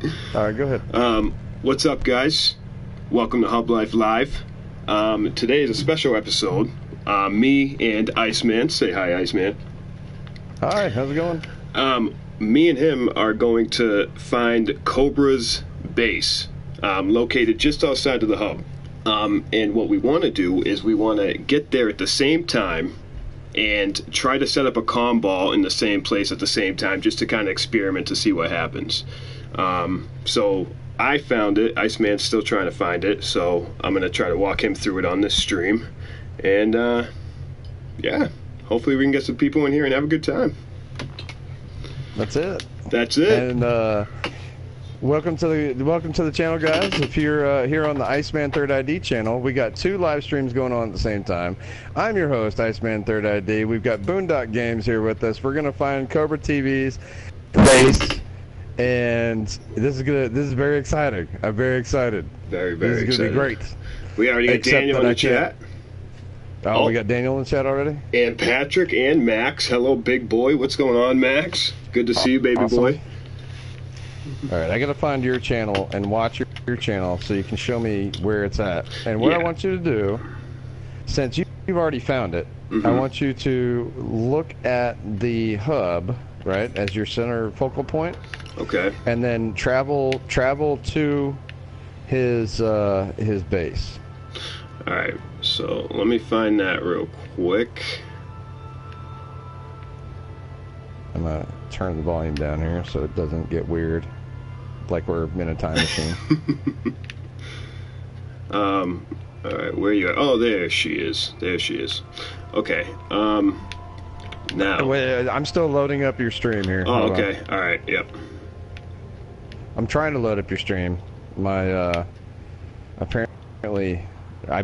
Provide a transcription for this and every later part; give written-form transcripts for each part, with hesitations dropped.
All right, go ahead. What's up, guys? Welcome to Hub Life Live. Today is a special episode. Me and Iceman. Say hi, Iceman. Hi, how's it going? Me and him are going to find Cobra's base, located just outside of the hub. And what we want to do is we want to get there at the same time and try to set up a comm ball in the same place at the same time, just to kind of experiment to see what happens. So I found it. Iceman's still trying to find it, so I'm going to try to walk him through it on this stream. And yeah, hopefully we can get some people in here and have a good time. That's it. That's it. And welcome to the channel, guys. If you're here on the ICEMAN3rdID channel, we got 2 live streams going on at the same time. I'm your host, ICEMAN3rdID. We've got Boondock Games here with us. We're gonna find Cobra TV's base, and this is very exciting. I'm very excited. Very, very excited. This is gonna be great. We already got Daniel in the chat. Oh, we got Daniel in the chat already? And Patrick and Max. Hello, big boy. What's going on, Max? Good to see you, baby awesome. boy. All right, I got to find your channel and watch your channel so you can show me where it's at. And what I want you to do, since you've already found it, I want you to look at the hub, right, as your center focal point. Okay. And then travel to his base. All right. So let me find that real quick. I'm gonna turn the volume down here so it doesn't get weird, like we're in a time machine. All right, where you at? Oh, there she is. There she is. Okay. Now. Wait, I'm still loading up your stream here. Oh, okay. All right. Yep. I'm trying to load up your stream. My apparently,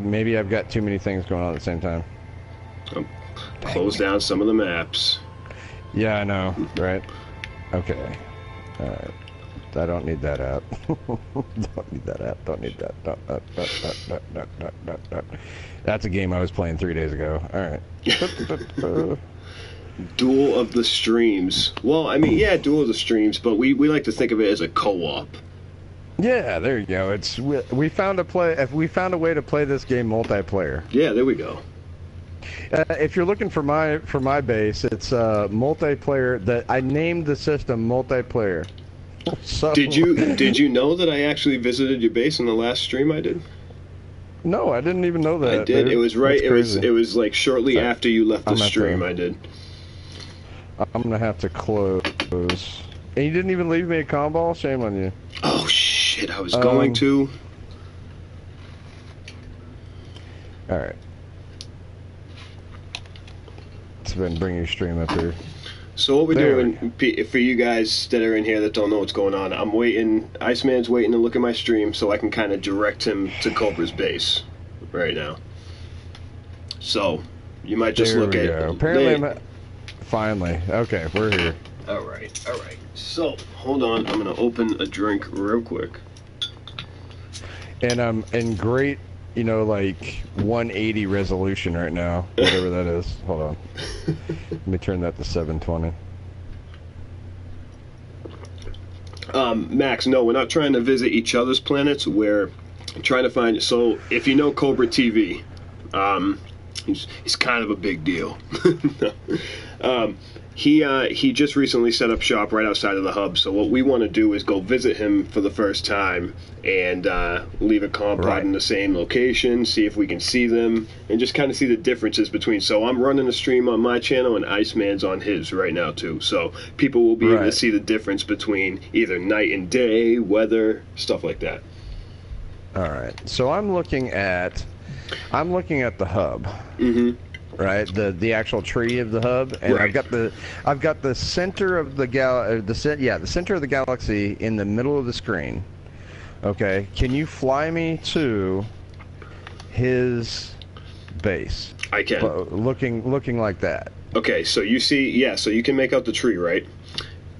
maybe I've got too many things going on at the same time. Close down some of the maps. Yeah, I know, right? Okay. All right. I don't need that app. Don't need that app. Don't need that. That's a game I was playing 3 days ago. All right. Duel of the streams. Well, I mean, yeah, duel of the streams, but we like to think of it as a co-op. Yeah, there you go. We found a way to play this game multiplayer. Yeah, there we go. If you're looking for my base, it's multiplayer. That I named the system multiplayer. So, did you know that I actually visited your base in the last stream I did? No, I didn't even know that. I did. It was right. It was like shortly after you left the stream. I did. I'm gonna have to close. And you didn't even leave me a comm ball? Shame on you. Oh shit! I was going to. All right. Let's go ahead and bring your stream up here. So what we're doing, for you guys that are in here that don't know what's going on, I'm waiting. Iceman's waiting to look at my stream so I can kind of direct him to Cobra's base right now. So you might just look at. Apparently, finally. Okay, we're here. All right. So hold on, I'm gonna open a drink real quick. And I'm in great, like 180 resolution right now, whatever that is. Hold on. Let me turn that to 720. Max, no, we're not trying to visit each other's planets. We're trying to find. So, if you know Cobra TV, he's kind of a big deal. He just recently set up shop right outside of the hub. So what we want to do is go visit him for the first time and leave a comm pod in the same location, see if we can see them, and just kind of see the differences between. So I'm running a stream on my channel and Iceman's on his right now too. So people will be able to see the difference between either night and day, weather, stuff like that. All right. So I'm looking at the hub. Right, the actual tree of the hub, and I've got the center of the center of the galaxy in the middle of the screen. Okay, can you fly me to his base? I can. Looking like that. Okay, so you see, so you can make out the tree, right?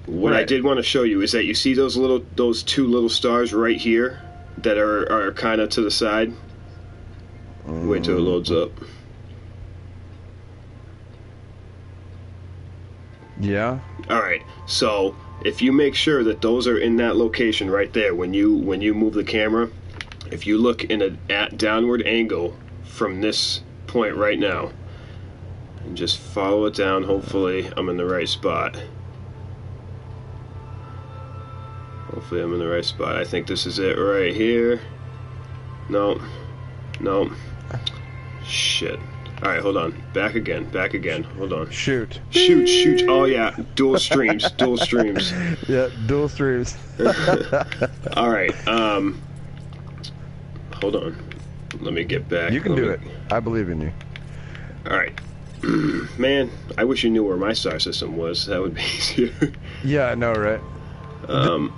What I did want to show you is that you see those 2 little stars right here that are kind of to the side. Wait till it loads up. Yeah. All right. So if you make sure that those are in that location right there, when you move the camera, if you look in a downward angle from this point right now, and just follow it down, hopefully I'm in the right spot. Hopefully I'm in the right spot. I think this is it right here. No. No. Shit. Alright, hold on. Back again. Back again. Hold on. Shoot. Shoot, shoot. Oh, yeah. Dual streams. Dual streams. Yeah, dual streams. Alright, hold on. Let me get back. You can do it. I believe in you. Alright. Man, I wish you knew where my star system was. That would be easier. Yeah, I know, right?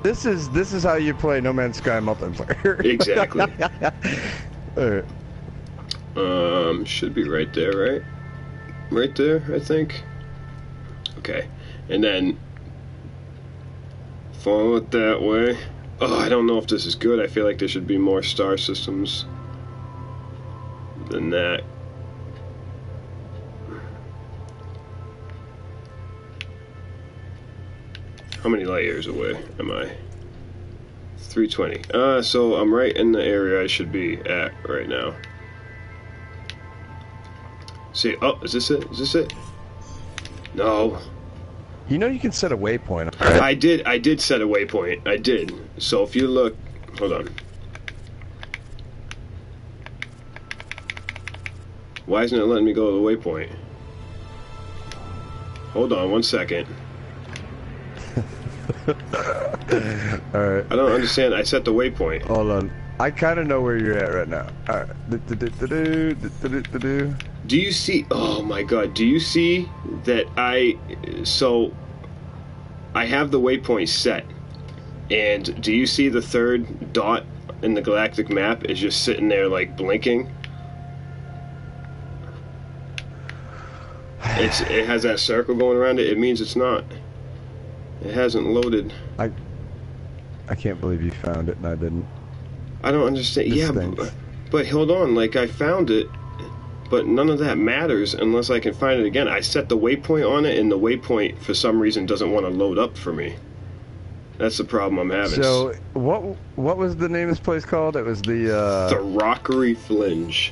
This is how you play No Man's Sky multiplayer. Exactly. Alright. Should be right there, right? Right there, I think. Okay. And then follow it that way. Oh, I don't know if this is good. I feel like there should be more star systems than that. How many light years away am I? 320. So I'm right in the area I should be at right now. See, oh, is this it? Is this it? No. You know you can set a waypoint. I did set a waypoint. I did. So if you look, hold on. Why isn't it letting me go to the waypoint? Hold on 1 second. Alright. I don't understand. I set the waypoint. Hold on. I kind of know where you're at right now. Alright. Do you see? Oh my god. Do you see that so I have the waypoint set. And do you see the third dot in the galactic map is just sitting there like blinking? It has that circle going around it. It means it's not. It hasn't loaded. I can't believe you found it and I didn't. I don't understand. Yeah, but hold on. Like, I found it, but none of that matters unless I can find it again. I set the waypoint on it, and the waypoint, for some reason, doesn't want to load up for me. That's the problem I'm having. So, what was the name of this place called? It was the Rockery Fringe.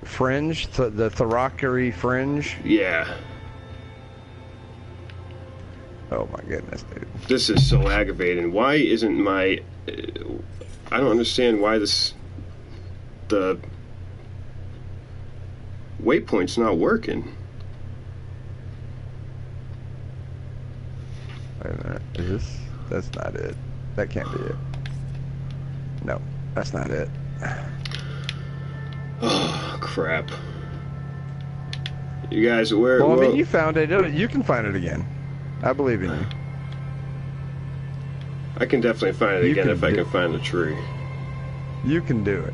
Fringe? The Rockery Fringe? Yeah. Oh my goodness, dude. This is so aggravating. Why isn't my... I don't understand why the waypoint's not working. Wait a minute. Is this... That's not it. That can't be it. No, that's not it. Oh, crap. You guys, where... Well, I mean, you found it. You can find it again. I believe in you. I can definitely find it again if I can find the tree. You can do it.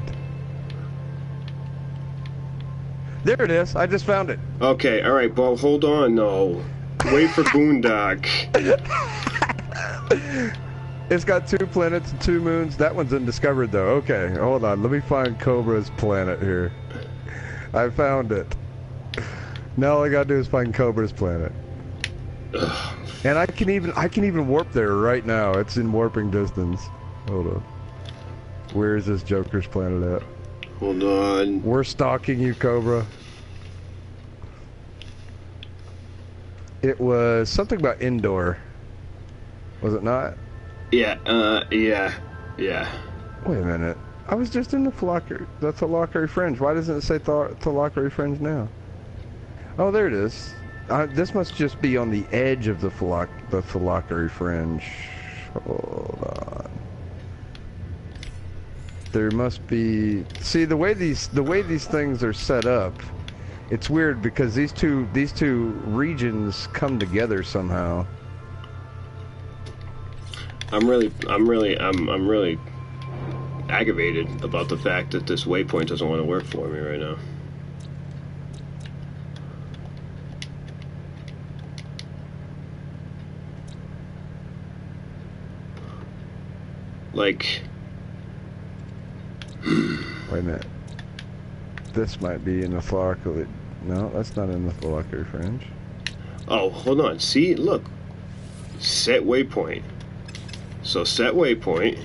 There it is. I just found it. Okay, alright, well, hold on, no. Wait for Boondock. It's got 2 planets and 2 moons. That one's undiscovered, though. Okay, hold on. Let me find Cobra's planet here. I found it. Now all I gotta do is find Cobra's planet. Ugh. And I can even warp there right now. It's in warping distance. Hold on. Where is this Joker's planet at? Hold on. We're stalking you, Cobra. It was something about indoor. Was it not? Yeah, yeah. Wait a minute. I was just in the Thalakari Fringe. Why doesn't it say Thalakari Fringe now? Oh, there it is. This must just be on the edge of the Thalakari Fringe. Hold on. There must be. See, the way these things are set up, it's weird because these two regions come together somehow. I'm really aggravated about the fact that this waypoint doesn't want to work for me right now. Like, wait a minute. This might be in the Thalakari. No, that's not in the Thalakari Fringe. oh, hold on. See, look. Set waypoint. So set waypoint.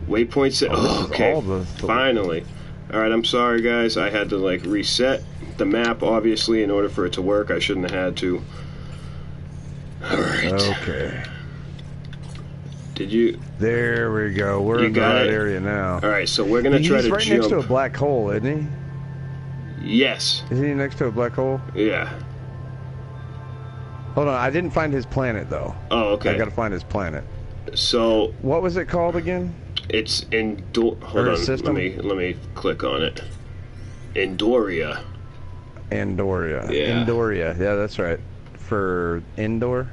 Waypoint set. Oh, okay. Finally. Alright, I'm sorry guys. I had to like reset the map obviously in order for it to work. I shouldn't have had to. Alright. Okay. Did you? There we go. We're in the right area now. Alright, so we're gonna try to jump. He's right next to a black hole, isn't he? Yes. Is he next to a black hole? Yeah. Hold on, I didn't find his planet though. Oh, okay. I gotta find his planet. So. What was it called again? It's Hold on. System? Let me click on it. Andoria. Andoria. Yeah. Andoria. Yeah, that's right. For indoor.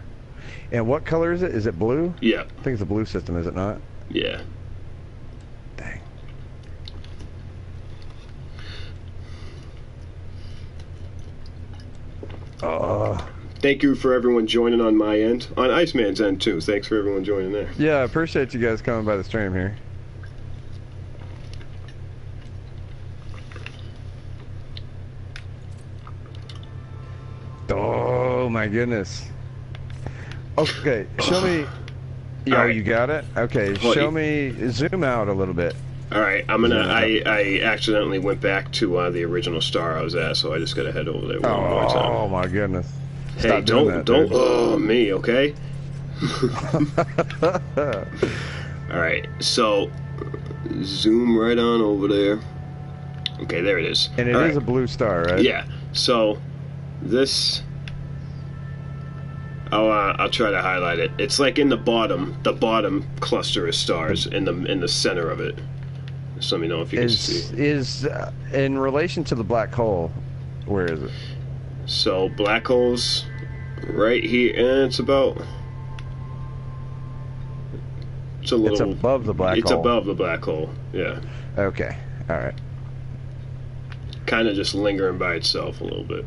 And what color is it? Is it blue? Yeah. I think it's a blue system, is it not? Yeah. Dang. Thank you for everyone joining on my end. On Iceman's end, too. Thanks for everyone joining there. Yeah, I appreciate you guys coming by the stream here. Oh, my goodness. Okay, show me. Oh, right. You got it? Okay, show me. Zoom out a little bit. All right, I'm gonna. I accidentally went back to the original star I was at, so I just gotta head over there one more time. Oh my goodness! Hey, don't. Oh, me, okay? All right, so zoom right on over there. Okay, there it is. And it is a blue star, right? Yeah. So this. I'll try to highlight it. It's like in the bottom cluster of stars in the center of it. Just let me know if you can see. Is in relation to the black hole, where is it? So black hole's right here, and it's about. It's above the black hole. It's above the black hole. Yeah. Okay. All right. Kind of just lingering by itself a little bit.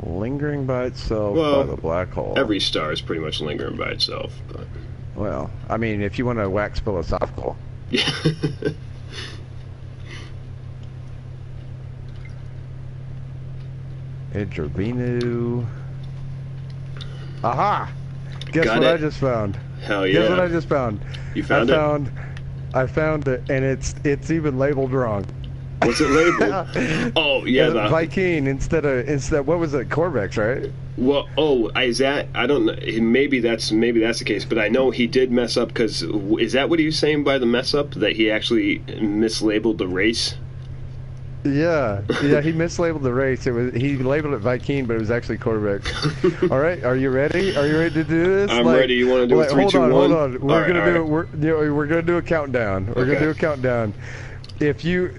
Lingering by itself by the black hole. Every star is pretty much lingering by itself. But. Well, I mean, if you want to wax philosophical. Yeah. Intervenu. Aha! Guess what I just found? Hell yeah! Guess what I just found? You found it? I found it, and it's even labeled wrong. What's it labeled? Oh yeah, Viking instead what was it? Corvex, right? Well, is that? I don't know. Maybe that's the case, but I know he did mess up because is that what he was saying by the mess up, that he actually mislabeled the race? Yeah, he mislabeled the race. He labeled it Viking, but it was actually Corvex. All right, are you ready? Are you ready to do this? I'm ready. You want to do 3, 2, 1? Hold on. We're gonna do a countdown. We're gonna do a countdown. If you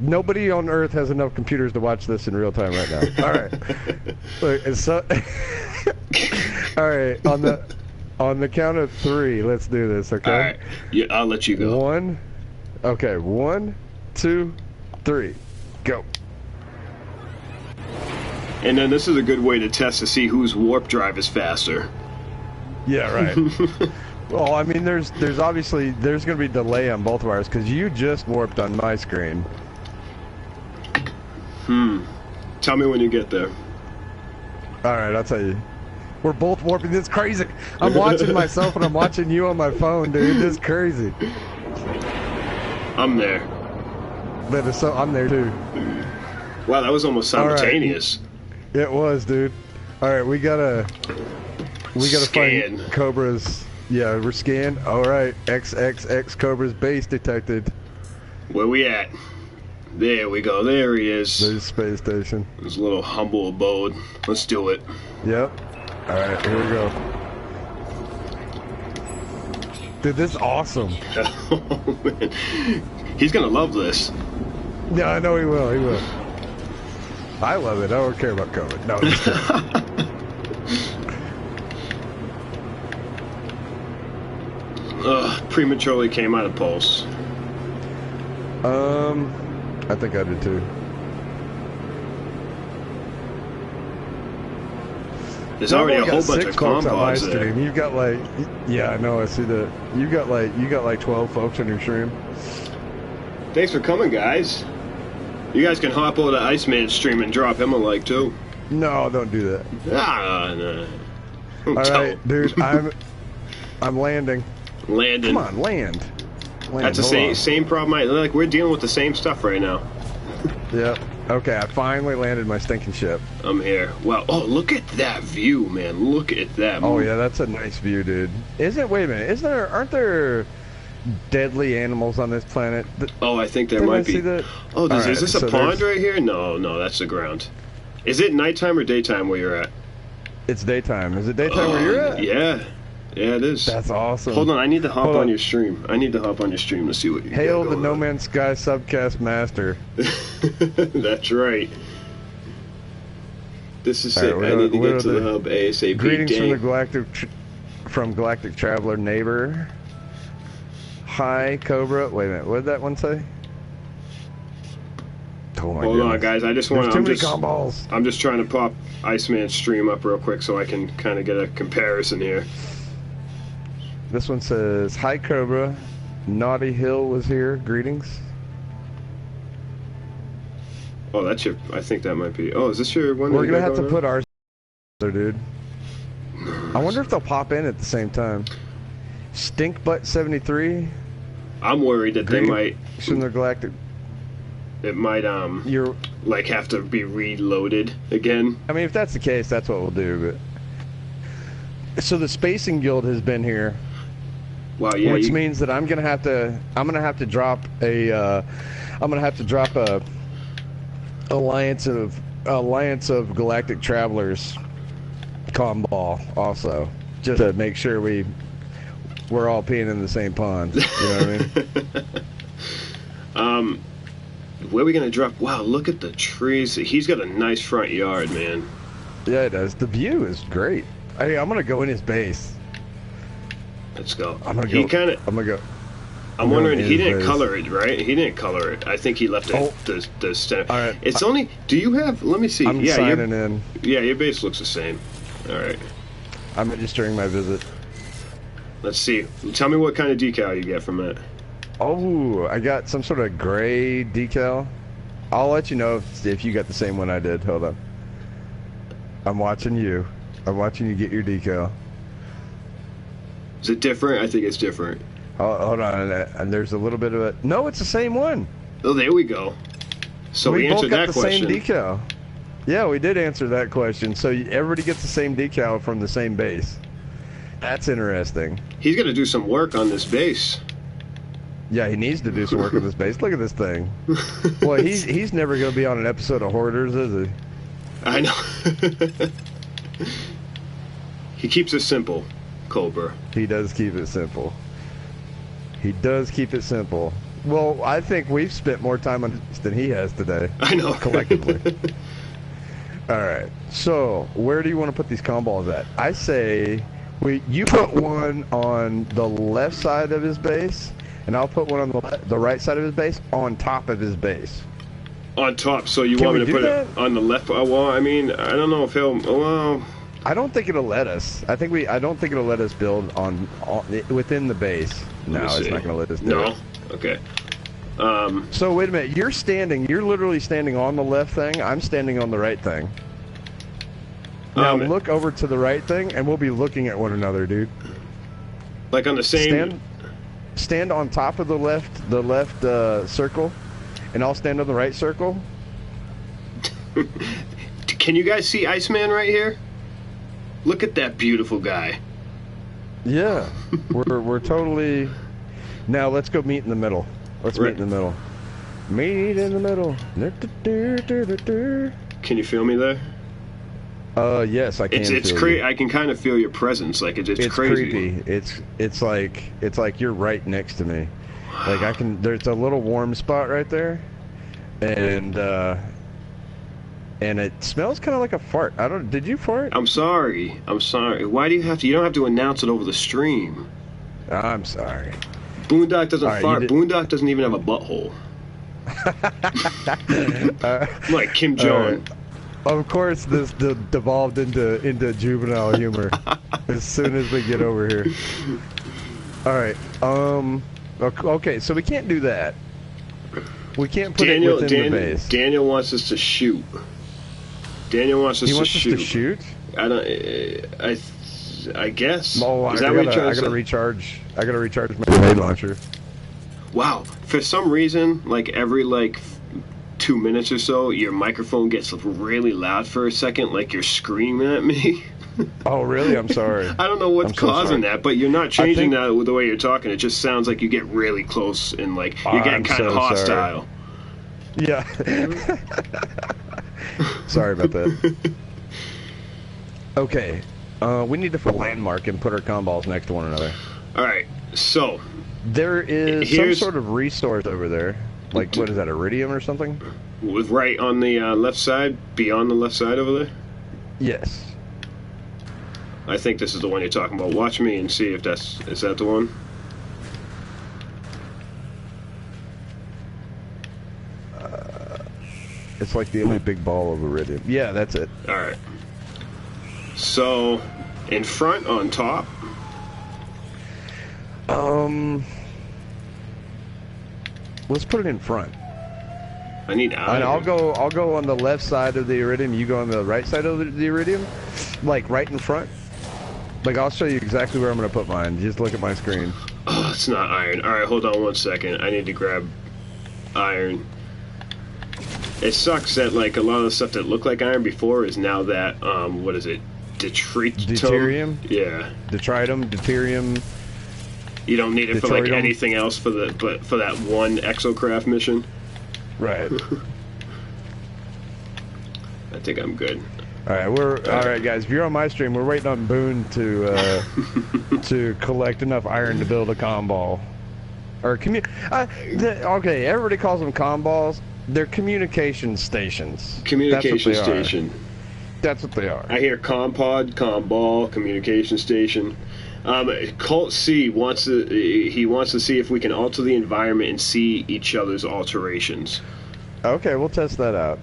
nobody on Earth has enough computers to watch this in real time right now. All right. Look, so, all right. On the count of 3, let's do this. Okay. All right. Yeah, I'll let you go. 1. Okay. 1, 2, 3, go. And then this is a good way to test to see whose warp drive is faster. Yeah. Right. Well, I mean, there's obviously going to be delay on both of ours because you just warped on my screen. Tell me when you get there. All right, I'll tell you. We're both warping. This is crazy. I'm watching myself and I'm watching you on my phone, dude. This is crazy. I'm there. I'm there too. Wow, that was almost simultaneous. Right. It was, dude. All right, we gotta scan. Find Cobra's. Yeah, we're scanned. All right, XXX Cobra's base detected. Where we at? There we go. There he is. There's space station. His little humble abode. Let's do it. Yep. All right, here we go. Dude, this is awesome. Oh, man. He's gonna love this. Yeah, I know he will. He will. I love it. I don't care about COVID. No. Prematurely came out of pulse. I think I did too. There's already a whole bunch of compods there. You've got yeah, I know. I see that. You got like 12 folks on your stream. Thanks for coming, guys. You guys can hop over to Iceman stream and drop him a like too. No, don't do that. No. All right, dude. I'm landing. Landing. Come on, land. That's the same problem. Like we're dealing with the same stuff right now. Yep. Okay, I finally landed my stinking ship. I'm here. Wow. Oh, look at that view, man. Look at that. Oh yeah, that's a nice view, dude. Wait a minute. Aren't there deadly animals on this planet? Oh, I think there might be. Oh, is this a pond right here? No, that's the ground. Is it nighttime or daytime where you're at? It's daytime. Is it daytime where you're at? Yeah, it is. That's awesome. Hold on, I need to hop on your stream. I need to hop on your stream to see what you got Hail going the No on. Man's Sky subcast master. That's right. This is it. I need to get to the hub ASAP. Greetings from the Galactic Traveler neighbor. Hi, Cobra. Wait a minute. What did that one say? Oh my Hold on, guys. I just want to. I'm just trying to pop Iceman's stream up real quick so I can kind of get a comparison here. This one says, "Hi, Cobra. Naughty Hill was here. Greetings." Oh, that's your. I think that might be. Oh, is this your one? We're gonna have to put ours there, dude. I wonder if they'll pop in at the same time. Stinkbutt 73. I'm worried that they might. From the Galactic. It might you're like have to be reloaded again. I mean, if that's the case, that's what we'll do. But so the Spacing Guild has been here. Wow, yeah. Which means that I'm gonna have to drop a Alliance of Galactic Travelers ball also, just to make sure we're all peeing in the same pond. You know what I mean? Where are we gonna drop? Wow, look at the trees. He's got a nice front yard, man. Yeah, it does. The view is great. I'm gonna go in his base. Let's go. I'm gonna go. I'm wondering, he didn't color it, right? He didn't color it. I think he left it the center. All right. It's only. Do you have? Let me see. I'm signing in. Yeah, your base looks the same. All right. I'm registering my visit. Let's see. Tell me what kind of decal you get from that. Oh, I got some sort of gray decal. I'll let you know if you got the same one I did. Hold on. I'm watching you. I'm watching you get your decal. Is it different? I think it's different. Oh, hold on. And there's a little bit of it. No, it's the same one. Oh, there we go. So we answered that question. We both got the same decal. Yeah, we did answer that question. So everybody gets the same decal from the same base. That's interesting. He's going to do some work on this base. Yeah, he needs to do some work on this base. Look at this thing. Boy, he's never going to be on an episode of Hoarders, is he? I know. He keeps it simple, Cobra. He does keep it simple. He does keep it simple. Well, I think we've spent more time on this than he has today. I know. Collectively. All right. So, where do you want to put these comballs at? I say you put one on the left side of his base, and I'll put one on the right side of his base on top of his base. On top, so you want me to put it on the left? Well, I mean, I don't know if he'll. Well, I don't think it'll let us. I don't think it'll let us build on within the base. No, it's not going to let us do it. Okay. So wait a minute. You're literally standing on the left thing. I'm standing on the right thing. Now look over to the right thing, and we'll be looking at one another, dude. Like on the same. Stand on top of the left circle, and I'll stand on the right circle. Can you guys see Iceman right here? Look at that beautiful guy. Yeah, we're totally. Now let's go meet in the middle. Let's meet in the middle. Meet in the middle. Can you feel me there? Yes, I can. It's crazy. I can kind of feel your presence. Like it's crazy. Creepy. It's like you're right next to me. Wow. Like I can. There's a little warm spot right there, and it smells kind of like a fart. Did you fart? I'm sorry. Why do you have to? You don't have to announce it over the stream. I'm sorry. Boondock doesn't fart. Boondock doesn't even have a butthole. Like Kim Jong. Of course, this devolved into juvenile humor as soon as we get over here. All right. Okay, so we can't do that. We can't put it within the base. Daniel wants us to shoot. Daniel wants us to shoot. Us to shoot? I guess. Oh, I gotta recharge. I gotta recharge my grenade launcher. Wow. For some reason, like every 2 minutes or so, your microphone gets really loud for a second, like you're screaming at me. Oh, really? I'm sorry. I don't know what's causing that, but you're not changing that with the way you're talking. It just sounds like you get really close and like you're getting kind of hostile. Sorry. Yeah. Sorry about that. Okay. We need to put a landmark and put our comm balls next to one another. All right. So there is some sort of resource over there. Like, what is that, iridium or something? Right on the left side, beyond the left side over there? Yes. I think this is the one you're talking about. Watch me and see if is that the one? It's like the only big ball of iridium. Yeah, that's it. All right. So, in front on top. Let's put it in front. I need iron. And I'll go on the left side of the iridium. You go on the right side of the iridium, like right in front. Like, I'll show you exactly where I'm gonna put mine. Just look at my screen. Oh, it's not iron. All right, hold on 1 second. I need to grab iron. It sucks that like a lot of the stuff that looked like iron before is now that what is it? Deuterium? Yeah. Detritum, deuterium. You don't need it for like anything else for that one exocraft mission. Right. I think I'm good. All right, all right, guys. If you're on my stream, we're waiting on Boone to to collect enough iron to build a comm ball. Or okay, everybody calls them comm balls. They're communication stations. Communication station. That's what they are. I hear comm pod, comm ball, communication station. Colt C wants to see if we can alter the environment and see each other's alterations. Okay, we'll test that out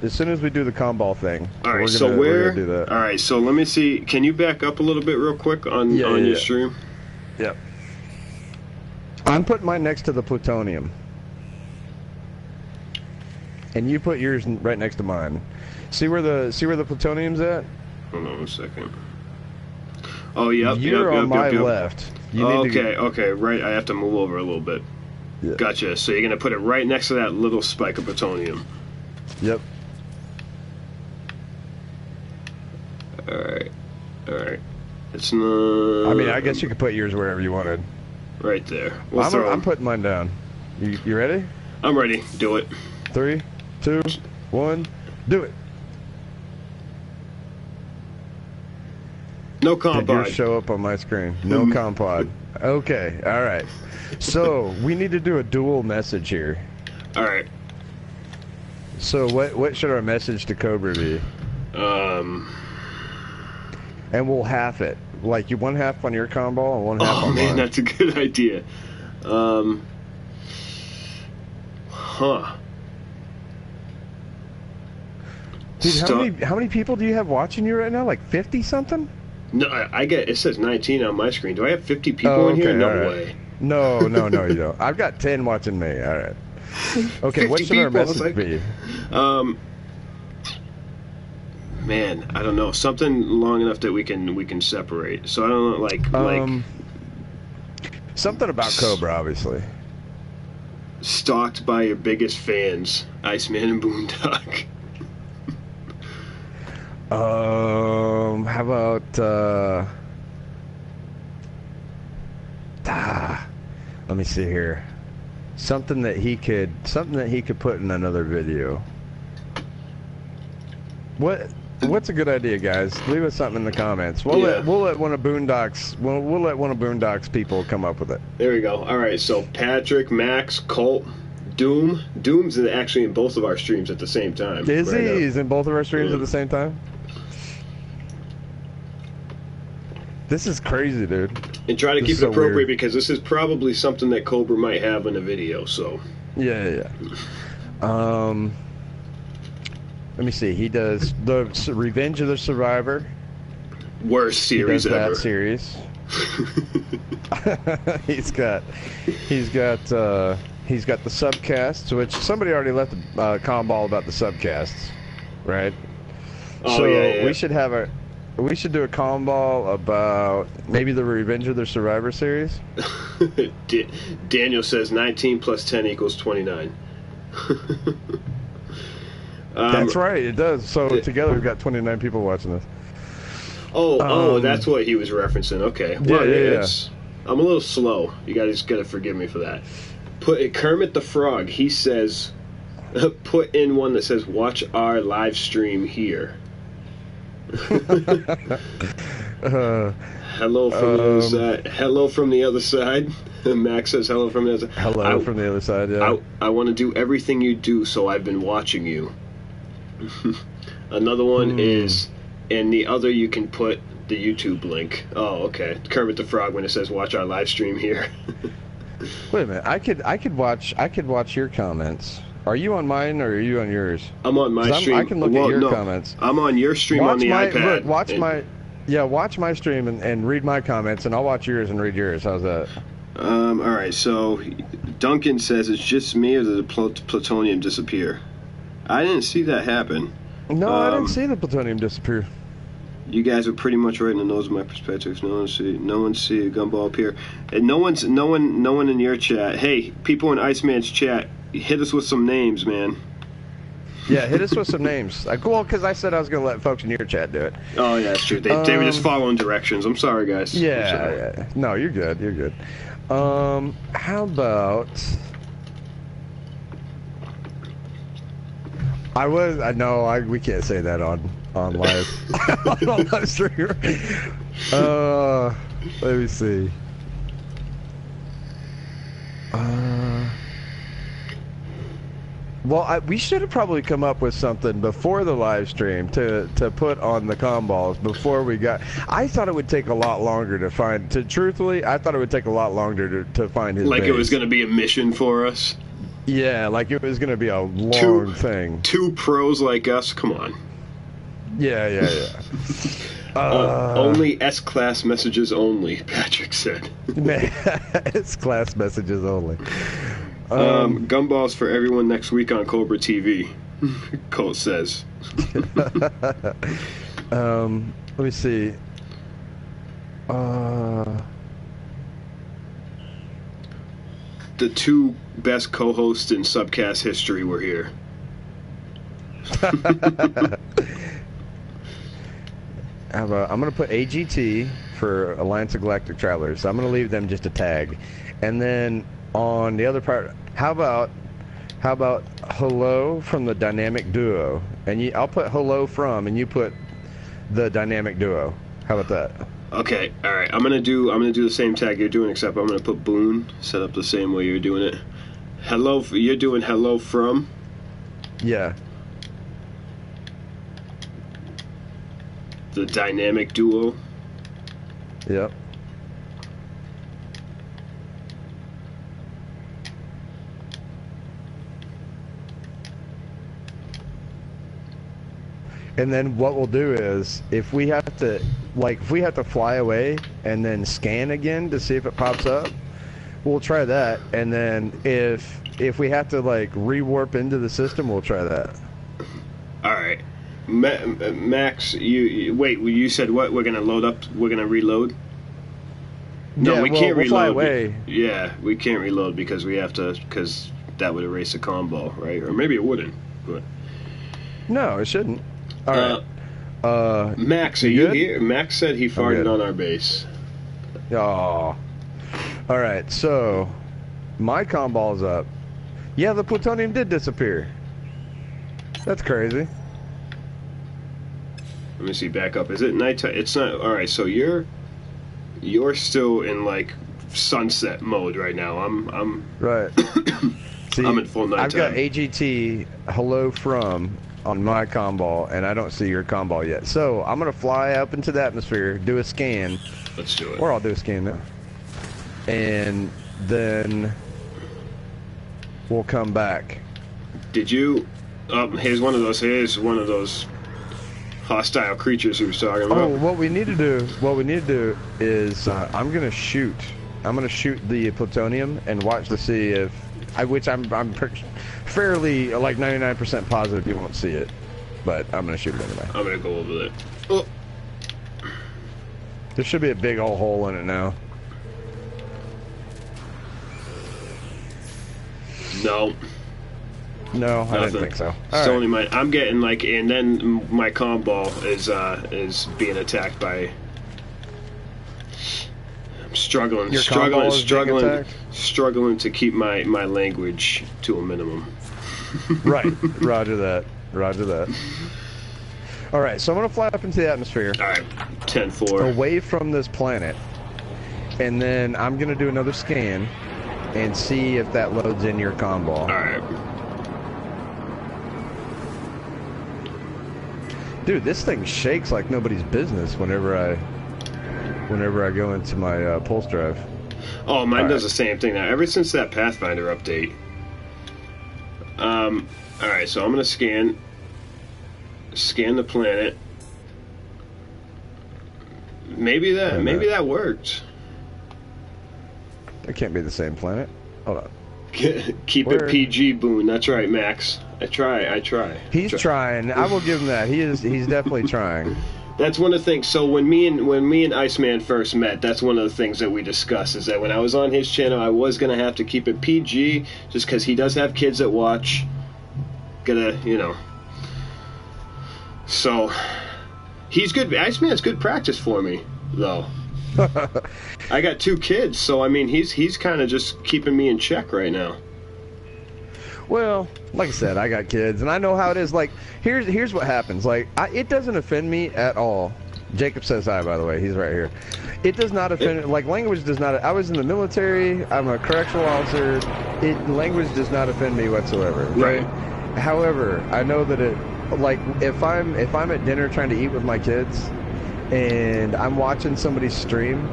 as soon as we do the comm ball thing. All right, we're gonna do that. All right, so let me see. Can you back up a little bit real quick on your stream? Yep. I'm putting mine next to the plutonium, and you put yours right next to mine. See where the plutonium's at? Hold on 1 second. Oh, yep. You're on my left. Okay, right. I have to move over a little bit. Yeah. Gotcha. So you're gonna put it right next to that little spike of plutonium. Yep. All right. It's not. I mean, I guess you could put yours wherever you wanted. Right there. I'm putting mine down. You ready? I'm ready. Do it. 3, 2, 1, do it. No comm pod. Did yours show up on my screen? No comm pod. Okay, all right. So we need to do a dual message here. All right. So what should our message to Cobra be? And we'll half it. Like, you one half on your comm ball and one half on mine. Oh man, that's a good idea. Dude, how many people do you have watching you right now? Like 50 something? No, it says 19 on my screen. Do I have 50 people in here? No way. No, you don't. I've got 10 watching me. All right. Okay, what should our message be? Man, I don't know. Something long enough that we can separate. So I don't know, like something about Cobra, obviously. Stalked by your biggest fans, Iceman and Boondock. How about let me see here. Something that he could put in another video. What's a good idea, guys? Leave us something in the comments. We'll let one of Boondock's people come up with it. There we go. All right, so Patrick, Max, Colt, Doom. Doom's actually in both of our streams at the same time. Is he? He's in both of our streams at the same time? This is crazy, dude. And try to keep it appropriate because this is probably something that Cobra might have in a video, so. Yeah. Let me see. He does the Revenge of the Survivor. Worst series ever. That series. he's got He's got the subcasts, which somebody already left a comm ball about the subcasts, right? Oh, so yeah. we should have we should do a comm ball about maybe the Revenge of the Survivor series. Daniel says 19 plus 10 equals 29. That's right, it does. So together we've got 29 people watching this. Oh, that's what he was referencing. Okay. Well, yeah. I'm a little slow. You guys gotta forgive me for that. Put Kermit the Frog. He says, put in one that says, "Watch our live stream here." Hello from the other side. Hello from the other side. Max says, "Hello from the other side." Hello from the other side. Yeah. I want to do everything you do, so I've been watching you. Another one is, and the other you can put the YouTube link. Oh, okay. Kermit the Frog when it says "Watch our live stream here." Wait a minute. I could watch your comments. Are you on mine or are you on yours? I'm on my stream. I can look at your comments. I'm on your stream on the iPad. Look, watch my stream and read my comments, and I'll watch yours and read yours. How's that? All right. So Duncan says it's just me, or did the plutonium disappear? I didn't see that happen. No, I didn't see the plutonium disappear. You guys are pretty much right in the nose of my perspectives. No one see a gumball appear, and no one in your chat. Hey, people in Iceman's chat, hit us with some names, man. Yeah, hit us with some names. Well, because I said I was going to let folks in your chat do it. Oh, yeah, that's true. They were just following directions. I'm sorry, guys. Yeah. No, you're good. You're good. How about... we can't say that on live. On live stream. Let me see. Well, we should have probably come up with something before the live stream to put on the comm balls before we got... I thought it would take a lot longer to find... Truthfully, I thought it would take a lot longer to find his base. It was going to be a mission for us? Yeah, like it was going to be a long thing. Two pros like us? Come on. Yeah. Only S-class messages only, Patrick said. S-class messages only. Gumballs for everyone next week on Cobra TV, Colt says. Let me see. The two best co-hosts in Subcast history were here. I'm going to put AGT for Alliance of Galactic Travelers. I'm going to leave them just a tag. And then on the other part, how about hello from the dynamic duo? And I'll put hello from, and you put the dynamic duo. How about that? Okay, all right. I'm gonna do the same tag you're doing, except I'm gonna put Boone set up the same way you're doing it. Hello, you're doing hello from. Yeah. The dynamic duo. Yep. And then what we'll do is, if we have to fly away and then scan again to see if it pops up, we'll try that. And then if we have to rewarp into the system, we'll try that. All right, Max, you said what? We're gonna load up. We're gonna reload. No, yeah, we can't reload. Fly away. Yeah, we can't reload because we have to, because that would erase a combo, right? Or maybe it wouldn't. But no, it shouldn't. All right. Max, are you here? Max said he farted on our base. Oh. All right, so my comm ball's up. Yeah, the plutonium did disappear. That's crazy. Let me see. Back up. Is it nighttime? It's not. All right. So you're still in sunset mode right now. I'm right. See, I'm in full nighttime. I've got AGT hello from on my comm ball, and I don't see your comm ball yet. So I'm gonna fly up into the atmosphere, do a scan. Let's do it. Or I'll do a scan now, and then we'll come back. Did you? Here's one of those hostile creatures he was talking about. Oh, what we need to do is I'm gonna shoot the plutonium and watch to see which I'm fairly like 99% positive you won't see it, but I'm gonna shoot it anyway. I'm gonna go over there. Oh. There should be a big old hole in it now. No. No, Nothing. I didn't think so. It's only my. I'm getting like, and then my comm ball is being attacked by. I'm struggling, Your struggling to keep my language to a minimum. Right. Roger that. Roger that. All right, so I'm gonna fly up into the atmosphere. All right, 10-4. Away from this planet, and then I'm gonna do another scan and see if that loads in your comm ball. All right. Dude, this thing shakes like nobody's business whenever I go into my pulse drive. Oh, mine does the same thing now. Ever since that Pathfinder update. All right, so I'm gonna scan the planet. Maybe that worked. It can't be the same planet. Hold on. Keep it PG, Boone. That's right, Max. I try. He's trying. I will give him that. He's definitely trying. That's one of the things. So when me and Iceman first met, that's one of the things that we discussed, is that when I was on his channel, I was gonna have to keep it PG, just because he does have kids that watch. So he's good. Iceman's good practice for me, though. I got 2 kids, so I mean, he's kind of just keeping me in check right now. Well, like I said, I got kids, and I know how it is. Like, here's what happens. Like, it doesn't offend me at all. Jacob says hi, by the way. He's right here. It does not offend. Like, language does not. I was in the military. I'm a correctional officer. Language does not offend me whatsoever. Right. However, I know that it. Like, if I'm at dinner trying to eat with my kids, and I'm watching somebody stream,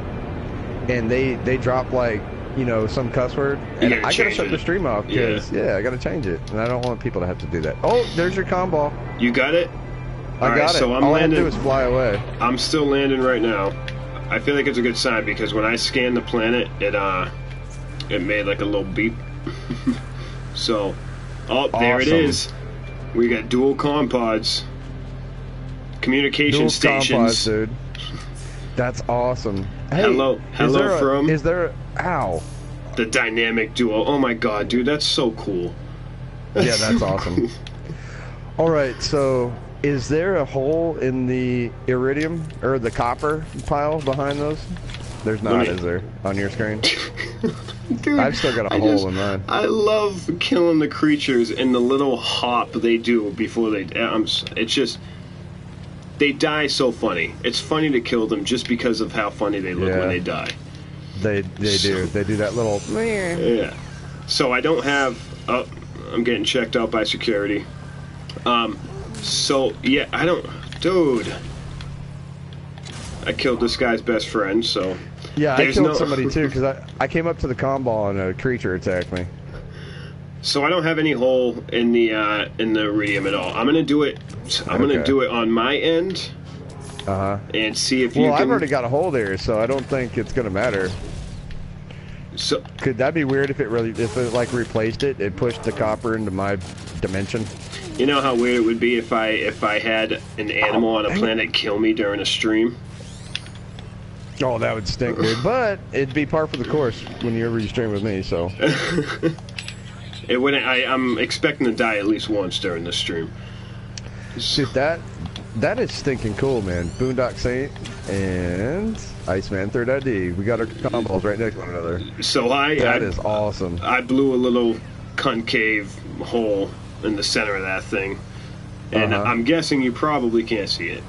and they drop like, you know, some cuss word, and I gotta shut the stream off because I gotta change it, and I don't want people to have to do that. Oh, there's your comm ball. You got it? I got it. So I'm All landing. I have to do is fly away. I'm still landing right now. I feel like it's a good sign because when I scanned the planet, it made like a little beep. So, there it is. We got dual comm pods, communication stations. Comm pods, dude. That's awesome. Hey, hello from. Is there? Ow. The dynamic duo. Oh my god, dude, that's so cool. Yeah, that's awesome. All right, so is there a hole in the iridium or the copper pile behind those? There's not, is there, on your screen? Dude, I've still got a hole in mine. I love killing the creatures and the little hop they do before they. It's just. They die so funny. It's funny to kill them just because of how funny they look when they die. They do. They do that little. Yeah. So I don't have. I'm getting checked out by security. So yeah, I don't. Dude. I killed this guy's best friend, so. Yeah, I killed somebody too because I came up to the comm ball and a creature attacked me. So I don't have any hole in the iridium at all. I'm gonna do it. I'm gonna do it on my end. And see if you can. Well, I've already got a hole there, so I don't think it's gonna matter. So could that be weird if it like replaced it? It pushed the copper into my dimension. You know how weird it would be if I had an animal on a planet kill me during a stream. Oh, that would stink, dude. But it'd be par for the course whenever you stream with me. So. It wouldn't. I'm expecting to die at least once during this stream. Dude, that is stinking cool, man. Boondock Saint and ICEMAN3rdID. We got our combos right next to one another. So that is awesome. I blew a little concave hole in the center of that thing, and I'm guessing you probably can't see it.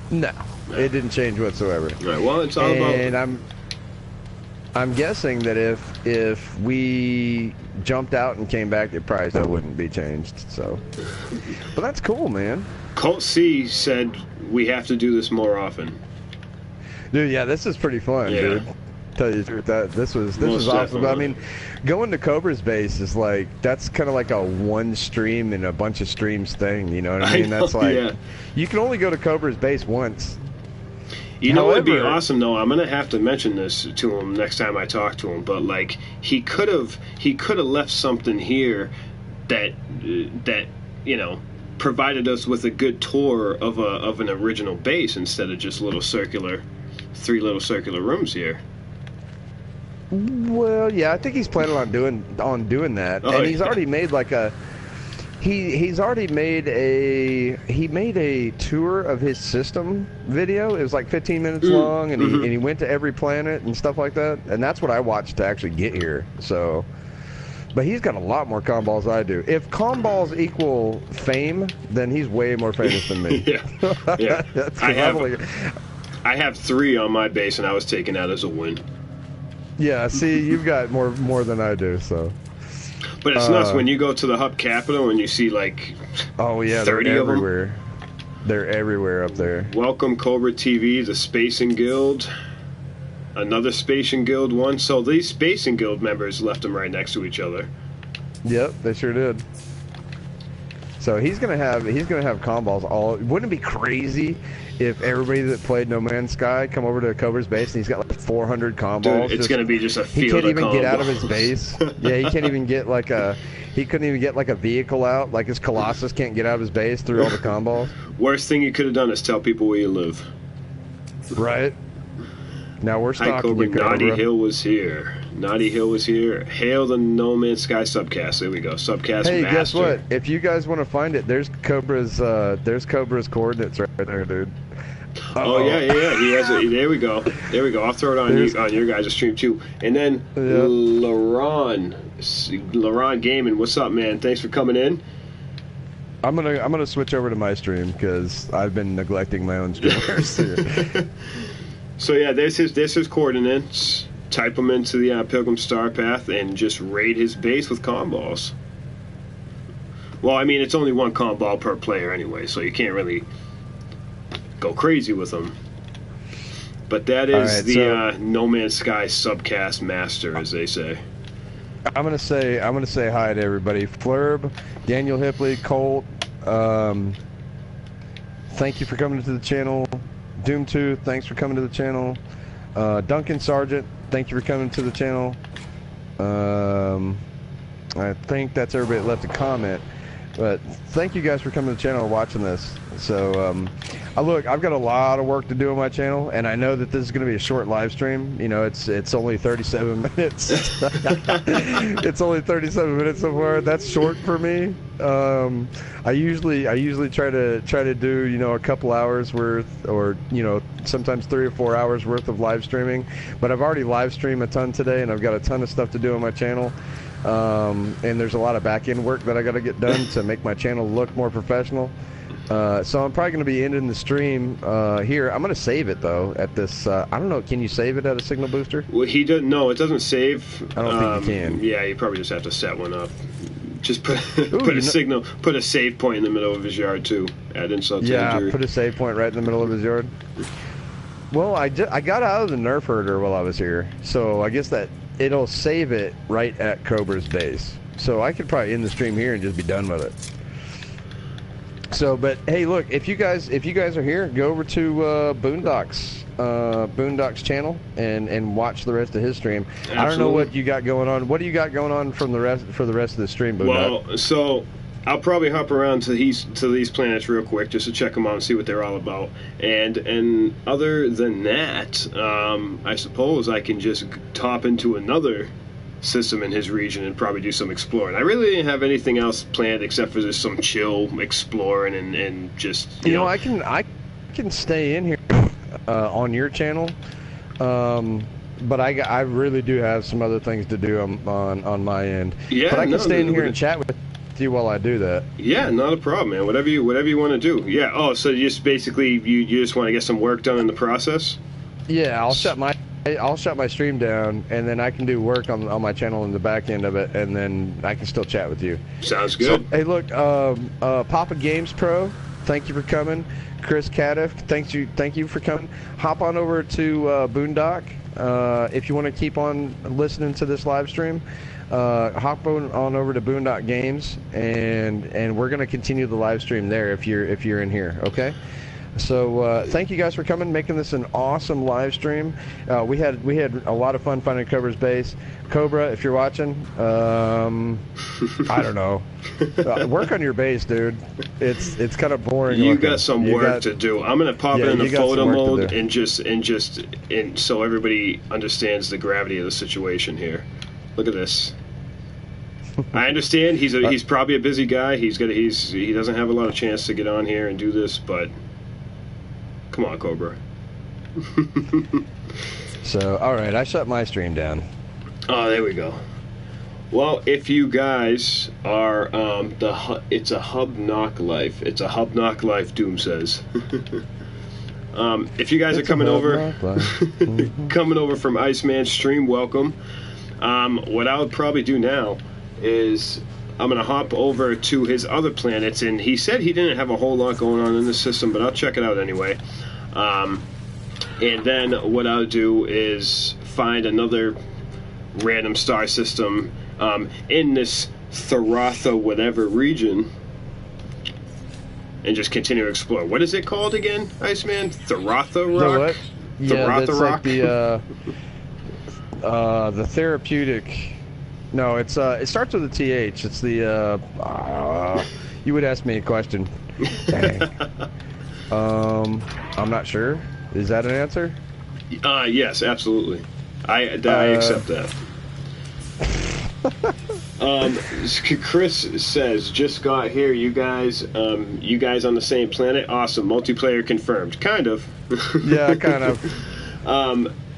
No, it didn't change whatsoever. All right. Well, it's all about. And I'm guessing that if we jumped out and came back, it probably still wouldn't be changed. So, but that's cool, man. Colt C said we have to do this more often. Dude, yeah, this is pretty fun, dude. Tell you the truth, this was awesome. But, I mean, going to Cobra's base is like that's kind of like a one stream and a bunch of streams thing. You know what I mean? That's like you can only go to Cobra's base once. You know what would be awesome though? I'm gonna have to mention this to him next time I talk to him. But like, he could have left something here that you know, provided us with a good tour of an original base instead of just three little circular rooms here. Well, yeah, I think he's planning on doing that, and he's already made like a. He made a tour of his system video. It was like 15 minutes long, and he went to every planet and stuff like that. And that's what I watched to actually get here. So, but he's got a lot more comm balls than I do. If comm balls equal fame, then he's way more famous than me. Yeah. I have 3 on my base, and I was taking that as a win. Yeah, see, you've got more than I do, so. But it's nuts when you go to the hub capital and you see like 30 of them. They're everywhere up there. Welcome Cobra TV, the Spacing Guild. Another Spacing Guild one. So these Spacing Guild members left them right next to each other. Yep, they sure did. So he's gonna have comm balls all. Wouldn't it be crazy if everybody that played No Man's Sky come over to Cobra's base and he's got like 400 comm balls? Dude, it's gonna be just a field. He can't of even get out balls. of his base. Yeah, he can't even get like a. He couldn't even get like a vehicle out. Like his Colossus can't get out of his base through all the comm balls. Worst thing you could have done is tell people where you live. Right. Now we're stalking Hi, Cobra. you, Cobra. Naughty Hill was here. Hail the No Man's Sky subcast. There we go. Subcast Hey, master. guess what? If you guys want to find it, there's Cobra's coordinates right there, dude. Oh yeah. He has it. There we go. I'll throw it on your guys' stream too. And then Laron Gaming. What's up, man? Thanks for coming in. I'm gonna switch over to my stream because I've been neglecting my own streamers here. So yeah, there's his coordinates. Type them into the Pilgrim Star Path and just raid his base with comm balls. Well, I mean, it's only one comm ball per player anyway, so you can't really go crazy with them. But that is No Man's Sky subcast master, as they say. I'm gonna say hi to everybody. Flurb, Daniel Hipley, Colt. Thank you for coming to the channel. Doom2, thanks for coming to the channel. Duncan Sargent, thank you for coming to the channel. I think that's everybody that left a comment. But thank you guys for coming to the channel and watching this. So, look, I've got a lot of work to do on my channel, and I know that this is going to be a short live stream. You know, it's only 37 minutes. It's only 37 minutes so far. That's short for me. I usually try to do, you know, a couple hours worth, or, you know, sometimes 3 or 4 hours worth of live streaming. But I've already live streamed a ton today, and I've got a ton of stuff to do on my channel. And there's a lot of back-end work that I got to get done to make my channel look more professional. So I'm probably going to be ending the stream here. I'm going to save it, though, at this... I don't know, can you save it at a signal booster? Well, no, it doesn't save. I don't think you can. Yeah, you probably just have to set one up. Just put a save point in the middle of his yard, too. Add insult to injury. Yeah, put a save point right in the middle of his yard. Well, I got out of the Nerf herder while I was here, so I guess that it'll save it right at Cobra's base. So I could probably end the stream here and just be done with it. So, but hey, look, if you guys are here, go over to Boondock's channel and watch the rest of his stream. Absolutely. I don't know what you got going on. What do you got going on for the rest of the stream, Boondock? Well, so I'll probably hop around to these planets real quick just to check them out and see what they're all about. And other than that, I suppose I can just hop into another system in his region and probably do some exploring. I really didn't have anything else planned except for just some chill exploring and just you know. I can stay in here on your channel, but I really do have some other things to do on my end. Yeah, but I can stay in here and chat with you while I do that. Yeah, not a problem, man. Whatever you want to do. Yeah. Oh, so you just basically you just want to get some work done in the process? Yeah, I'll shut my stream down, and then I can do work on my channel in the back end of it, and then I can still chat with you. Sounds good. So, hey, look, Papa Games Pro, thank you for coming. Chris Cadiff, thank you for coming. Hop on over to Boondock if you want to keep on listening to this live stream. Hop on over to Boondock Games, and we're gonna continue the live stream there if you're in here, okay? So thank you guys for coming, making this an awesome live stream. We had a lot of fun finding Cobra's base. Cobra, if you're watching, I don't know, work on your base, dude. It's kind of boring. You looking. got some work to do. I'm gonna pop it in the photo mode and just so everybody understands the gravity of the situation here. Look at this. I understand he's probably a busy guy. He doesn't have a lot of chance to get on here and do this, but come on, Cobra. So, all right, I shut my stream down. Oh, there we go. Well, if you guys are it's a hub knock life. It's a hub knock life. Doom says. If you guys are coming over, coming over from Iceman stream, welcome. What I would probably do now is I'm gonna hop over to his other planets, and he said he didn't have a whole lot going on in the system, but I'll check it out anyway. And then what I'll do is find another random star system in this Tharatha whatever region and just continue to explore. What is it called again, Iceman? Tharatha Rock? The what? Yeah, Tharatha that's Rock? Like the therapeutic. No, it starts with a TH. It's the you would ask me a question. Dang. I'm not sure. Is that an answer? Yes, absolutely. I accept that. Chris says, just got here. You guys on the same planet? Awesome. Multiplayer confirmed. Kind of. Yeah, kind of.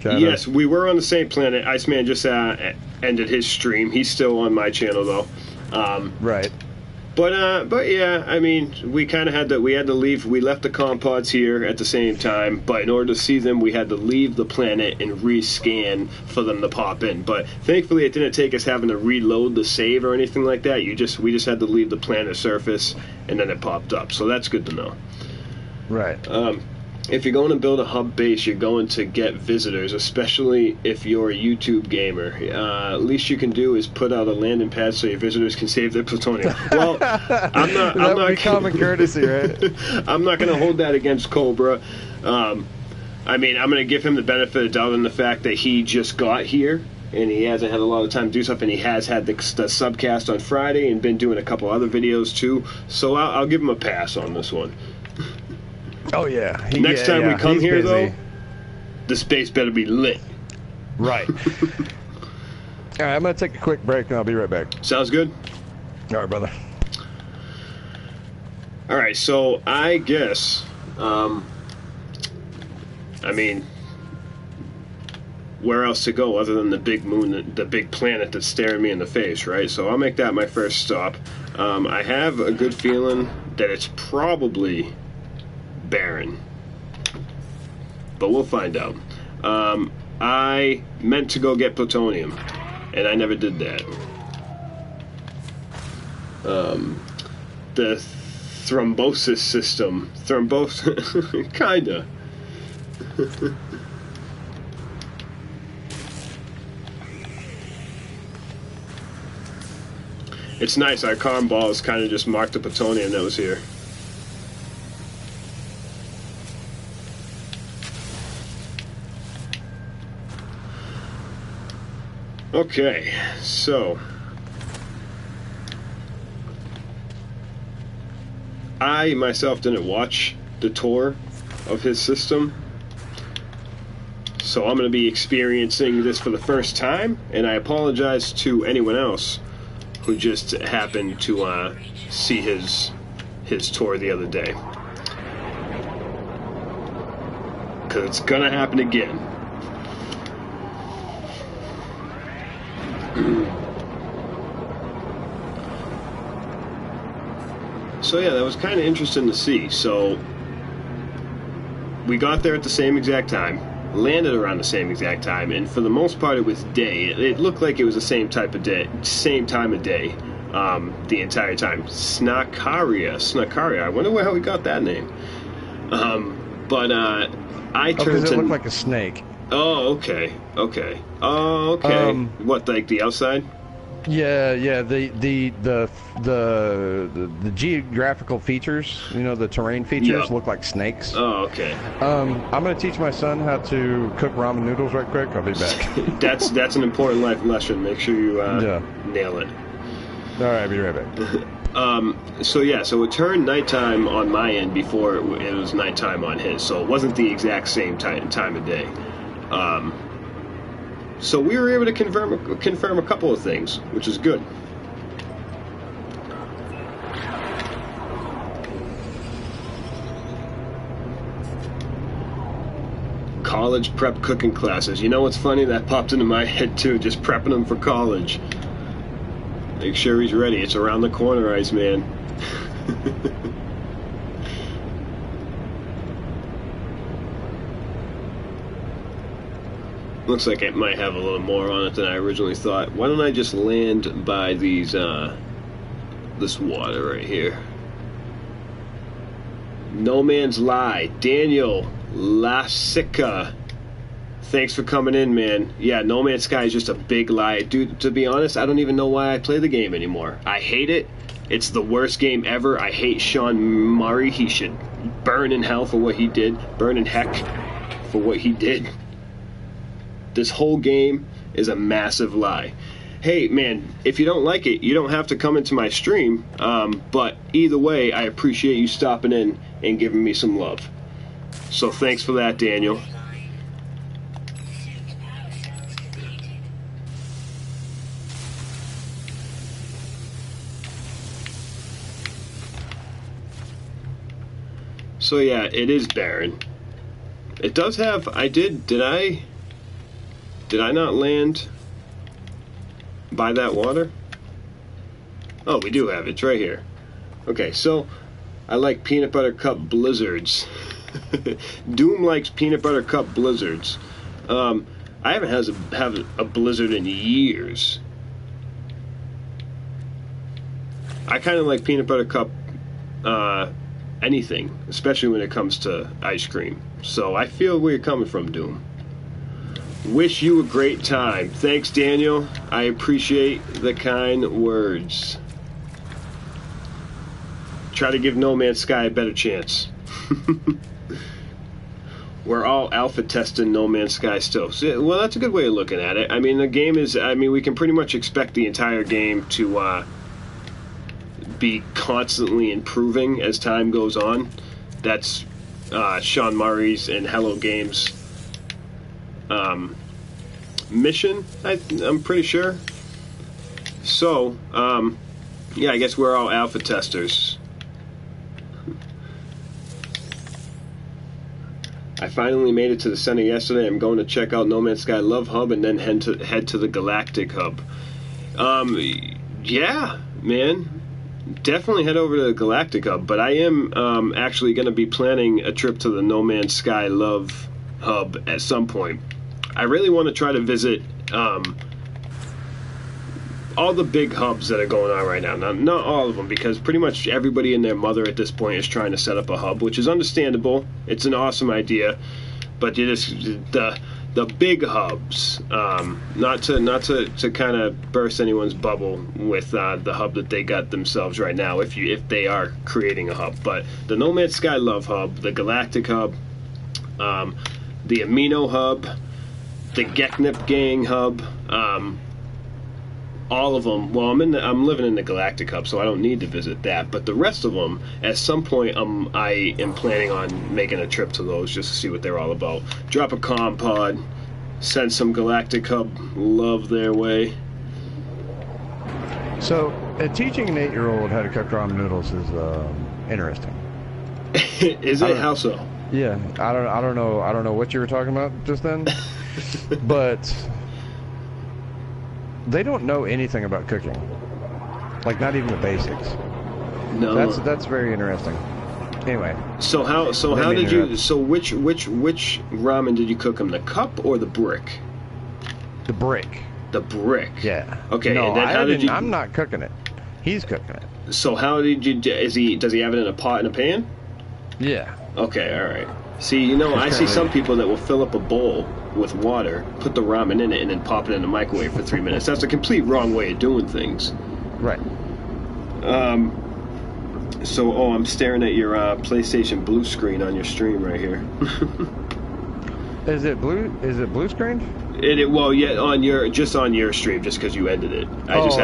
Yes, we were on the same planet. Iceman just ended his stream. He's still on my channel though. Right. But yeah, I mean, we kind of had to leave. We left the compods here at the same time, but in order to see them, we had to leave the planet and rescan for them to pop in. But thankfully, it didn't take us having to reload the save or anything like that. We just had to leave the planet surface, and then it popped up. So that's good to know. Right. If you're going to build a hub base, you're going to get visitors, especially if you're a YouTube gamer. Least you can do is put out a landing pad so your visitors can save their plutonium. Well, I'm not. That would be common courtesy, right? I'm not going to hold that against Cobra. I mean, I'm going to give him the benefit of the doubt in the fact that he just got here and he hasn't had a lot of time to do stuff, and he has had the subcast on Friday and been doing a couple other videos too. So I'll give him a pass on this one. Oh yeah. Next time we come here, though, the space better be lit. Right. All right, I'm gonna take a quick break, and I'll be right back. Sounds good. All right, brother. All right, so I guess, I mean, where else to go other than the big moon, the big planet that's staring me in the face, right? So I'll make that my first stop. I have a good feeling that it's probably barren, but we'll find out. I meant to go get plutonium, and I never did that. The thrombosis system, kinda. It's nice. Our calm balls kind of just marked the plutonium that was here. Okay, so I myself didn't watch the tour of his system, so I'm going to be experiencing this for the first time, and I apologize to anyone else who just happened to see his tour the other day, because it's going to happen again. So yeah, that was kind of interesting to see. So we got there at the same exact time, landed around the same exact time, and for the most part it was day. It looked like it was the same time of day, the entire time. Snakaria. I wonder how we got that name. I turned to... it looked like a snake. Oh, okay. Oh, okay. What, like the outside? Yeah. The geographical features, you know, the terrain features look like snakes. Oh, okay. I'm gonna teach my son how to cook ramen noodles right quick. I'll be back. That's an important life lesson. Make sure you nail it. All right, I'll be right back. So it turned nighttime on my end before it was nighttime on his, so it wasn't the exact same time of day. So we were able to confirm a couple of things, which is good. College prep cooking classes. You know what's funny? That popped into my head too, just prepping him for college. Make sure he's ready. It's around the corner, Iceman. Looks like it might have a little more on it than I originally thought. Why don't I just land by these, this water right here? No Man's Lie. Daniel Lasica. Thanks for coming in, man. Yeah, No Man's Sky is just a big lie. Dude, to be honest, I don't even know why I play the game anymore. I hate it. It's the worst game ever. I hate Sean Murray. He should burn in hell for what he did. Burn in heck for what he did. This whole game is a massive lie. Hey, man, if you don't like it, you don't have to come into my stream. But either way, I appreciate you stopping in and giving me some love. So thanks for that, Daniel. So yeah, it is barren. It does have, did I not land by that water? Oh, we do have it. It's right here. Okay, so I like peanut butter cup blizzards. Doom likes peanut butter cup blizzards. I haven't had a blizzard in years. I kind of like peanut butter cup anything, especially when it comes to ice cream. So I feel where you're coming from, Doom. Wish you a great time. Thanks, Daniel. I appreciate the kind words. Try to give No Man's Sky a better chance. We're all alpha testing No Man's Sky still. So, well, that's a good way of looking at it. I mean, the game is, we can pretty much expect the entire game to be constantly improving as time goes on. That's Sean Murray's and Hello Games mission, I'm pretty sure. So, yeah, I guess we're all alpha testers. I finally made it to the center yesterday. I'm going to check out No Man's Sky Love Hub and then head to the Galactic Hub. Yeah, man. Definitely head over to the Galactic Hub, but I am actually going to be planning a trip to the No Man's Sky Love Hub at some point. I really want to try to visit all the big hubs that are going on right now. Now, not all of them, because pretty much everybody and their mother at this point is trying to set up a hub, which is understandable. It's an awesome idea, but it is the big hubs. Not to kind of burst anyone's bubble with the hub that they got themselves right now, if they are creating a hub. But the No Man's Sky Love Hub, the Galactic Hub, the Amino Hub, the Geknip Gang Hub, all of them. Well, I'm living in the Galactic Hub, so I don't need to visit that. But the rest of them, at some point, I am planning on making a trip to those just to see what they're all about. Drop a comm pod, send some Galactic Hub love their way. So, teaching an 8-year-old how to cook ramen noodles is interesting. Is it? How so? Yeah, I don't know what you were talking about just then, but they don't know anything about cooking, like not even the basics. No, that's very interesting. Anyway, which ramen did you cook them? The cup or the brick? The brick. The brick. Yeah. Okay. No, and then how did you? I'm not cooking it. He's cooking it. So how did you? Does he have it in a pot and a pan? Yeah. Okay. All right. See, I see some people that will fill up a bowl with water, put the ramen in it, and then pop it in the microwave for 3 minutes. That's a complete wrong way of doing things. Right. So, I'm staring at your PlayStation blue screen on your stream right here. Is it blue screened? Well, yeah, on your stream, just because you ended it. I just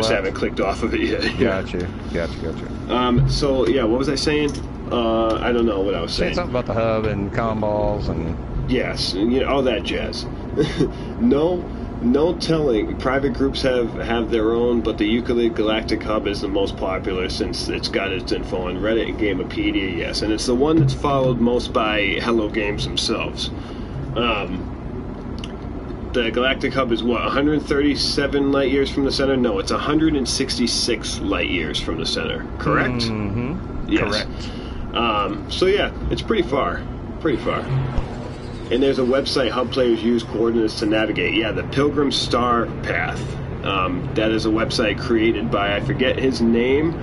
haven't clicked off of it yet. Gotcha. So yeah, what was I saying? I don't know what I was saying. Something about the hub and comm balls and. Yes, all that jazz. No telling. Private groups have their own, but the Euclid Galactic Hub is the most popular since it's got its info on Reddit and Gamepedia, yes. And it's the one that's followed most by Hello Games themselves. The Galactic Hub is what, 137 light years from the center? No, it's 166 light years from the center. Correct? Mm-hmm. Yes. Correct. So yeah, it's pretty far. And there's a website hub players use coordinates to navigate. Yeah, the Pilgrim Star Path. That is a website created by, I forget his name,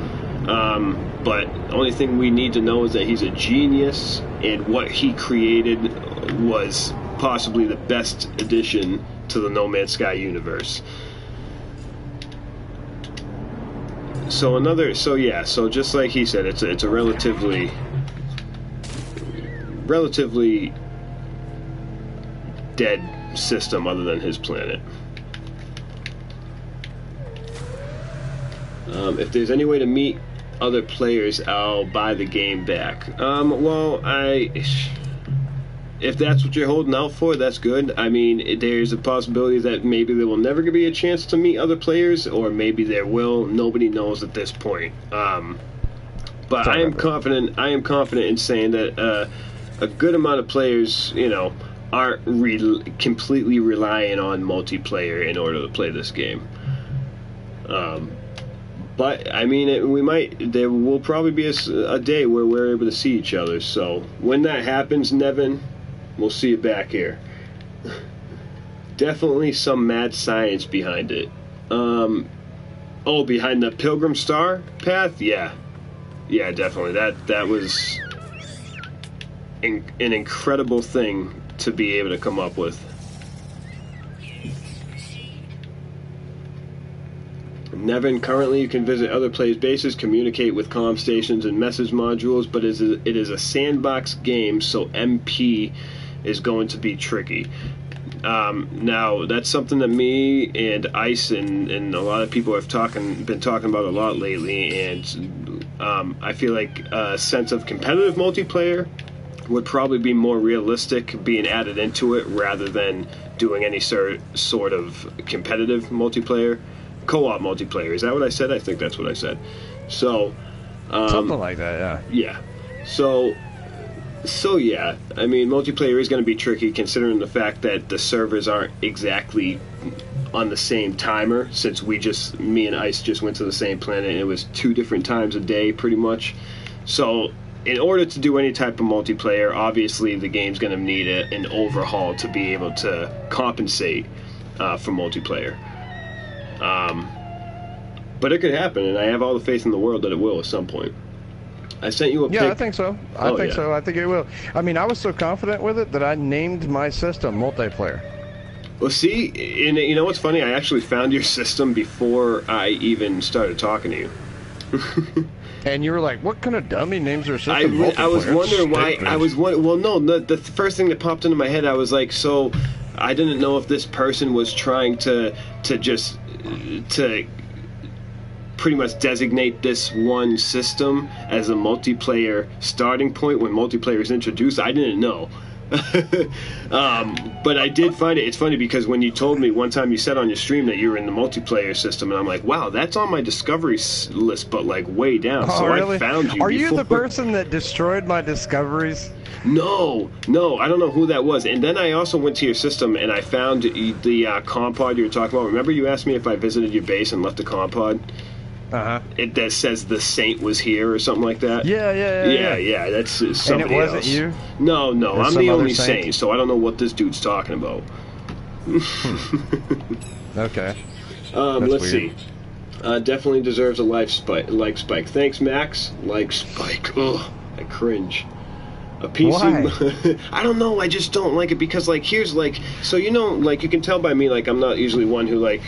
but the only thing we need to know is that he's a genius, and what he created was possibly the best addition to the No Man's Sky universe. So just like he said, it's a relatively dead system other than his planet. If there's any way to meet other players, I'll buy the game back. If that's what you're holding out for, that's good. I mean, there's a possibility that maybe there will never be a chance to meet other players, or maybe there will. Nobody knows at this point. But I am confident in saying that a good amount of players, aren't completely relying on multiplayer in order to play this game. But I mean, there will probably be a day where we're able to see each other. So when that happens, Nevin, we'll see you back here. Definitely some mad science behind it. Behind the Pilgrim Star Path? Yeah, definitely. That was an incredible thing to be able to come up with. Nevin, currently you can visit other players' bases, communicate with comm stations and message modules, but it is a sandbox game, so MP is going to be tricky. Now, that's something that me and Ice and a lot of people have been talking about a lot lately, and I feel like a sense of competitive multiplayer would probably be more realistic being added into it rather than doing any sort of competitive multiplayer. Co-op multiplayer. Is that what I said? I think that's what I said. So, something like that, yeah. So yeah. I mean, multiplayer is going to be tricky considering the fact that the servers aren't exactly on the same timer. Since me and Ice just went to the same planet, and it was 2 different times a day, pretty much. So, in order to do any type of multiplayer, obviously the game's going to need an overhaul to be able to compensate for multiplayer. But it could happen, and I have all the faith in the world that it will at some point. I sent you a pic. Yeah, I think so. I think so. I think it will. I mean, I was so confident with it that I named my system multiplayer. Well, see, and you know what's funny? I actually found your system before I even started talking to you. And you were like, "What kind of dummy names their system multiplayer?" I was wondering why. The first thing that popped into my head, I was like, so I didn't know if this person was trying to pretty much designate this one system as a multiplayer starting point when multiplayer is introduced. I didn't know. But I did find it. It's funny because when you told me one time, you said on your stream that you were in the multiplayer system, and I'm like, wow, that's on my discovery list, but like way down. Oh, so really? I found you. Are you the person that destroyed my discoveries? No, I don't know who that was. And then I also went to your system and I found the comm pod you were talking about. Remember you asked me if I visited your base and left a comm pod? Uh-huh. It that says the Saint was here or something like that. Yeah. That's somebody and it wasn't else. You? No, I'm the only Saint, so I don't know what this dude's talking about. Okay. Let's see. Definitely deserves a like spike. Thanks, Max. Like spike. Ugh, I cringe. A PC. Why? I don't know. I just don't like it because, like, here's like, so you know, like, you can tell by me, like, I'm not usually one who like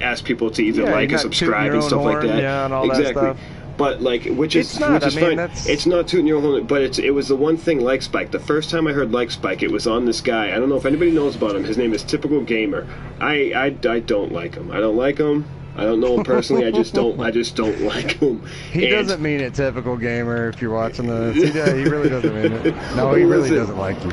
ask people to either like or subscribe and stuff like that. Yeah, and all exactly. That stuff. But like, which is fine. It's not tooting your own horn, but it was the one thing. Like Spike. The first time I heard Like Spike, it was on this guy. I don't know if anybody knows about him. His name is Typical Gamer. I don't like him. I don't like him. I don't know him personally. I just don't like him. He doesn't mean it, Typical Gamer. If you're watching this, he really doesn't mean it. No, he really doesn't like you.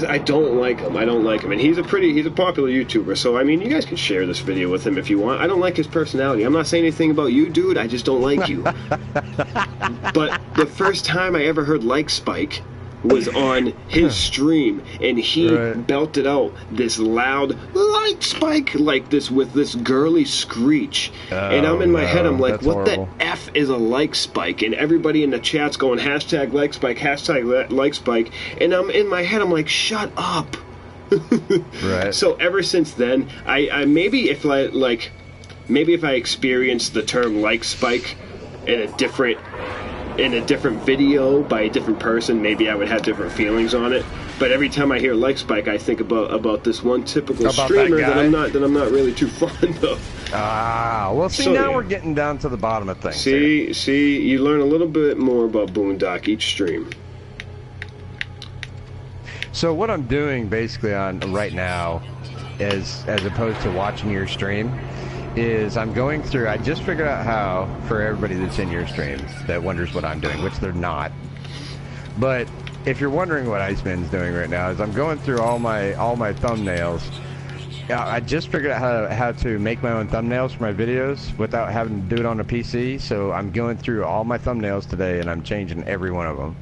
I don't like him. I don't like him. And he's a popular YouTuber. So, I mean, you guys can share this video with him if you want. I don't like his personality. I'm not saying anything about you, dude. I just don't like you. But the first time I ever heard Like Spike was on his stream, and he belted out this loud Like Spike like this with this girly screech. And I'm in my head, I'm like, what horrible. The F is a Like Spike? And everybody in the chat's going hashtag Like Spike, hashtag Like Spike. And I'm in my head, I'm like, shut up. Right. So ever since then, I maybe if I experienced the term Like Spike in a different video by a different person, maybe I would have different feelings on it. But every time I hear Like Spike, I think about this one typical streamer that I'm not really too fond of. Well, see, so, now we're getting down to the bottom of things. See, you learn a little bit more about Boondock each stream. So what I'm doing basically on right now, as opposed to watching your stream, is I'm going through, I just figured out how, for everybody that's in your streams that wonders what I'm doing, which they're not, but if you're wondering what Iceman's doing right now, is I'm going through all my thumbnails. I just figured out how to make my own thumbnails for my videos without having to do it on a PC, so I'm going through all my thumbnails today and I'm changing every one of them.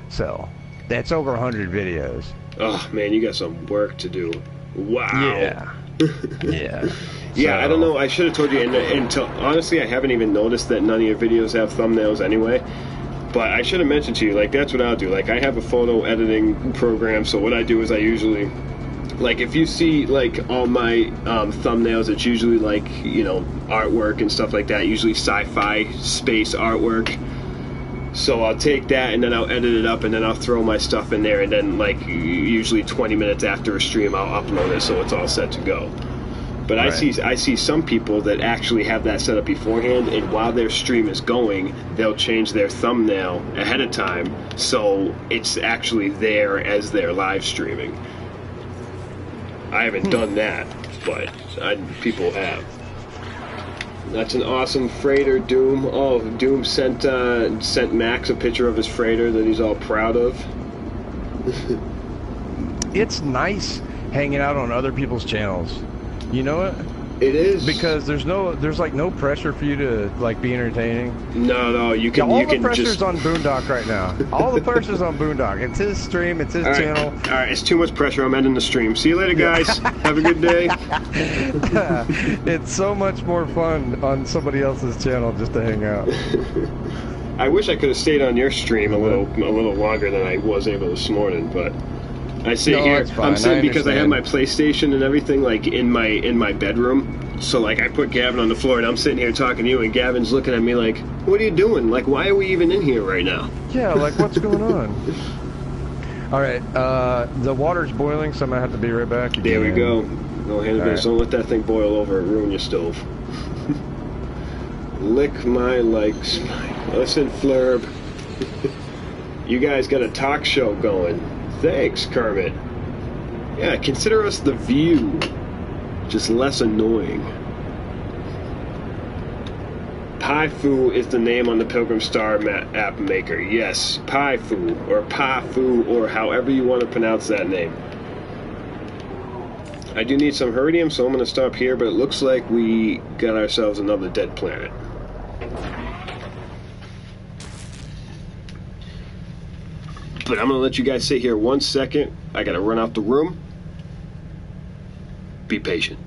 So, that's over 100 videos. Oh man, you got some work to do. Wow. Yeah. Yeah. Yeah, I don't know. I should have told you. And honestly, I haven't even noticed that none of your videos have thumbnails anyway. But I should have mentioned to you, like, that's what I'll do. Like, I have a photo editing program, so what I do is I usually, like, if you see, like, all my thumbnails, it's usually, like, you know, artwork and stuff like that, usually sci-fi space artwork. So I'll take that and then I'll edit it up and then I'll throw my stuff in there, and then, like, usually 20 minutes after a stream, I'll upload it so it's all set to go. But right. I see some people that actually have that set up beforehand, and while their stream is going, they'll change their thumbnail ahead of time, so it's actually there as they're live streaming. I haven't done that, but people have. That's an awesome freighter, Doom. Oh, Doom sent Max a picture of his freighter that he's all proud of. It's nice hanging out on other people's channels. You know what? It is, because there's like no pressure for you to like be entertaining. No, you can. All you the can pressure's just... on Boondock right now. All the pressure's on Boondock. It's his stream. It's his channel. All right, it's too much pressure. I'm ending the stream. See you later, guys. Have a good day. It's so much more fun on somebody else's channel just to hang out. I wish I could have stayed on your stream a little longer than I was able this morning, but. I sit here. I'm sitting because I have my PlayStation and everything like in my bedroom. So like I put Gavin on the floor and I'm sitting here talking to you, and Gavin's looking at me like, "What are you doing? Like, why are we even in here right now?" Yeah, like what's going on? All right, the water's boiling, so I'm gonna have to be right back again. There we go. Go ahead and don't let that thing boil over and ruin your stove. Lick my likes. Listen, Flurb. You guys got a talk show going. Thanks, Kermit. Yeah, consider us the View. Just less annoying. Pi-Fu is the name on the Pilgrim Star app maker. Yes, Pi-Fu, or Pa-Fu, or however you want to pronounce that name. I do need some Heridium, so I'm going to stop here, but it looks like we got ourselves another dead planet. But I'm going to let you guys sit here 1 second. I got to run out the room. Be patient.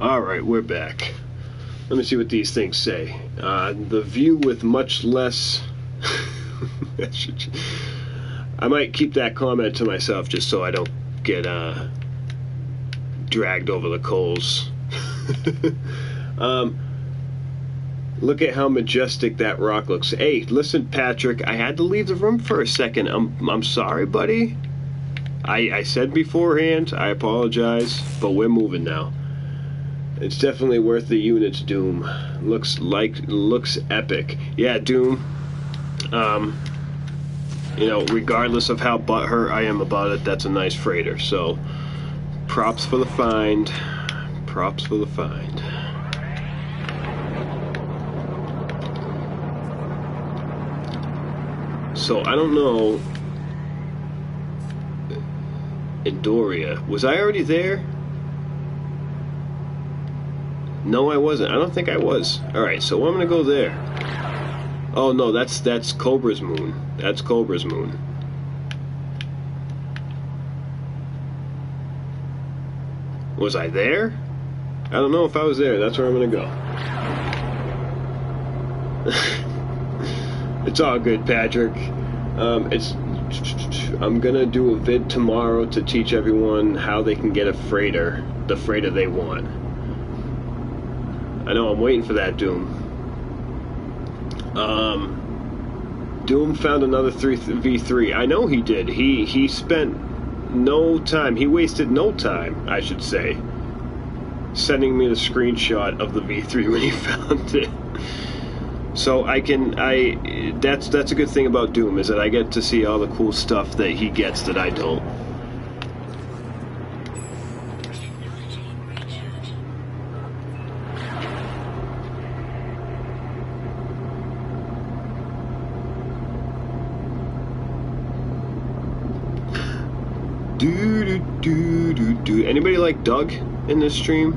Alright, we're back. Let me see what these things say. The view with much less... I might keep that comment to myself just so I don't get dragged over the coals. Look at how majestic that rock looks. Hey, listen, Patrick, I had to leave the room for a second. I'm sorry, buddy. I said beforehand, I apologize, but we're moving now. It's definitely worth the units, Doom. Looks epic. Yeah, Doom. You know, regardless of how butthurt I am about it, that's a nice freighter. So, props for the find. Props for the find. So, I don't know. Edoria. Was I already there? No, I wasn't. I don't think I was. Alright, so I'm gonna go there. Oh no, that's Cobra's moon. That's Cobra's moon. Was I there? I don't know if I was there. That's where I'm gonna go. It's all good, Patrick. I'm gonna do a vid tomorrow to teach everyone how they can get a freighter, the freighter they want. I know, I'm waiting for that, Doom. Doom found another V3. I know he did. He spent no time. He wasted no time, I should say, sending me the screenshot of the V3 when he found it. So that's a good thing about Doom, is that I get to see all the cool stuff that he gets that I don't. Anybody like Doug in this stream?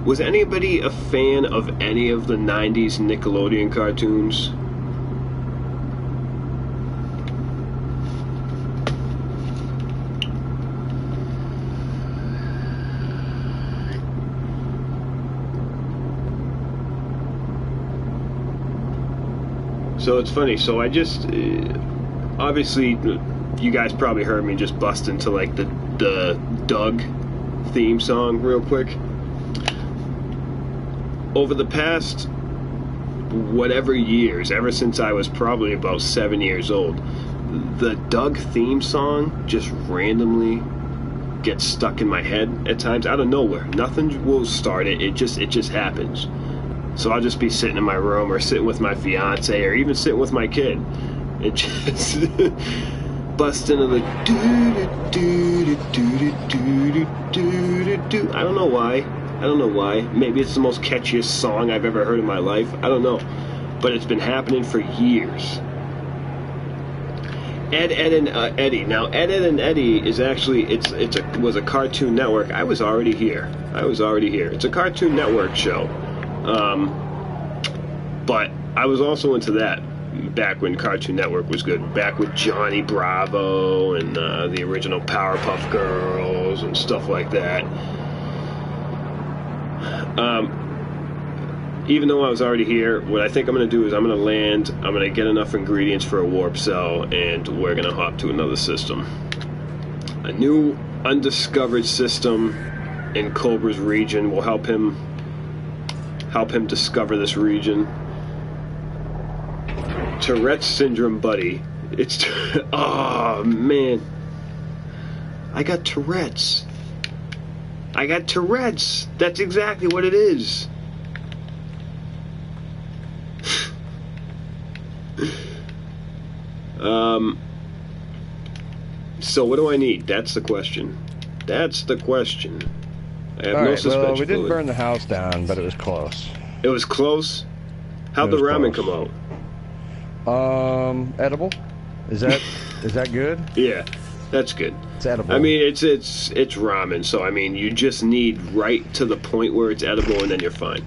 Was anybody a fan of any of the 90s Nickelodeon cartoons? So it's funny, so I just obviously you guys probably heard me just bust into like the Doug theme song real quick. Over the past whatever years, ever since I was probably about 7 years old, the Doug theme song just randomly gets stuck in my head at times out of nowhere. Nothing will start it. It just happens. So I'll just be sitting in my room or sitting with my fiance or even sitting with my kid. It just bust into the do. I don't know why. Maybe it's the most catchiest song I've ever heard in my life. I don't know. But it's been happening for years. Ed, and Eddie. Now, Ed, and Eddie is actually, was a Cartoon Network. I was already here. It's a Cartoon Network show. But I was also into that back when Cartoon Network was good. Back with Johnny Bravo and the original Powerpuff Girls and stuff like that. Even though I was already here, what I think I'm going to do is I'm going to land, I'm going to get enough ingredients for a warp cell, and we're going to hop to another system. A new undiscovered system in Cobra's region will help him discover this region. Tourette's syndrome, buddy. It's oh man, I got Tourette's. That's exactly what it is. So what do I need? That's the question. I have no suspension well, we didn't fluid. burn the house down, but it was close. It was close? How'd the ramen come out? Edible? Is that good? Yeah, that's good. It's edible. I mean, it's ramen, so I mean, you just need right to the point where it's edible, and then you're fine.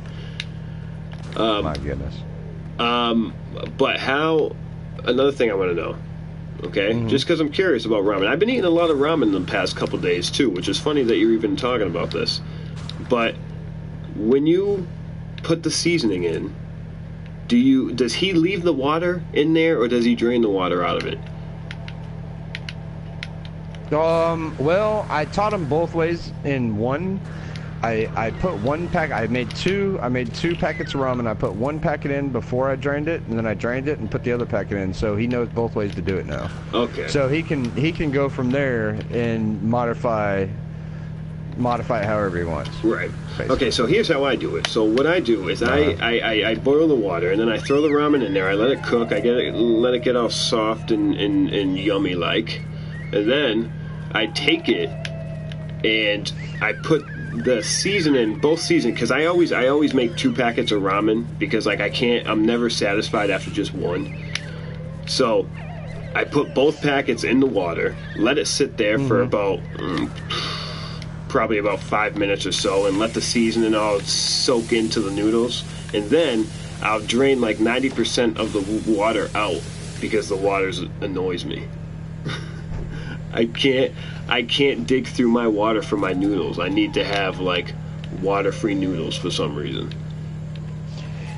My goodness. But how? Another thing I want to know. Okay, just because I'm curious about ramen. I've been eating a lot of ramen in the past couple days too, which is funny that you're even talking about this. But when you put the seasoning in, does he leave the water in there, or does he drain the water out of it? Well, I taught him both ways in one. I put one pack. I made two packets of rum, and I put one packet in before I drained it, and then I drained it and put the other packet in. So he knows both ways to do it now. Okay. So he can go from there and modify it however he wants. Right. Basically. Okay, so here's how I do it. So what I do is I boil the water, and then I throw the ramen in there. I let it cook. Let it get all soft and yummy like, and then I take it and I put the seasoning, both season, because I always make 2 packets of ramen, because like I'm never satisfied after just one. So I put both packets in the water, let it sit there for about probably about 5 minutes or so, and let the seasoning all soak into the noodles, and then I'll drain like 90% of the water out, because the water annoys me. I can't dig through my water for my noodles. I need to have like water-free noodles for some reason.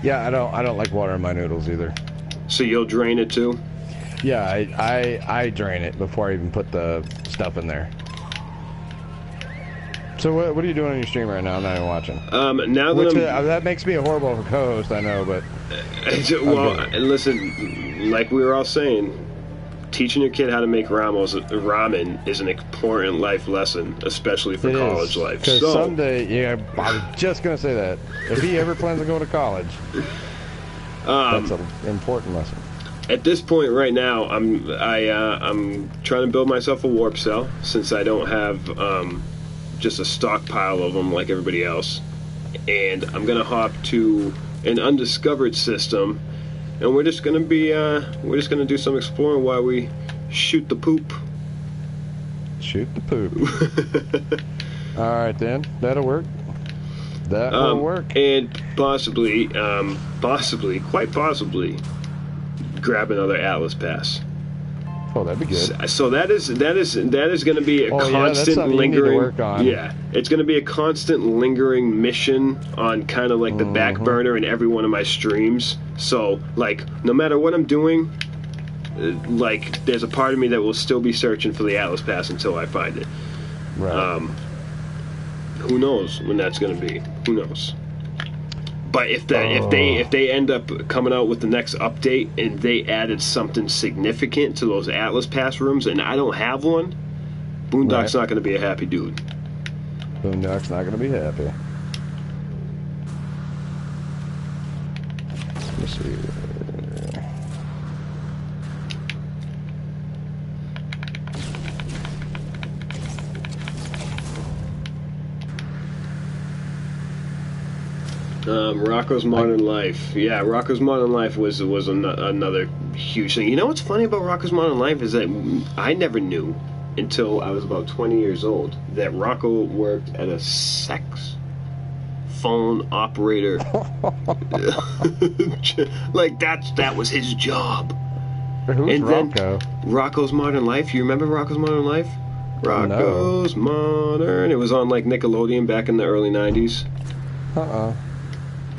Yeah, I don't like water in my noodles either. So you'll drain it too? Yeah, I drain it before I even put the stuff in there. So what are you doing on your stream right now? I'm not even watching. Now that that makes me a horrible co-host, I know, but well, listen, like we were all saying, teaching your kid how to make ramen is an important life lesson, especially for college life. Because someday, yeah, I was just gonna say that if he ever plans on going to college, that's an important lesson. At this point right now, I'm trying to build myself a warp cell, since I don't have just a stockpile of them like everybody else, and I'm gonna hop to an undiscovered system, and we're just gonna do some exploring while we shoot the poop. Shoot the poop. All right then, that'll work. That will work. And possibly, quite possibly, grab another Atlas pass. Oh, that'd be good. So that is going to be a constant lingering. Work on. Yeah, it's going to be a constant lingering mission on kind of like the back burner in every one of my streams. So like, no matter what I'm doing, like there's a part of me that will still be searching for the Atlas Pass until I find it. Right. Who knows when that's going to be? Who knows? But if they end up coming out with the next update and they added something significant to those Atlas Pass rooms and I don't have one, Boondock's not going to be a happy dude. Boondock's not going to be happy. Let me see. Rocco's Modern Life. Yeah, Rocco's Modern Life was another huge thing. You know what's funny about Rocco's Modern Life is that I never knew until I was about 20 years old that Rocco worked at a sex phone operator. Like that was his job. Who's Rocco? Rocco's Modern Life. You remember Rocco's Modern Life? Rocco's Modern. It was on like Nickelodeon back in the early 90s.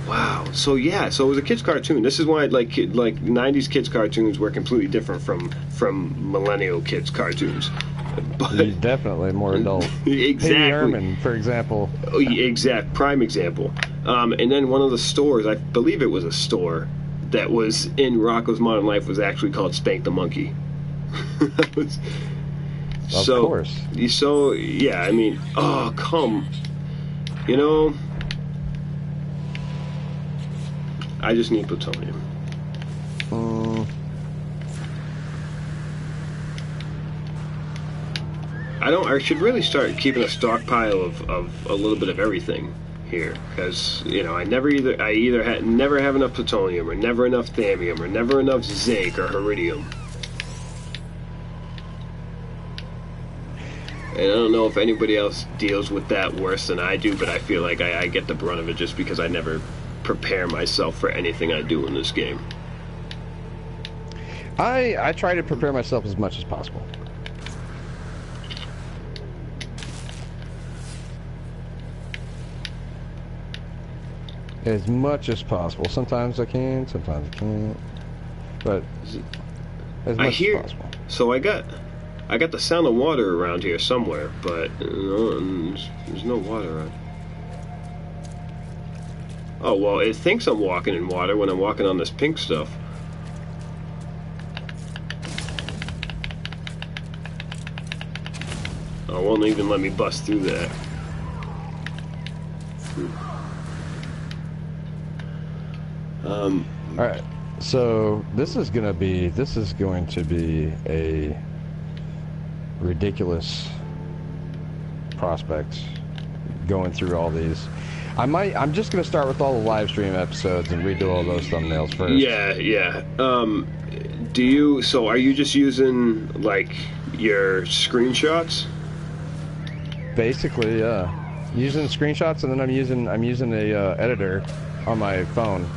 Wow. So yeah, so it was a kids' cartoon. This is why like 90s kids' cartoons were completely different from millennial kids' cartoons. But definitely more adult. Exactly. Pee Herman, for example. Prime example. And then one of the stores, I believe it was a store that was in Rocco's Modern Life, was actually called Spank the Monkey. Of course. So yeah, I mean, you know, I just need plutonium. I should really start keeping a stockpile of a little bit of everything here, because you know I never have enough plutonium, or never enough thallium, or never enough zinc or iridium. And I don't know if anybody else deals with that worse than I do, but I feel like I get the brunt of it just because I never prepare myself for anything I do in this game. I try to prepare myself as much as possible. as much as possible. Sometimes I can, sometimes I can't. But as much as possible. So I got the sound of water around here somewhere, but there's no water around. Oh, well, it thinks I'm walking in water when I'm walking on this pink stuff. Oh, it won't even let me bust through that. Alright, so this is going to be a ridiculous prospect going through all these. I'm just going to start with all the live stream episodes and redo all those thumbnails first. Yeah. So are you just using, like, your screenshots? Basically, yeah. Using screenshots, and then I'm using a editor on my phone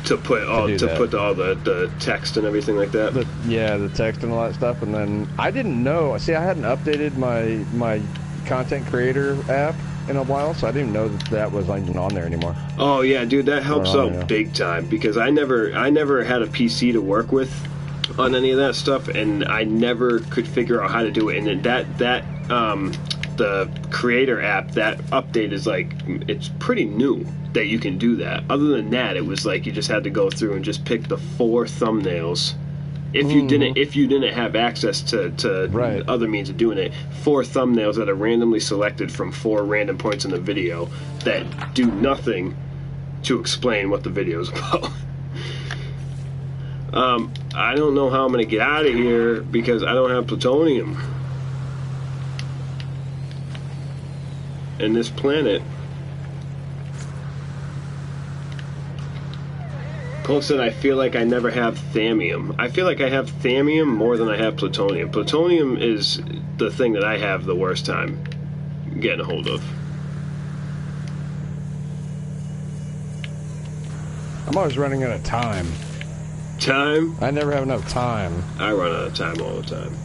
to put all the text and everything like that. The text and all that stuff. And then I didn't know. See, I hadn't updated my content creator app in a while, so I didn't know that was even on there anymore. Oh yeah, dude, that helps out big time, because I never had a PC to work with on any of that stuff, and I never could figure out how to do it. And the creator app, that update is like, it's pretty new that you can do that. Other than that, it was like you just had to go through and just pick the 4 thumbnails. If you didn't have access to other means of doing it, 4 thumbnails that are randomly selected from 4 random points in the video that do nothing to explain what the video is about. I don't know how I'm going to get out of here because I don't have plutonium. And this planet... Cole said, I feel like I never have thammium. I feel like I have thammium more than I have plutonium. Plutonium is the thing that I have the worst time getting a hold of. I'm always running out of time. Time? I never have enough time. I run out of time all the time.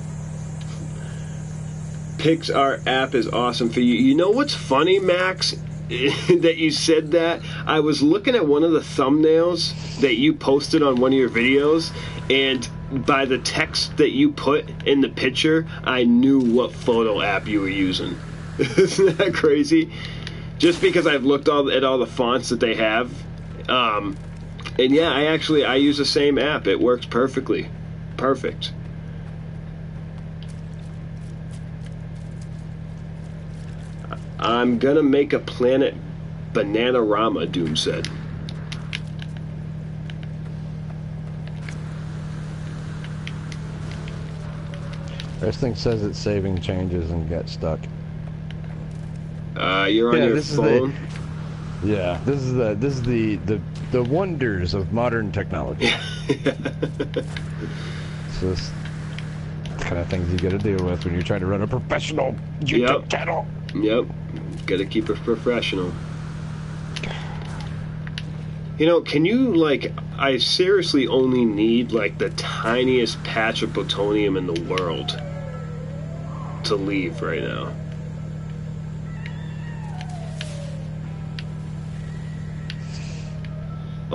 PixArt app is awesome for you. You know what's funny, Max? That you said that? I was looking at one of the thumbnails that you posted on one of your videos, and by the text that you put in the picture, I knew what photo app you were using. Isn't that crazy? Just because I've looked at all the fonts that they have. And yeah, I use the same app. It works perfectly. Perfect. I'm gonna make a planet Bananarama, Doom said. This thing says it's saving changes and got stuck. You're on your phone? This is the wonders of modern technology. It's just the kind of things you gotta deal with when you're trying to run a professional YouTube channel. Yep. Gotta keep it professional. You know, can you, like, I seriously only need, like, the tiniest patch of plutonium in the world to leave right now.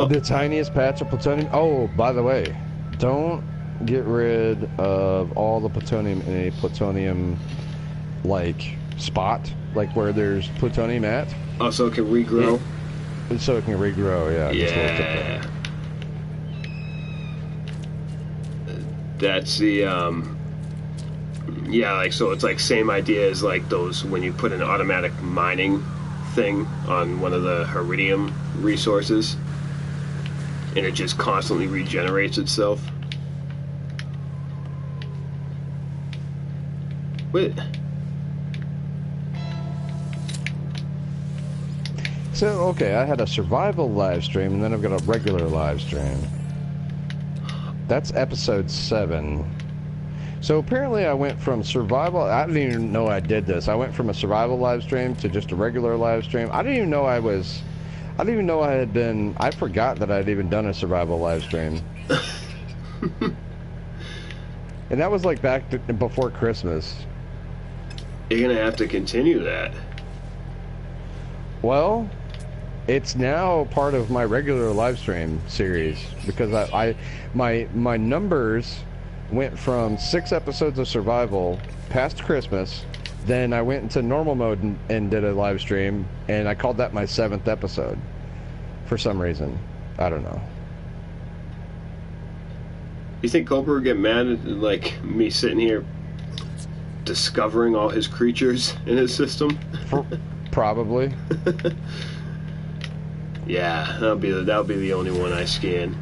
The tiniest patch of plutonium? Oh, by the way, don't get rid of all the plutonium in a plutonium, like, spot, like where there's plutonium at. Oh, so it can regrow? So it can regrow, yeah. Yeah. That's the, yeah, like, so it's like same idea as like those when you put an automatic mining thing on one of the Iridium resources and it just constantly regenerates itself. Wait. So, okay, I had a survival live stream, and then I've got a regular live stream. That's episode 7. So apparently I went from survival, I didn't even know I did this. I went from a survival live stream to just a regular live stream. I didn't even know I had been, I forgot that I'd even done a survival live stream. And that was like before Christmas. You're gonna have to continue that. Well, It's now part of my regular live stream series because my numbers went from 6 episodes of survival past Christmas. Then I went into normal mode and did a live stream, and I called that my 7th episode for some reason. I don't know. You think Cobra would get mad at, like, me sitting here discovering all his creatures in his system? Probably. Yeah, that'll be the only one I scan.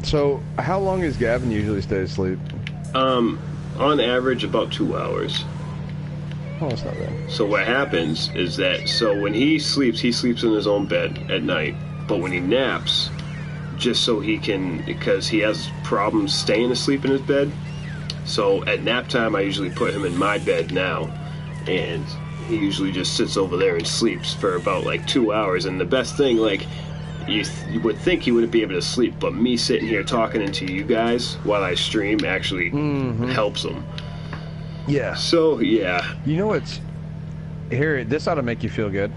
So, how long does Gavin usually stay asleep? On average, about 2 hours. Oh, that's not bad. So what happens is that, so when he sleeps in his own bed at night. But when he naps, just so he can, because he has problems staying asleep in his bed. So at nap time, I usually put him in my bed now. And he usually just sits over there and sleeps for about like 2 hours. And the best thing, like, you would think he wouldn't be able to sleep, but me sitting here talking to you guys while I stream actually helps him. Yeah. So, yeah. You know what's... Here, this ought to make you feel good.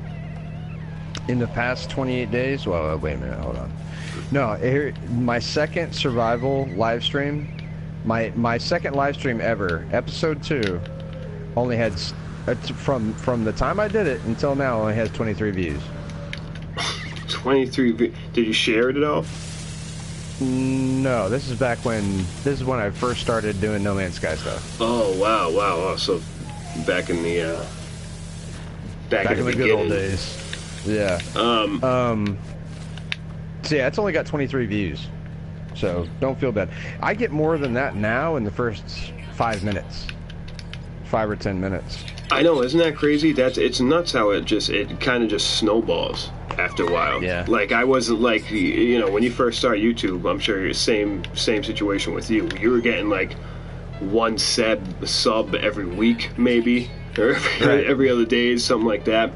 In the past 28 days... Well, wait a minute, hold on. No, here, my second survival live stream, my second live stream ever, episode 2, only had... From the time I did it until now, only has 23 views. 23 views. Did you share it at all? No, this is back when... This is when I first started doing No Man's Sky stuff. Oh, wow. Oh, so back in the... Back in the good old days. Yeah. So yeah, it's only got 23 views. So don't feel bad. I get more than that now in the first 5 minutes. 5 or 10 minutes. I know, isn't that crazy? It's nuts how it kind of just snowballs after a while. Yeah. Like, I wasn't like, you know, when you first start YouTube, I'm sure same situation with you. You were getting like 1 sub every week, maybe, or every other day, something like that.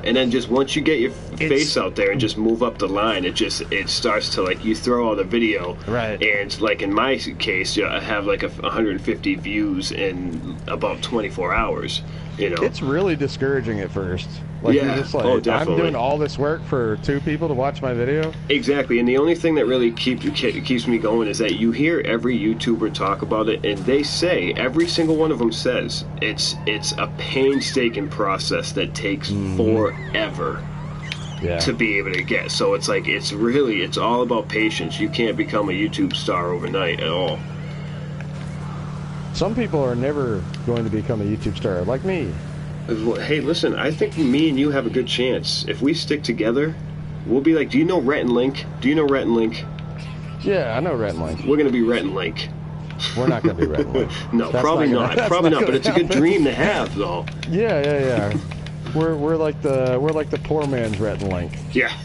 And then just once you get your face out there and just move up the line, it starts to, like, you throw out a video, right? And like in my case, I have like 150 views in about 24 hours. You know, it's really discouraging at first. Like, yeah, you're just like, definitely. I'm doing all this work for 2 people to watch my video. Exactly, and the only thing that really keeps me going is that you hear every YouTuber talk about it, and they say, every single one of them says, it's a painstaking process that takes forever to be able to get. So it's like, it's all about patience. You can't become a YouTube star overnight at all. Some people are never going to become a YouTube star, like me. Hey, listen, I think me and you have a good chance. If we stick together, we'll be like, do you know Rhett and Link? Do you know Rhett and Link? Yeah, I know Rhett and Link. We're going to be Rhett and Link. We're not going to be Rhett and Link. No, probably not. Probably not, but it's a good dream to have, though. Yeah. We're like the poor man's Rhett and Link. Yeah.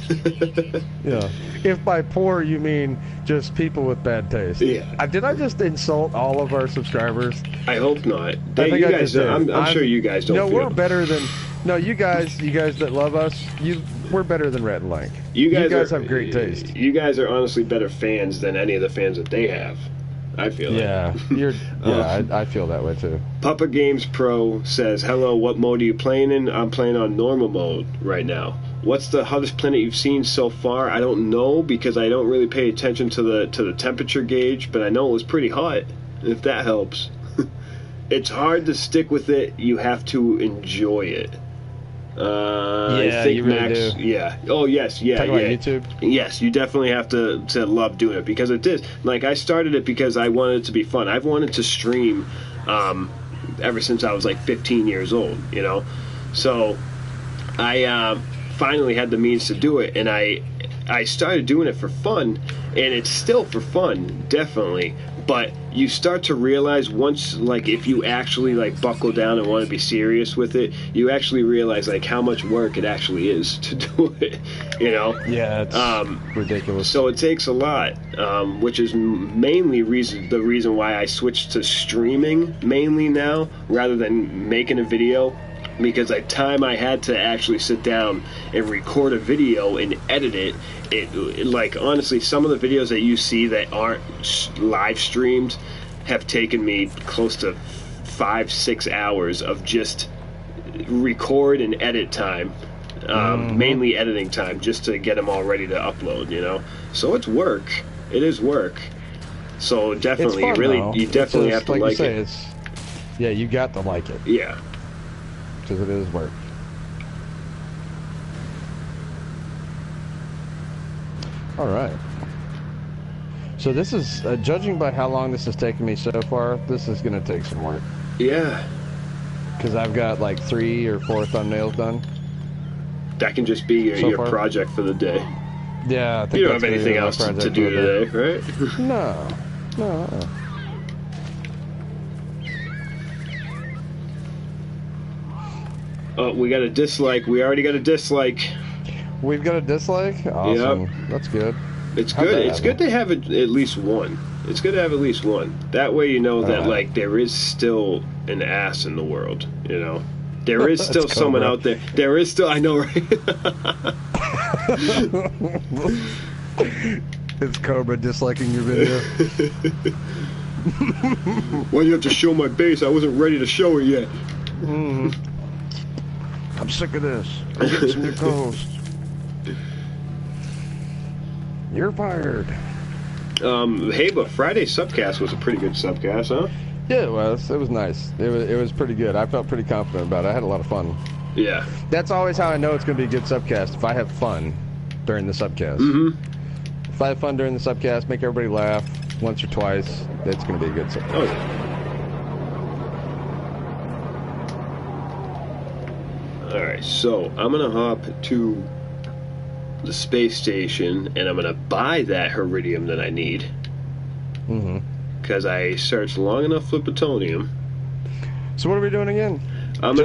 Yeah. If by poor you mean just people with bad taste. Yeah. Did I just insult all of our subscribers? I hope not. I think you I guys, just did. I'm sure you guys don't. No, feel we're better than. No, you guys that love us, we're better than Rhett and Link. You guys have great taste. You guys are honestly better fans than any of the fans that they have. I feel I feel that way too. Papa Games Pro says, hello, what mode are you playing in? I'm playing on normal mode right now. What's the hottest planet you've seen so far? I don't know, because I don't really pay attention to the temperature gauge, but I know it was pretty hot, if that helps. It's hard to stick with it. You have to enjoy it. I think you really Max, do. Yeah. Oh, yes. Yeah. Talk about YouTube? Yes, you definitely have to love doing it, because it is. Like, I started it because I wanted it to be fun. I've wanted to stream ever since I was like 15 years old, you know? So I finally had the means to do it, and I started doing it for fun, and it's still for fun, definitely. But you start to realize once, like, if you actually, like, buckle down and want to be serious with it, you actually realize, like, how much work it actually is to do it, you know? Yeah, it's ridiculous. So it takes a lot, which is mainly the reason why I switched to streaming mainly now, rather than making a video. because the time I had to actually sit down and record a video and edit it, like, honestly, some of the videos that you see that aren't live streamed have taken me close to 5-6 hours of just record and edit time, mainly editing time, just to get them all ready to upload, you know? So it's work. It is work. So definitely, you definitely have to like it. Yeah, you got to like it. Yeah. Because it is work. All right. So this is, judging by how long this has taken me so far, this is going to take some work. Yeah. Because I've got like 3 or 4 thumbnails done. That can just be your project for the day. Yeah, I think you don't have anything else to do today, right? No. No. Oh, we got a dislike. We already got a dislike. We've got a dislike? Awesome. Yep. That's good. It's good. It's good to have at least one. It's good to have at least one. That way you know that, like, there is still an ass in the world, you know? There is still someone out there. There is still... I know, right? It's Cobra disliking your video. Why do you have to show my base? I wasn't ready to show it yet. I'm sick of this. I'm getting some new co-hosts. You're fired. Hey, but Friday's subcast was a pretty good subcast, huh? Yeah, it was. It was nice. It was pretty good. I felt pretty confident about it. I had a lot of fun. Yeah. That's always how I know it's going to be a good subcast, if I have fun during the subcast. If I have fun during the subcast, make everybody laugh once or twice, it's going to be a good subcast. Oh, yeah. Alright, so I'm going to hop to the space station, and I'm going to buy that Iridium that I need. Because I searched long enough for plutonium. So what are we doing again? I'm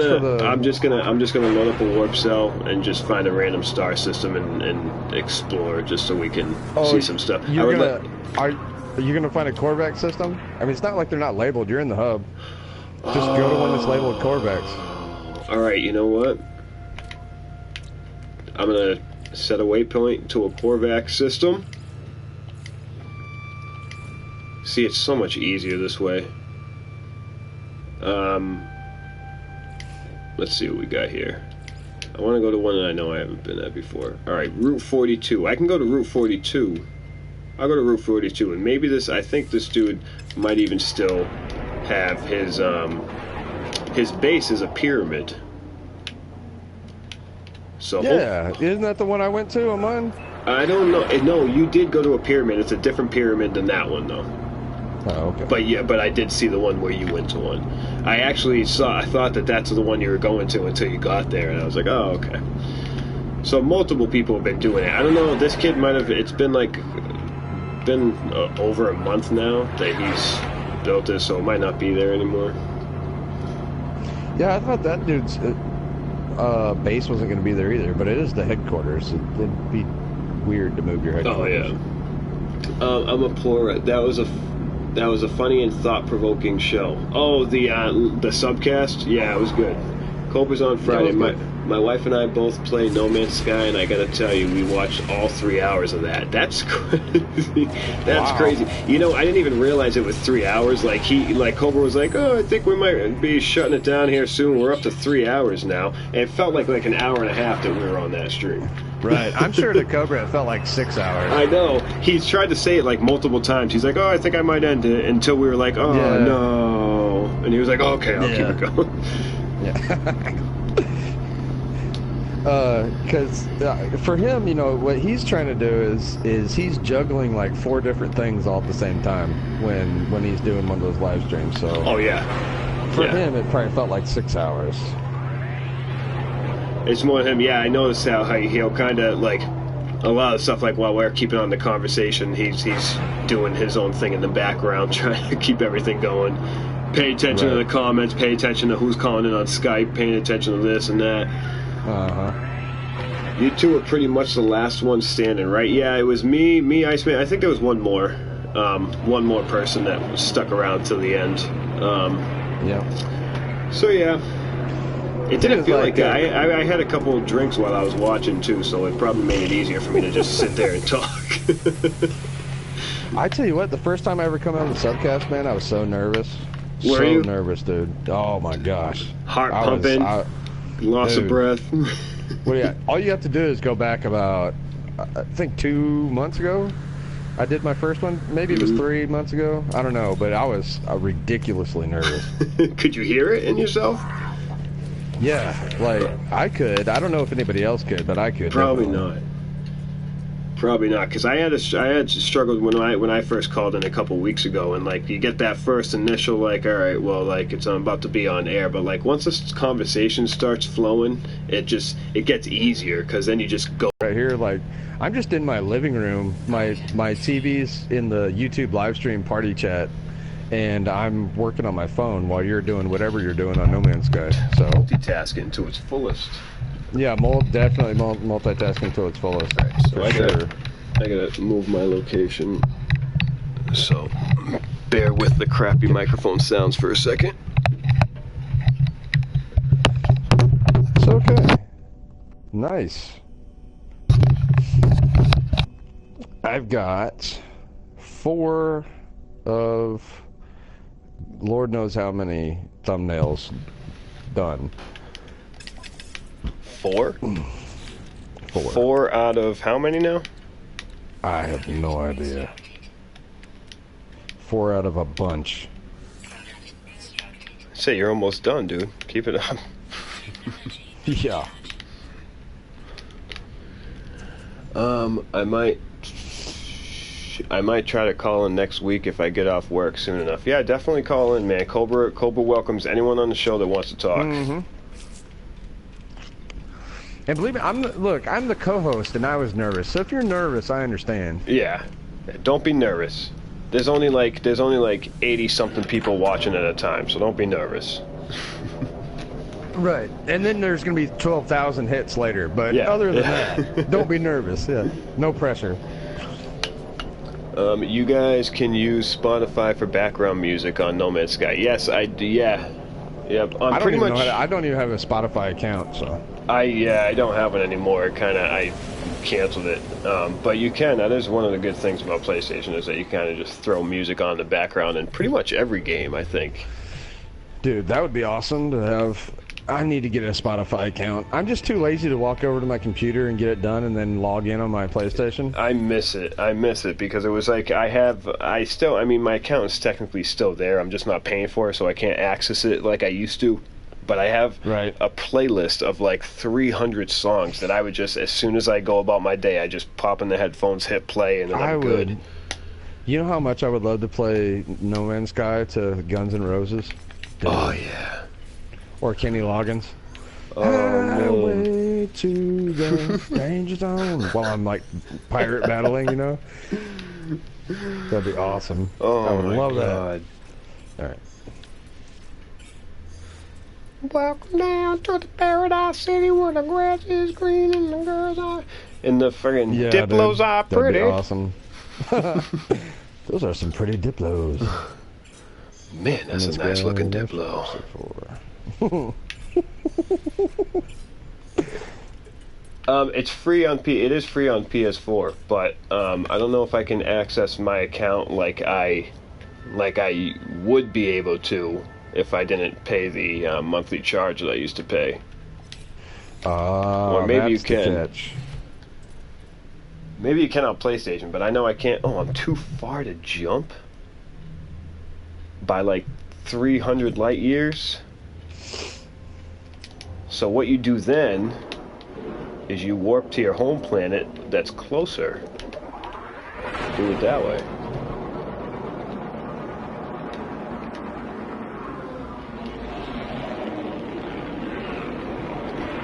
just gonna load up a warp cell and just find a random star system and explore, just so we can see some stuff. Are you gonna find a Corvax system? I mean, it's not like they're not labeled. You're in the hub. Just go to one that's labeled Corvax. All right, you know what? I'm gonna set a waypoint to a Corvax system. See, it's so much easier this way. Let's see what we got here. I want to go to one that I know I haven't been at before. Alright, Route 42. I can go to Route 42. I'll go to Route 42, and maybe this, I think this dude might even still have his base is a pyramid. So yeah, isn't that the one I went to on mine? I don't know. No, you did go to a pyramid. It's a different pyramid than that one, though. Oh, okay. But yeah, but I did see the one where you went to one. I actually I thought that that's the one you were going to until you got there, and I was like, oh, okay. So multiple people have been doing it. I don't know, this kid might have, it's been over a month now that he's built this, so it might not be there anymore. Yeah, I thought that dude's base wasn't going to be there either, but it is the headquarters. It'd be weird to move your headquarters. Oh, yeah. I'm a poor, that was a funny and thought-provoking show. Oh, the subcast? Yeah, it was good. Cobra's on Friday. My wife and I both played No Man's Sky, and I gotta tell you, we watched all 3 hours of that. That's crazy. That's crazy. You know, I didn't even realize it was 3 hours. Like Cobra was like, oh, I think we might be shutting it down here soon. We're up to 3 hours now. And it felt like an hour and a half that we were on that stream. Right. I'm sure to Cobra it felt like 6 hours. I know. He's tried to say it like multiple times. He's like, oh, I think I might end it, until we were like, oh, no. And he was like, oh, okay, I'll keep it going. Yeah. Because for him, you know, what he's trying to do is he's juggling like 4 different things all at the same time when he's doing one of those live streams. So oh yeah, for him it probably felt like 6 hours. It's more him. Yeah, I noticed how he'll kind of like a lot of stuff, like while we're keeping on the conversation, he's doing his own thing in the background, trying to keep everything going. Pay attention to the comments. Pay attention to who's calling in on Skype. Paying attention to this and that. You two were pretty much the last one standing, right? Yeah, it was me, Iceman. I think there was one more person that stuck around till the end. Yeah. So yeah. It didn't feel like that. I had a couple of drinks while I was watching too, so it probably made it easier for me to just sit there and talk. I tell you what, the first time I ever come out of the subcast, man, I was so nervous. Were you? Nervous, dude. Oh my gosh. Heart pumping, loss of breath. All you have to do is go back about, I think 2 months ago. I did my first one. Maybe it was 3 months ago. I don't know, but I was ridiculously nervous. Could you hear it in yourself? Yeah, like I could. I don't know if anybody else could, but I could. Probably not. Probably not, because I had struggled when I first called in a couple weeks ago, and like you get that first initial like, all right, well, like I'm about to be on air, but like once this conversation starts flowing, it gets easier, because then you just go right here. Like I'm just in my living room, my TV's in the YouTube live stream party chat, and I'm working on my phone while you're doing whatever you're doing on No Man's Sky. So multitasking to its fullest. Yeah, definitely multitasking to its fullest. Right, so I gotta move my location. So bear with the crappy microphone sounds for a second. It's okay. Nice. I've got 4 of Lord knows how many thumbnails done. 4? 4 out of how many now? I have no idea. 4 out of a bunch. Say you're almost done, dude. Keep it up. Yeah. I might try to call in next week if I get off work soon enough. Yeah, definitely call in, man. Cobra welcomes anyone on the show that wants to talk. Mm-hmm. And believe me, I'm the co-host, and I was nervous. So if you're nervous, I understand. Yeah, don't be nervous. There's only like 80-something people watching at a time, so don't be nervous. Right, and then there's gonna be 12,000 hits later. But other than that, don't be nervous. Yeah, no pressure. You guys can use Spotify for background music on No Man's Sky. Yes, I do. Yeah. I don't even have a Spotify account, so. I don't have it anymore. I canceled it. But you can. That is one of the good things about PlayStation, is that you kind of just throw music on the background in pretty much every game, I think. Dude, that would be awesome to have. I need to get a Spotify account. I'm just too lazy to walk over to my computer and get it done and then log in on my PlayStation. I miss it because it was like my account is technically still there. I'm just not paying for it, so I can't access it like I used to. But I have a playlist of like 300 songs that I would just, as soon as I go about my day, I just pop in the headphones, hit play, and then I'm good. You know how much I would love to play No Man's Sky to Guns N' Roses? Dude. Oh, yeah. Or Kenny Loggins. Oh, Highway to the danger zone. While I'm like pirate battling, you know? That'd be awesome. Oh, I would love God. That. All right. Welcome down to the paradise city where the grass is green and the girls are... And the friggin' Diplos are pretty. That'd be awesome. Those are some pretty Diplos. Man, that's a nice looking Diplo. It's free on It is free on PS4, but I don't know if I can access my account like I would be able to if I didn't pay the monthly charge that I used to pay. Or maybe you can. Maybe you can on PlayStation, but I know I can't. Oh, I'm too far to jump by like 300 light years. So what you do then is you warp to your home planet that's closer. Do it that way.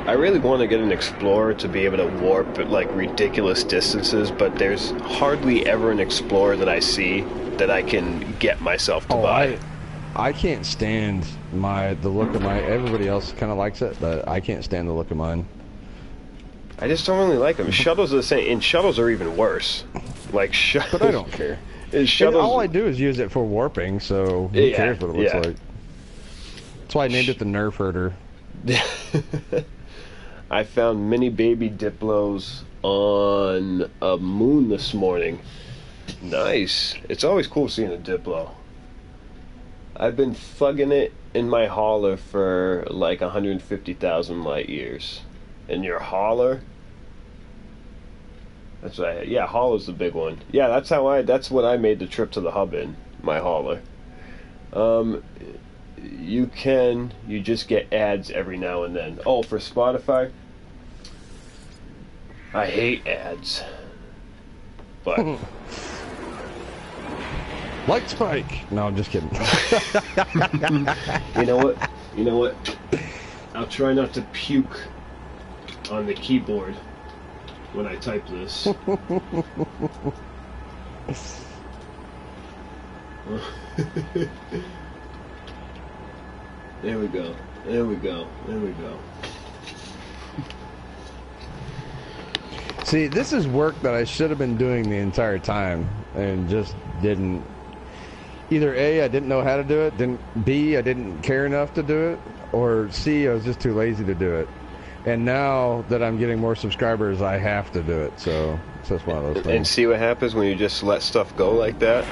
I really want to get an Explorer to be able to warp at like ridiculous distances, but there's hardly ever an Explorer that I see that I can get myself to buy. I can't stand the look of mine. Everybody else kind of likes it, but I can't stand the look of mine. I just don't really like them. Shuttles are the same, and shuttles are even worse. Like But I don't care. Shuttles, all I do is use it for warping, so who cares what it looks like? That's why I named it the Nerf Herder. I found mini baby Diplos on a moon this morning. Nice. It's always cool seeing a Diplo. I've been fugging it in my hauler for like 150,000 light years. And your hauler? That's right. Yeah, hauler's the big one. Yeah, that's what I made the trip to the hub in, my hauler. You just get ads every now and then. Oh, for Spotify? I hate ads. But like Spike. No, I'm just kidding. You know what? I'll try not to puke on the keyboard when I type this. There we go. There we go. There we go. See, this is work that I should have been doing the entire time and just didn't. Either A, I didn't know how to do it, B, I didn't care enough to do it, or C, I was just too lazy to do it. And now that I'm getting more subscribers, I have to do it. So it's just one of those things. And see what happens when you just let stuff go like that?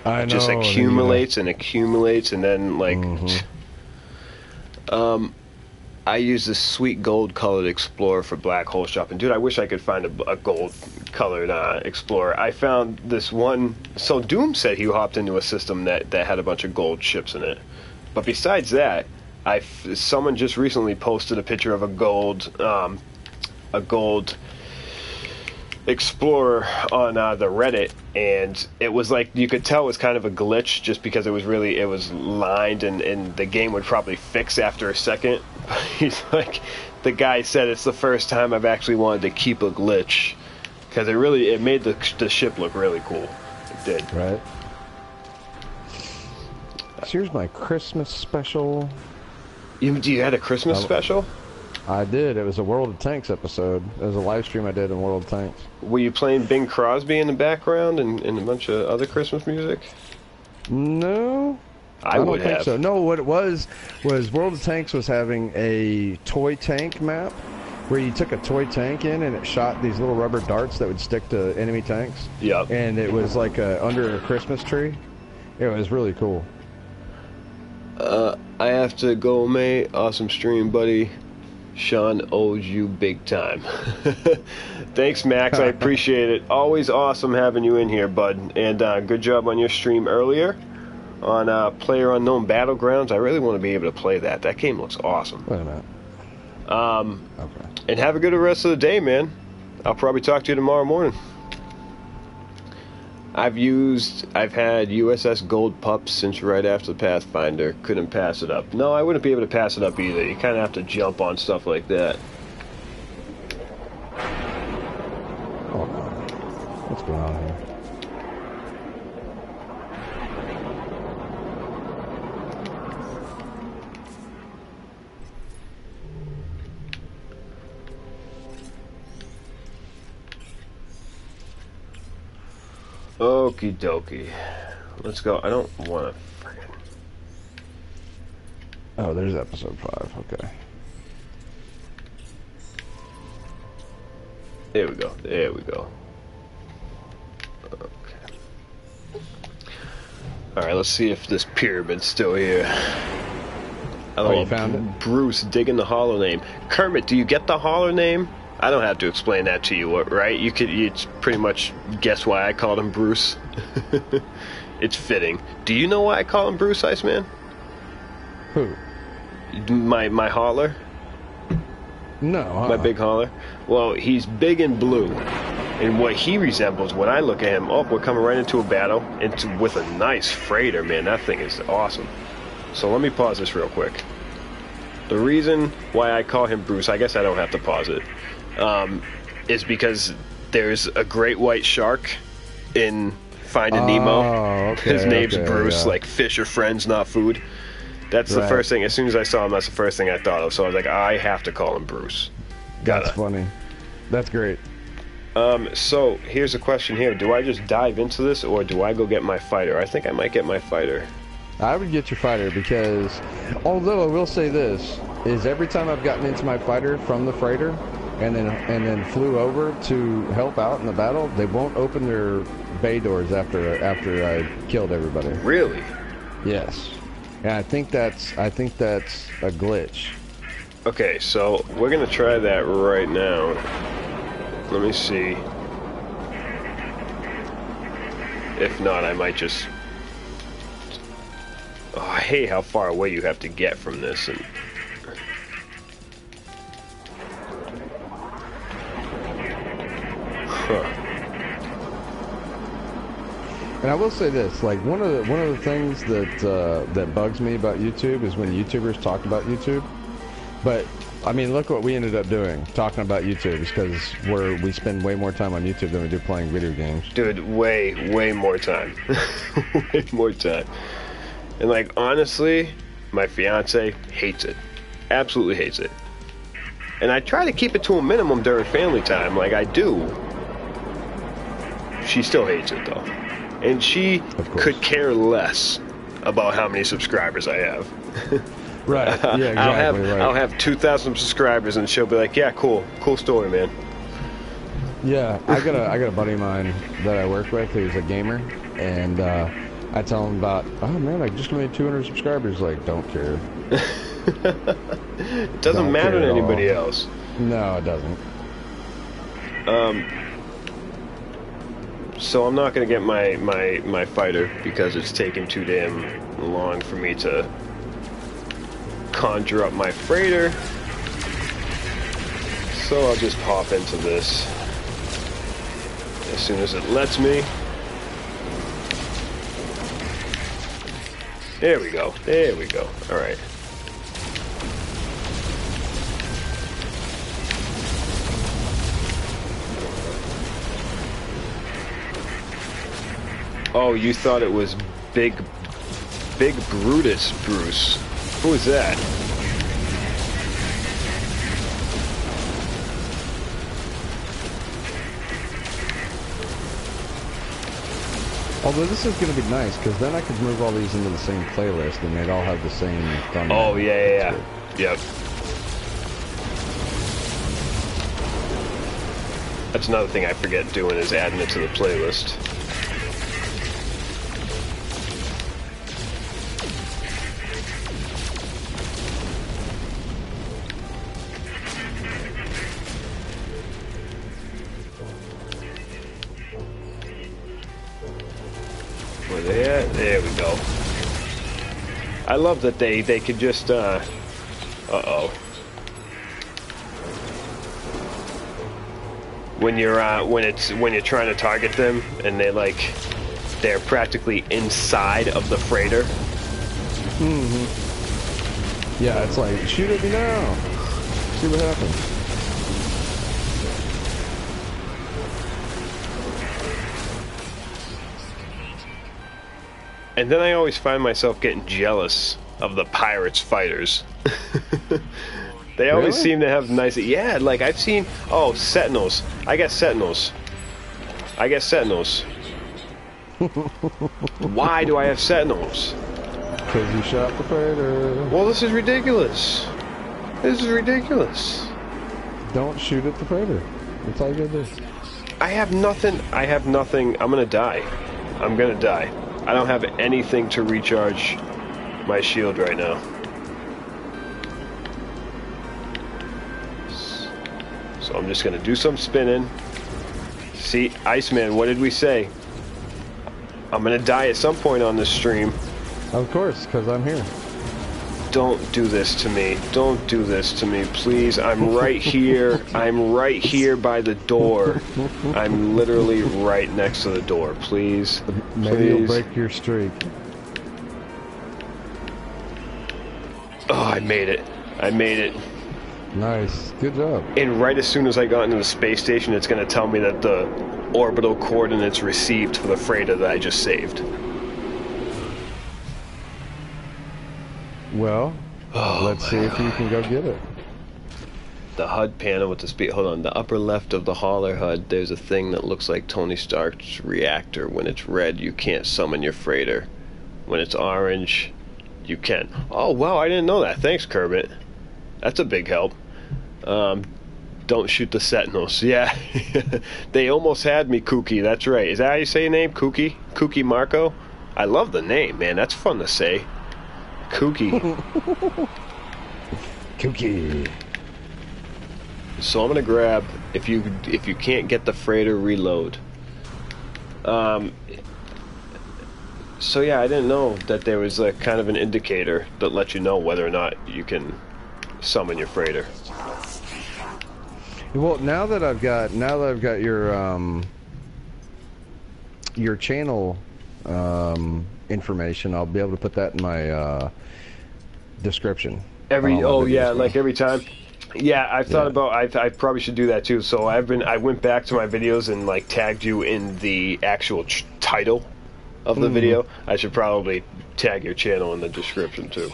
I know. It just accumulates and accumulates, and then like... I use this sweet gold colored Explorer for black hole shopping. Dude, I wish I could find a gold colored Explorer. I found this one. So Doom said he hopped into a system that had a bunch of gold ships in it. But besides that, someone just recently posted a picture of a gold Explorer on the Reddit, and it was like, you could tell it was kind of a glitch just because it was lined, and the game would probably fix after a second. He's like, the guy said it's the first time I've actually wanted to keep a glitch, because it made the ship look really cool. It did. Right. So here's my Christmas special. You had a Christmas special? I did. It was a World of Tanks episode. It was a live stream I did in World of Tanks. Were you playing Bing Crosby in the background and a bunch of other Christmas music? No. I don't think so. No, what it was World of Tanks was having a toy tank map where you took a toy tank in and it shot these little rubber darts that would stick to enemy tanks. Yep. And it was like under a Christmas tree. It was really cool. I have to go, mate. Awesome stream, buddy. Sean owes you big time. Thanks, Max. I appreciate it. Always awesome having you in here, bud. And good job on your stream earlier on PlayerUnknown Battlegrounds. I really want to be able to play that. That game looks awesome. Wait a minute. Okay. And have a good rest of the day, man. I'll probably talk to you tomorrow morning. I've had USS Gold Pup since right after the Pathfinder. Couldn't pass it up. No, I wouldn't be able to pass it up either. You kind of have to jump on stuff like that. Oh, what's going on here? Okie dokie. Let's go. I don't want to friggin'... Oh, there's episode 5. Okay. There we go. There we go. Okay. Alright, let's see if this pyramid's still here. Oh, you found it? Bruce digging the hollow name. Kermit, do you get the hollow name? I don't have to explain that to you, right? You pretty much guess why I called him Bruce. It's fitting. Do you know why I call him Bruce, Iceman? Who? My hauler? No. My big hauler? Well, he's big and blue. And what he resembles, when I look at him, we're coming right into a battle with a nice freighter, man. That thing is awesome. So let me pause this real quick. The reason why I call him Bruce, I guess I don't have to pause it, is because there's a great white shark in Finding Nemo. Okay, his name's Bruce, yeah. like fish are friends, not food. That's the first thing. As soon as I saw him, that's the first thing I thought of. So I was like, I have to call him Bruce. That's funny. That's great. So here's a question here. Do I just dive into this, or do I go get my fighter? I think I might get my fighter. I would get your fighter because, although I will say this, is every time I've gotten into my fighter from the freighter and then flew over to help out in the battle, they won't open their bay doors after I killed everybody. Really? Yes. And I think that's a glitch. Okay, so we're gonna try that right now. Let me see. If not, I might just... Oh, I hate how far away you have to get from this. And... Huh. And I will say this, like one of the things that bugs me about YouTube is when YouTubers talk about YouTube. But I mean, look what we ended up doing, talking about YouTube, because we spend way more time on YouTube than we do playing video games. Dude, way more time. Way more time. And like, honestly, my fiance hates it. Absolutely hates it. And I try to keep it to a minimum during family time, like I do. She still hates it though. And she could care less about how many subscribers I have. Right. Yeah, exactly. I'll have 2,000 subscribers, and she'll be like, "Yeah, cool story, man." Yeah, I got a buddy of mine that I work with who's a gamer, and I tell him about, oh man, I just made 200 subscribers. Like, don't care. It doesn't matter to anybody else. No, it doesn't. So I'm not gonna get my fighter because it's taking too damn long for me to conjure up my freighter. So I'll just hop into this as soon as it lets me. There we go. There we go. All right. Oh, you thought it was Big Brutus, Bruce. Who is that? Although this is going to be nice, because then I could move all these into the same playlist, and they'd all have the same thumbnail. Oh, yeah. Yep. That's another thing I forget doing, is adding it to the playlist. Where they at? There we go. I love that they could just uh-oh. When you're trying to target them and they're practically inside of the freighter. Mm-hmm. Yeah, it's like, shoot at me now. See what happens. And then I always find myself getting jealous of the pirates' fighters. They always seem to have nice... Yeah, like I've seen... Oh, Sentinels. I get Sentinels. Why do I have Sentinels? Because you shot the freighter. Well, this is ridiculous. Don't shoot at the freighter. That's all you gotta do. I have nothing. I'm gonna die. I don't have anything to recharge my shield right now. So I'm just gonna do some spinning. See, Iceman, what did we say? I'm gonna die at some point on this stream. Of course, because I'm here. Don't do this to me. Don't do this to me, please. I'm right here. I'm right here by the door. I'm literally right next to the door. Please. Maybe you'll break your streak. Oh, I made it. Nice. Good job. And right as soon as I got into the space station, it's going to tell me that the orbital coordinates received for the freighter that I just saved. Well, let's see if you can go get it. The HUD panel with the speed. Hold on. The upper left of the hauler HUD, there's a thing that looks like Tony Stark's reactor. When it's red, you can't summon your freighter. When it's orange, you can. Oh, wow, I didn't know that. Thanks, Kerbit. That's a big help. Don't shoot the Sentinels. Yeah. They almost had me, Kooky. That's right. Is that how you say your name? Kooky? Kooky Marco? I love the name, man. That's fun to say. Kooky. Kooky. So I'm gonna grab, if you can't get the freighter, reload. So yeah, I didn't know that there was a kind of an indicator that lets you know whether or not you can summon your freighter. Well, now that I've got your channel information, I'll be able to put that in my description. Like every time. Yeah, I've thought about. I probably should do that too. So I went back to my videos and like tagged you in the actual title of the video. I should probably tag your channel in the description too.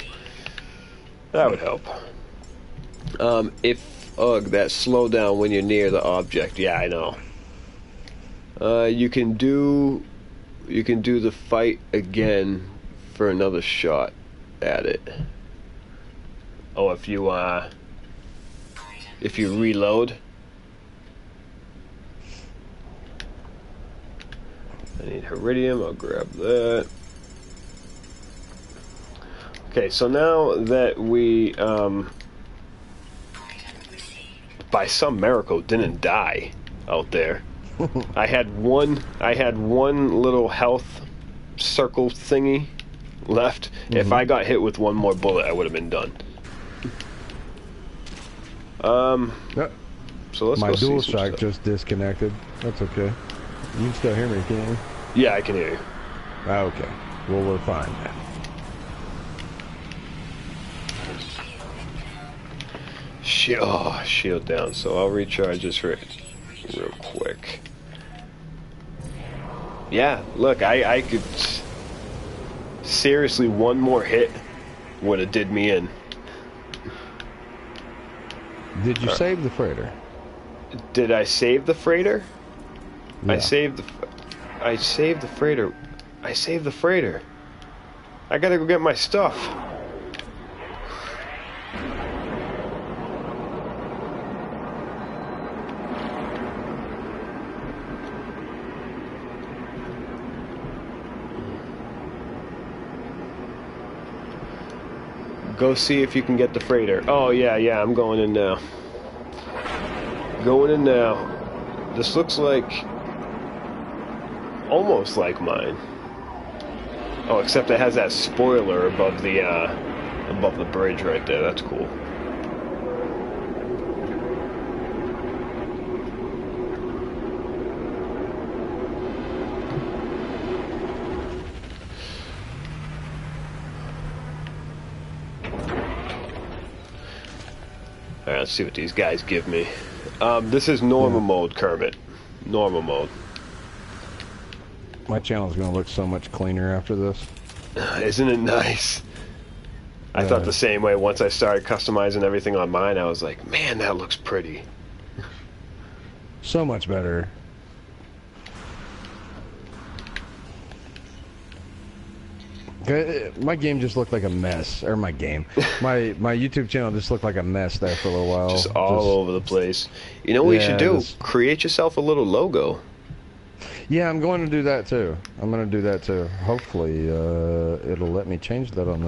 That would help. That slowdown when you're near the object. Yeah, I know. You can do the fight again for another shot at it. Oh, if you reload. I need Iridium, I'll grab that. Okay, so now that we by some miracle didn't die out there. I had one little health circle thingy left. If I got hit with one more bullet, I would have been done. So let's my go dual see some shock stuff. just disconnected. That's okay. You can still hear me, can't you? Yeah, I can hear you. Okay. Well, we're fine then. Shield down. So I'll recharge this real quick. Yeah, look, I could seriously, one more hit would have did me in. Did you save the freighter? Did I save the freighter? Yeah. I saved the freighter. I saved the freighter. I gotta go get my stuff. Go see if you can get the freighter. Oh, yeah, I'm going in now. Going in now. This looks like... almost like mine. Oh, except it has that spoiler above the bridge right there. That's cool. Alright, let's see what these guys give me. This is normal mode, Kermit. Normal mode. My channel's going to look so much cleaner after this. Isn't it nice? I thought the same way. Once I started customizing everything on mine, I was like, man, that looks pretty. So much better. My game just looked like a mess. Or my game. My YouTube channel just looked like a mess there for a little while. Just all over the place. You know what you should do? Create yourself a little logo. Yeah, I'm going to do that too. I'm going to do that too. Hopefully, it'll let me change that on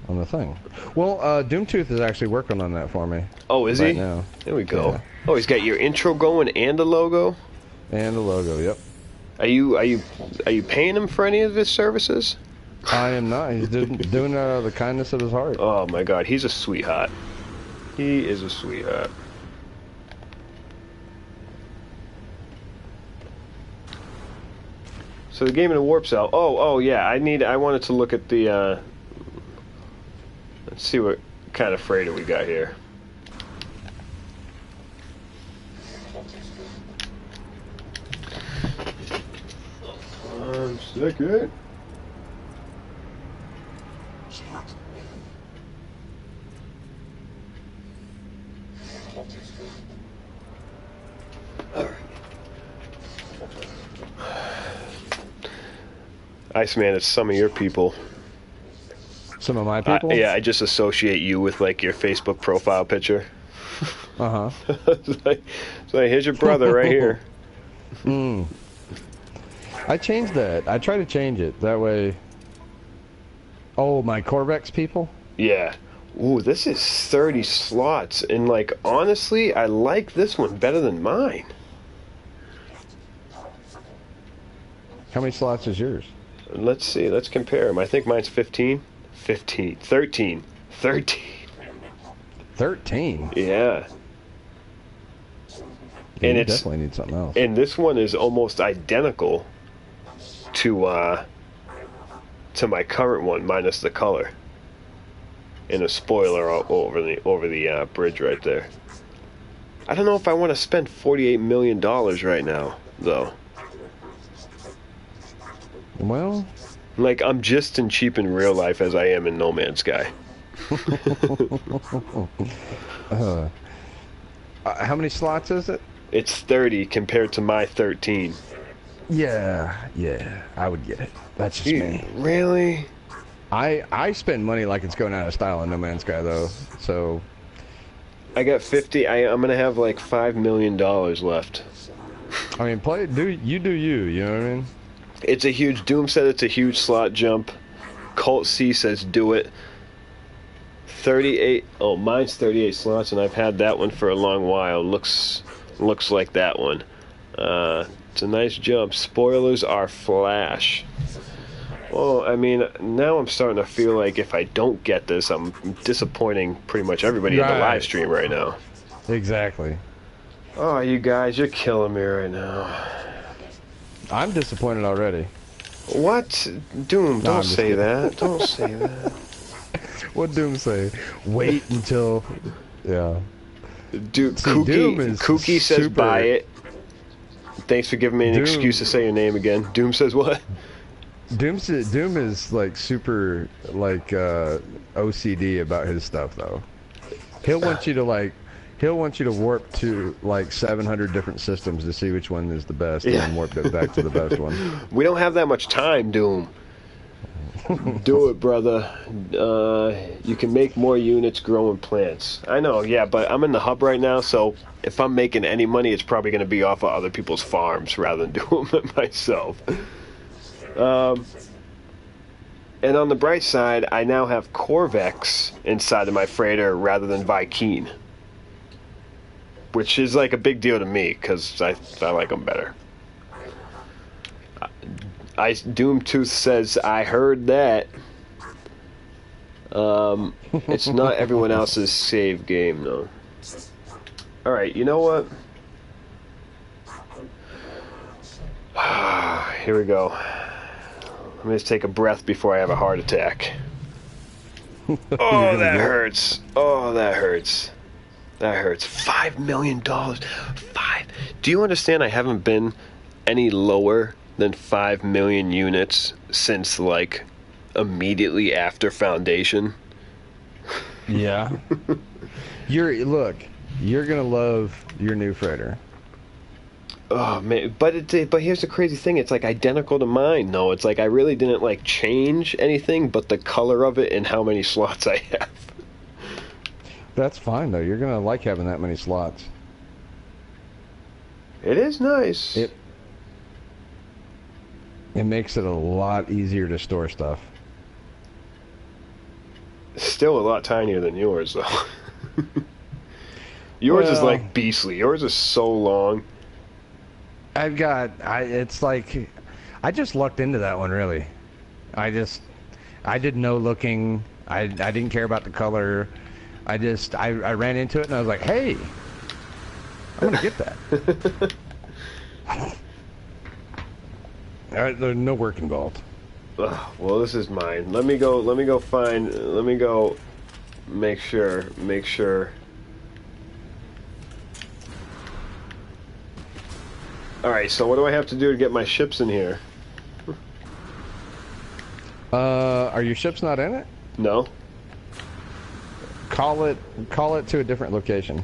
the thing. Well, Doomtooth is actually working on that for me. Oh, is right he? Now. There we go. Yeah. Oh, he's got your intro going and a logo. And a logo. Yep. Are you paying him for any of his services? I am not. He's doing it out of the kindness of his heart. Oh my God, he's a sweetheart. He is a sweetheart. So the game in a warp cell. Oh yeah. I wanted to look at the. Let's see what kind of freighter we got here. 1 second. Iceman is some of your people. Some of my people? Yeah, I just associate you with, like, your Facebook profile picture. Uh-huh. It's like, here's your brother right here. I changed that. I try to change it. That way... Oh, my Corvex people? Yeah. Ooh, this is 30 slots. And, like, honestly, I like this one better than mine. How many slots is yours? Let's see. Let's compare them. I think mine's 15. 15. 13. 13. 13? Yeah. And you definitely need something else. And this one is almost identical to my current one, minus the color. And a spoiler over the bridge right there. I don't know if I want to spend $48 million right now, though. Well, like, I'm just as cheap in real life as I am in No Man's Sky. How many slots is it? It's 30 compared to my 13. Yeah, I would get it. That's just me. Really? I spend money like it's going out of style in No Man's Sky, though. So I got 50. I'm gonna have like $5 million left. I mean, you do you. You know what I mean? It's a huge. Doom said it's a huge slot jump. Colt C says do it. 38. Oh, mine's 38 slots, and I've had that one for a long while. Looks like that one. It's a nice jump. Spoilers are flash. Well, I mean, now I'm starting to feel like if I don't get this, I'm disappointing pretty much everybody in the live stream right now. Exactly. Oh, you guys, you're killing me right now. I'm disappointed already. What? Doom, don't say that. Don't say that. What'd Doom say? Wait until... Yeah. Dude, Kooky says buy it. Thanks for giving me an excuse to say your name again. Doom says what? Doom is like super like OCD about his stuff though. He'll want you to warp to like 700 different systems to see which one is the best, and then warp it back to the best one. We don't have that much time, Doom. Do it, brother. You can make more units growing plants. I know, yeah, but I'm in the hub right now, so if I'm making any money, it's probably going to be off of other people's farms rather than doing it myself. And on the bright side, I now have Corvex inside of my freighter rather than Vy'keen, which is like a big deal to me because I like them better. Doomtooth says, I heard that. It's not everyone else's save game, though. Alright, you know what? Here we go. Let me just take a breath before I have a heart attack. Oh, that hurts. Oh, that hurts. That hurts. $5 million. Do you understand I haven't been any lower than 5 million units since, like, immediately after Foundation? Yeah. Look, you're gonna love your new freighter. Oh man, but here's the crazy thing, it's like identical to mine though. It's like I really didn't like change anything but the color of it and how many slots I have. That's fine though. You're gonna like having that many slots. It is nice. It makes it a lot easier to store stuff. Still a lot tinier than yours though. Yours is like beastly. Yours is so long. It's like, I just lucked into that one, really. I did no looking. I didn't care about the color. I ran into it and I was like, hey, I'm gonna get that. There's no work involved. Well, this is mine. Let me go make sure. Alright, so what do I have to do to get my ships in here? Are your ships not in it? No. Call it to a different location.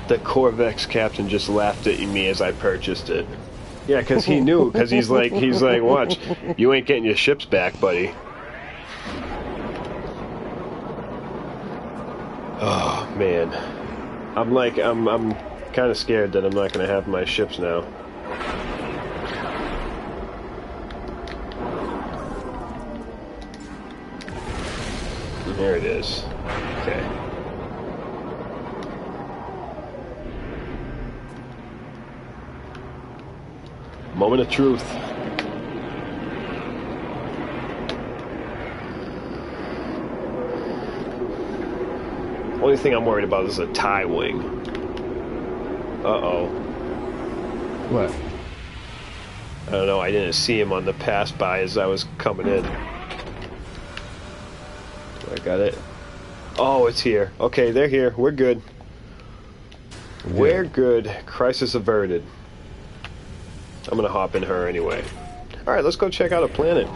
The Corvex captain just laughed at me as I purchased it. Yeah, because he knew. Because he's like, watch, you ain't getting your ships back, buddy. Oh man, I'm kind of scared that I'm not gonna have my ships now. There it is. Okay. Moment of truth. Only thing I'm worried about is a tie wing. Uh-oh. What? I don't know, I didn't see him on the pass by as I was coming in. I got it. Oh, it's here. Okay, they're here. We're good. We're good. Crisis averted. I'm gonna hop in her anyway. Alright, let's go check out a planet.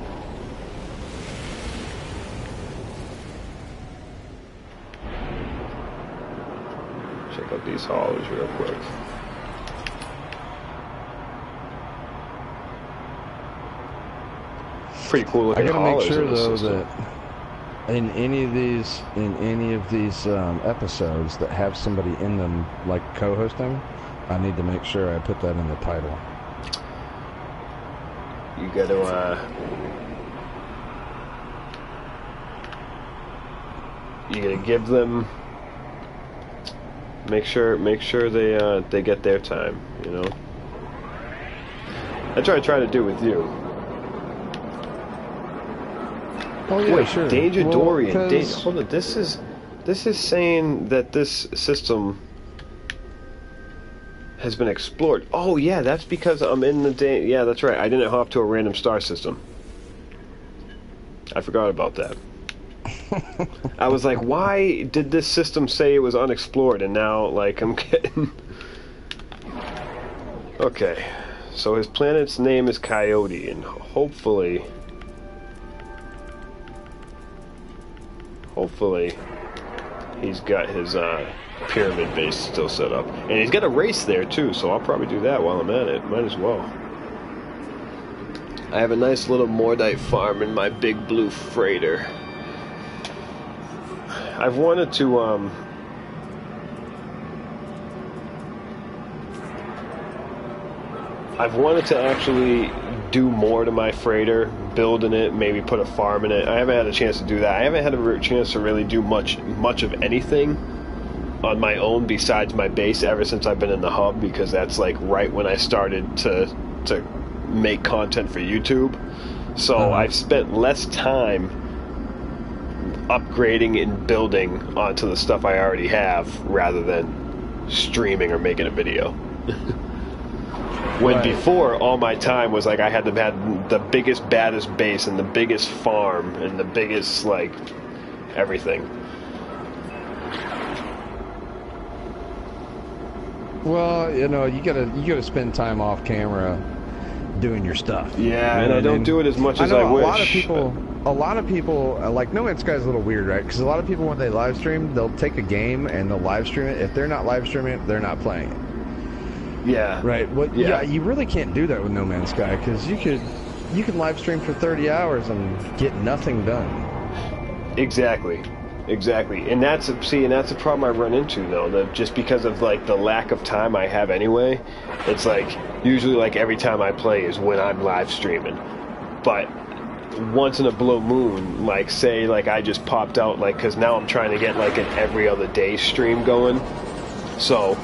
Check out these haulers real quick. Pretty cool looking haulers. I gotta make sure though that in any of these episodes that have somebody in them like co-hosting, I need to make sure I put that in the title. You gotta give them, make sure they get their time, you know. That's what I try to do with you. Oh yeah, wait, sure. Danger Dorian. Hold on, this is saying that this system has been explored. Oh yeah, that's because I'm in the yeah, that's right. I didn't hop to a random star system. I forgot about that. I was like, why did this system say it was unexplored? And now, like, I'm getting... Okay, so his planet's name is Coyote, and hopefully he's got his pyramid base still set up. And he's got a race there too, so I'll probably do that while I'm at it. Might as well. I have a nice little Mordite farm in my big blue freighter. I've wanted to actually do more to my freighter, building it, maybe put a farm in it. I haven't had a chance to do that. I haven't had a chance to really do much of anything on my own besides my base ever since I've been in the hub, because that's like right when I started to make content for YouTube. So I've spent less time upgrading and building onto the stuff I already have rather than streaming or making a video. When before, all my time was like I had to have the biggest, baddest base and the biggest farm and the biggest, like, everything. Well, you know, you gotta spend time off camera doing your stuff. Yeah, and I don't do it as much as I wish. A lot of people, like, No Man's Sky is a little weird, right? Because a lot of people, when they live stream, they'll take a game and they'll live stream it. If they're not live streaming it, they're not playing it. Yeah. Right. Well, yeah, you really can't do that with No Man's Sky, because you could live stream for 30 hours and get nothing done. Exactly. And that's a problem I run into though. Just because of like the lack of time I have anyway. It's like usually like every time I play is when I'm live streaming. But once in a blue moon, like say like I just popped out, like, because now I'm trying to get like an every other day stream going. So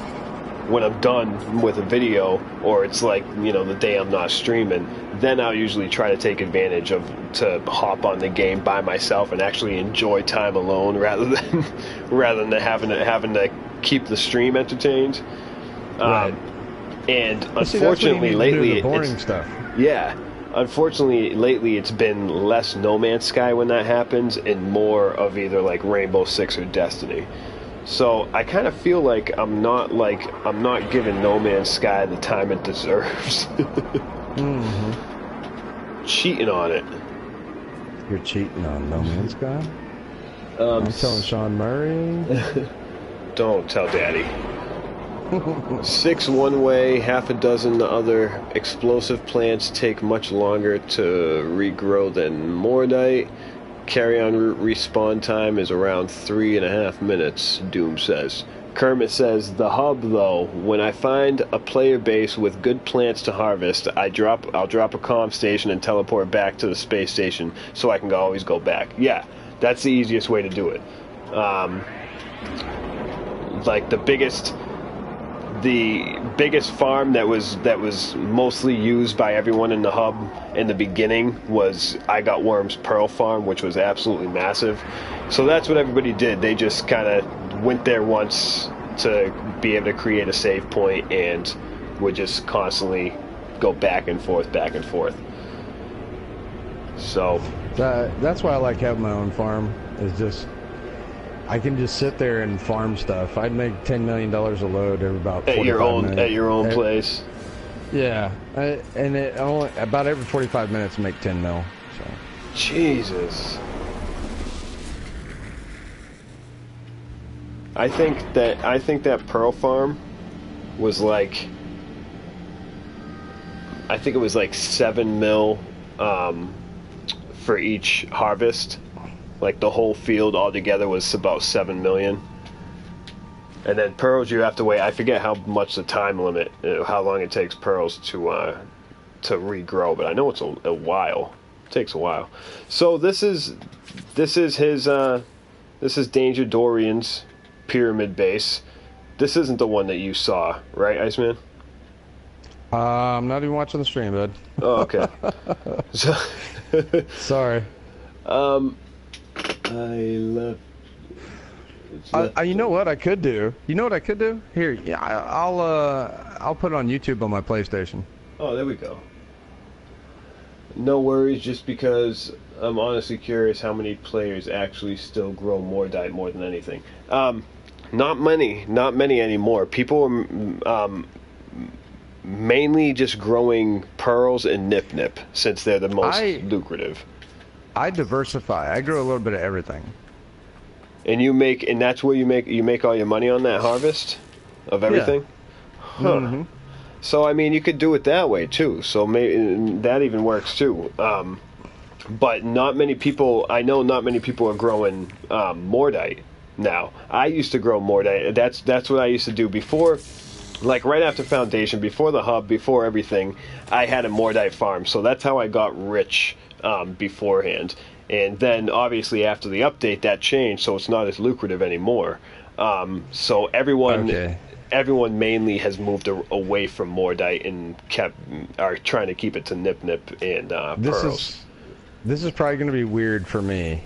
when I'm done with a video, or it's like, you know, the day I'm not streaming, then I'll usually try to take advantage to hop on the game by myself and actually enjoy time alone rather than having to keep the stream entertained. Right. And unfortunately lately the boring stuff. Yeah. Unfortunately, lately it's been less No Man's Sky when that happens, and more of either like Rainbow Six or Destiny. So I kind of feel like I'm not giving No Man's Sky the time it deserves. Cheating on it. You're cheating on No Man's Sky? I'm telling Sean Murray. Don't tell Daddy. 6 one way, half a dozen the other. Explosive plants take much longer to regrow than Mordite. Carry-on respawn time is around 3.5 minutes, Doom says. Kermit says, the hub, though, when I find a player base with good plants to harvest, I'll drop a comm station and teleport back to the space station so I can always go back. Yeah, that's the easiest way to do it. Like the biggest farm that was mostly used by everyone in the hub in the beginning was I Got Worm's Pearl Farm, which was absolutely massive. So that's what everybody did. They just kind of went there once to be able to create a save point and would just constantly go back and forth. So that's why I like having my own farm. Is just I can just sit there and farm stuff. I'd make $10 million a load every about 45 minutes. At your own place. Yeah, and it only about every 45 minutes make 10 mil. So. Jesus. I think that Pearl Farm was like, I think it was like 7 mil for each harvest. Like the whole field altogether was about 7 million. And then pearls you have to wait. I forget how much the time limit, how long it takes pearls to regrow, but I know it's a while. It takes a while. So this is Danger Dorian's pyramid base. This isn't the one that you saw, right, Iceman? I'm not even watching the stream, bud. Oh, okay. So, sorry. You know what I could do? You know what I could do? Here, yeah, I'll put it on YouTube on my PlayStation. Oh, there we go. No worries, just because I'm honestly curious how many players actually still grow Mordite more than anything. Not many anymore. People are mainly just growing pearls and nip since they're the most lucrative. I diversify. I grow a little bit of everything. And that's where you make all your money on that harvest of everything? Yeah. Huh. Mm-hmm. So I mean, you could do it that way too. So maybe that even works too. But not many people are growing Mordite now. I used to grow Mordite. That's what I used to do before. Like right after Foundation, before the hub, before everything, I had a Mordite farm. So that's how I got rich beforehand. And then obviously after the update, that changed, so it's not as lucrative anymore. So everyone mainly has moved away from Mordite and are trying to keep it to nip and pearls. This is probably going to be weird for me,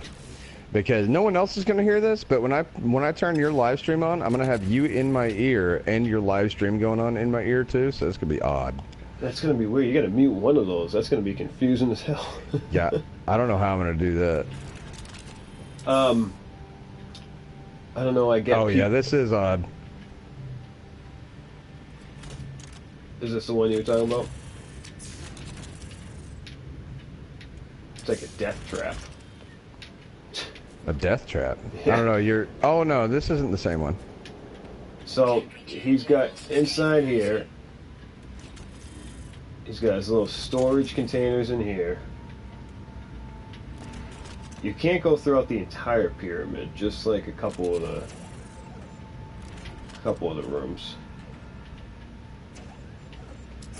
because no one else is going to hear this, but when I turn your live stream on, I'm going to have you in my ear and your live stream going on in my ear too, so it's going to be odd. That's going to be weird. You got to mute one of those. That's going to be confusing as hell. Yeah, I don't know how I'm going to do that. I don't know, I get... Oh, yeah, this is odd. Is this the one you were talking about? It's like a death trap. A death trap? Yeah. I don't know, Oh, no, this isn't the same one. So, he's got inside here... He's got his little storage containers in here. You can't go throughout the entire pyramid, just like a couple of the rooms.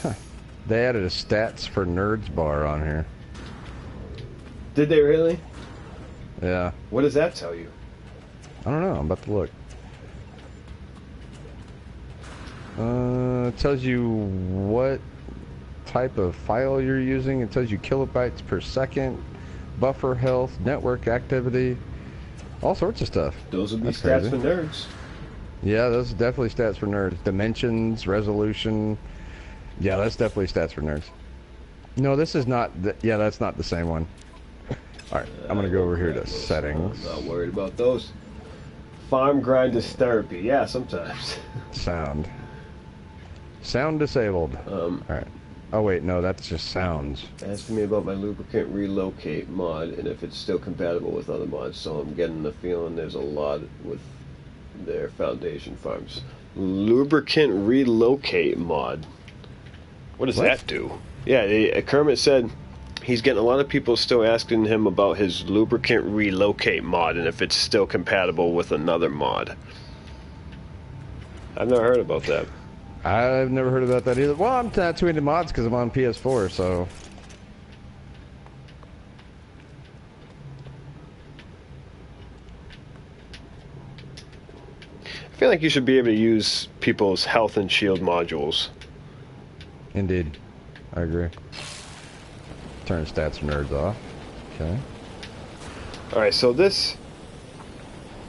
Huh. They added a stats for nerds bar on here. Did they really? Yeah. What does that tell you? I don't know. I'm about to look. It tells you what type of file you're using. It tells you kilobytes per second, buffer health, network activity, all sorts of stuff. Those would be stats for nerds. Yeah, those are definitely stats for nerds. Dimensions, resolution. Yeah, that's definitely stats for nerds. No, this is not. Yeah, that's not the same one. All right, I'm gonna go over here to settings. I'm not worried about those. Farm grind is therapy. Yeah, sometimes. Sound disabled. All right. Oh wait, no, that's just sounds. Asking me about my lubricant relocate mod and if it's still compatible with other mods. So I'm getting the feeling there's a lot with their foundation farms. Lubricant relocate mod. What does that do? Yeah, Kermit said he's getting a lot of people still asking him about his lubricant relocate mod and if it's still compatible with another mod. I've never heard about that. I've never heard about that either. Well, I'm not too into mods because I'm on PS4, so... I feel like you should be able to use people's health and shield modules. Indeed. I agree. Turn stats nerds off. Okay. Alright, so this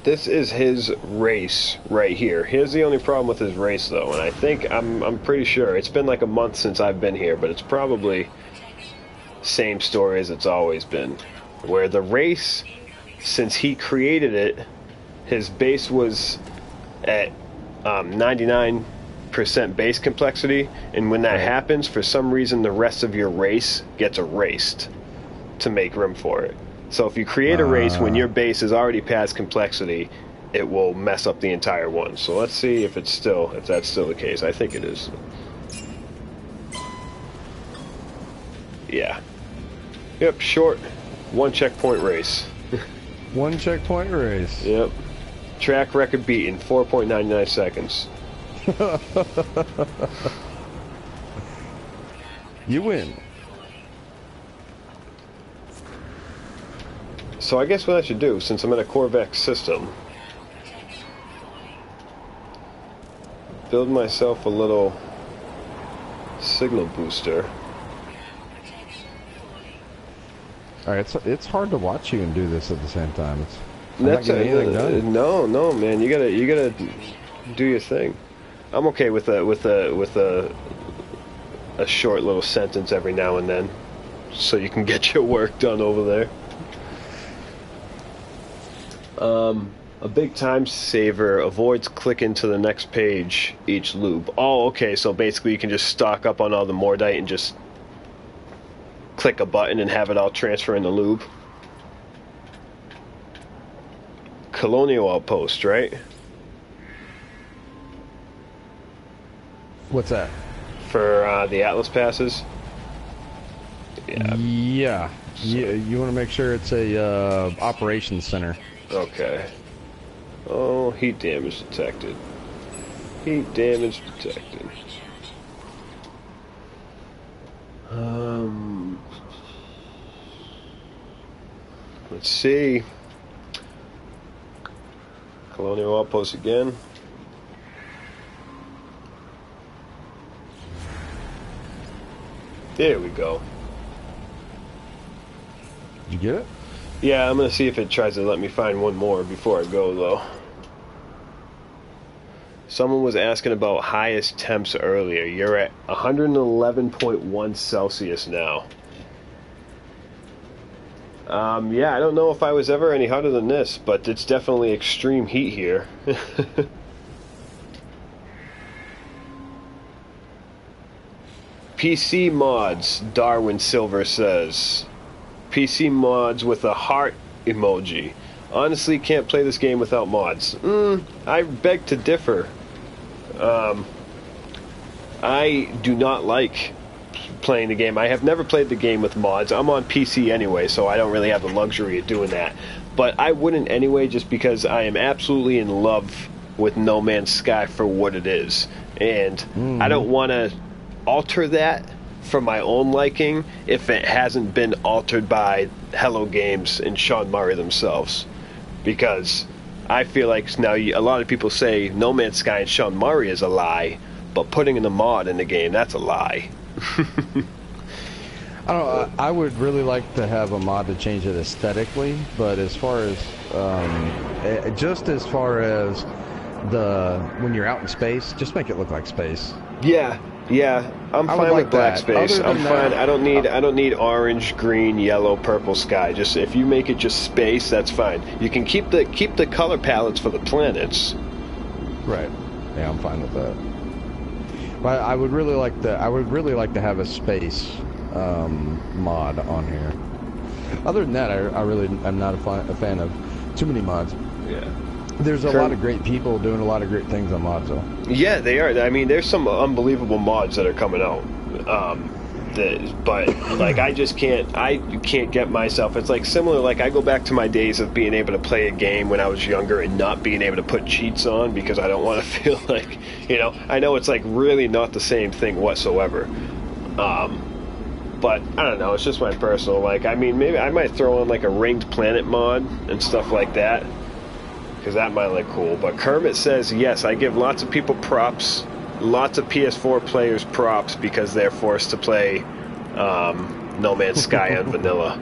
is his race right here. Here's the only problem with his race, though, and I think, I'm pretty sure, it's been like a month since I've been here, but it's probably same story as it's always been. Where the race, since he created it, his base was at 99% base complexity, and when that happens, for some reason the rest of your race gets erased to make room for it. So if you create a race when your base is already past complexity, it will mess up the entire one. So let's see if that's still the case. I think it is. Yeah. Yep, short, one checkpoint race. One checkpoint race. Yep. Track record beaten, 4.99 seconds. You win. So I guess what I should do, since I'm in a Corvette system, build myself a little signal booster. Alright, it's hard to watch you and do this at the same time. That's no, man. You gotta do your thing. I'm okay with a short little sentence every now and then, so you can get your work done over there. A big time saver avoids clicking to the next page each loop. Oh, okay. So basically, you can just stock up on all the Mordite and just click a button and have it all transfer in the loop. Colonial outpost, right? What's that? For the Atlas passes? Yeah. You want to make sure it's a operations center. Okay. Oh, heat damage detected. Heat damage detected. Let's see. Colonial outpost again. There we go. Did you get it? Yeah, I'm gonna see if it tries to let me find one more before I go, though. Someone was asking about highest temps earlier. You're at 111.1 Celsius now. Yeah, I don't know if I was ever any hotter than this, but it's definitely extreme heat here. PC mods, Darwin Silver says. PC mods with a heart emoji. Honestly, can't play this game without mods. I beg to differ. I do not like playing the game. I have never played the game with mods. I'm on PC anyway, so I don't really have the luxury of doing that. But I wouldn't anyway, just because I am absolutely in love with No Man's Sky for what it is. And I don't want to alter that for my own liking if it hasn't been altered by Hello Games and Sean Murray themselves. Because I feel like now a lot of people say No Man's Sky and Sean Murray is a lie, but putting in a mod in the game, that's a lie. I don't know, I would really like to have a mod to change it aesthetically, but as far as just as far as when you're out in space, just make it look like space. Yeah, I'm fine with black space. I'm fine. I don't need orange, green, yellow, purple sky. Just if you make it just space, that's fine. You can keep the color palettes for the planets. Right. Yeah, I'm fine with that. But I would really like to have a space mod on here. Other than that, I'm not a fan of too many mods. Yeah. There's a lot of great people doing a lot of great things on mods, though. Yeah, they are. I mean, there's some unbelievable mods that are coming out. But like, I can't get myself. It's like similar. Like, I go back to my days of being able to play a game when I was younger and not being able to put cheats on because I don't want to feel like, you know. I know it's like really not the same thing whatsoever. But I don't know. It's just my personal. Like, I mean, maybe I might throw on like a Ringed Planet mod and stuff like that. Because that might look cool. But Kermit says, yes, I give lots of people props, lots of PS4 players props because they're forced to play No Man's Sky on vanilla.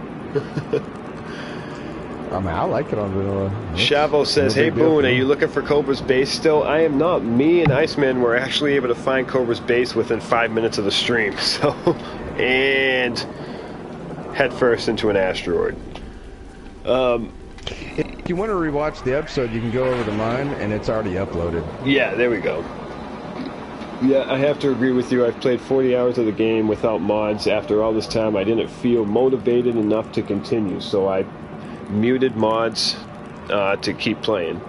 I mean, I like it on vanilla. Shavo says, hey Boone, are you looking for Cobra's base still? I am not. Me and Iceman were actually able to find Cobra's base within 5 minutes of the stream. So, and head first into an asteroid. If you want to rewatch the episode, you can go over to mine, and it's already uploaded. Yeah, there we go. Yeah, I have to agree with you. I've played 40 hours of the game without mods. After all this time, I didn't feel motivated enough to continue, so I muted mods to keep playing.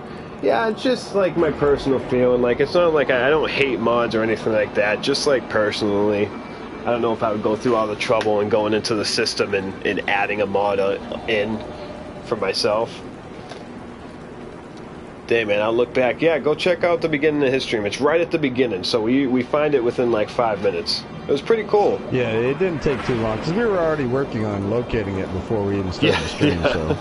Yeah, it's just like my personal feeling. Like, it's not like I don't hate mods or anything like that. Just like personally, I don't know if I would go through all the trouble and going into the system and adding a mod in for myself. Damn, man, I'll look back. Yeah, go check out the beginning of his stream. It's right at the beginning, so we find it within like 5 minutes. It was pretty cool. Yeah, it didn't take too long, because we were already working on locating it before we even started the stream, so...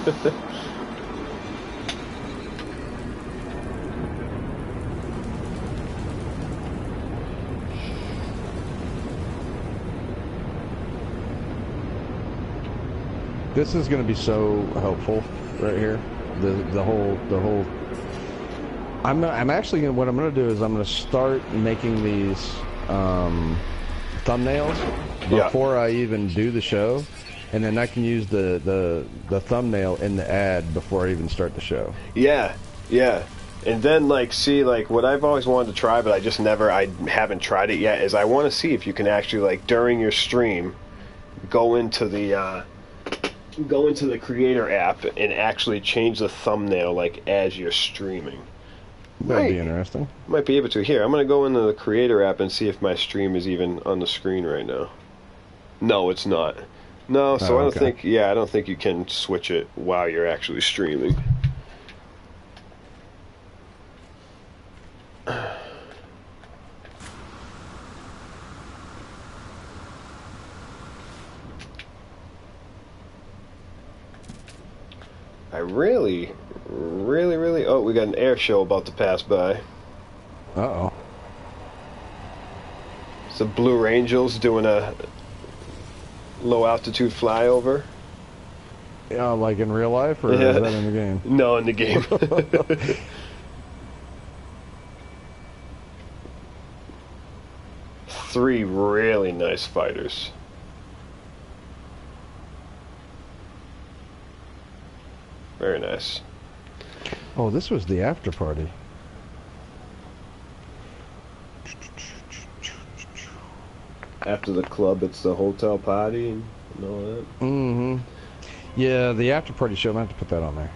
This is going to be so helpful right here. The whole. I'm actually gonna. What I'm going to do is I'm going to start making these thumbnails before I even do the show, and then I can use the thumbnail in the ad before I even start the show. Yeah, yeah. And then, like, see, like, what I've always wanted to try, but I haven't tried it yet, is I want to see if you can actually, like, during your stream, go into the creator app and actually change the thumbnail, like, as you're streaming. That'd be interesting. Might be able to. Here, I'm going to go into the creator app and see if my stream is even on the screen right now. No, it's not. No, so I don't think you can switch it while you're actually streaming. I really... Oh, we got an air show about to pass by. Uh-oh. It's the Blue Angels doing a low-altitude flyover. Yeah, like in real life, or is that in the game? No, in the game. 3 really nice fighters. Very nice. Oh, this was the after party. After the club, it's the hotel party and all that. Mm-hmm. Yeah, the after party show. I'm going to have to put that on there.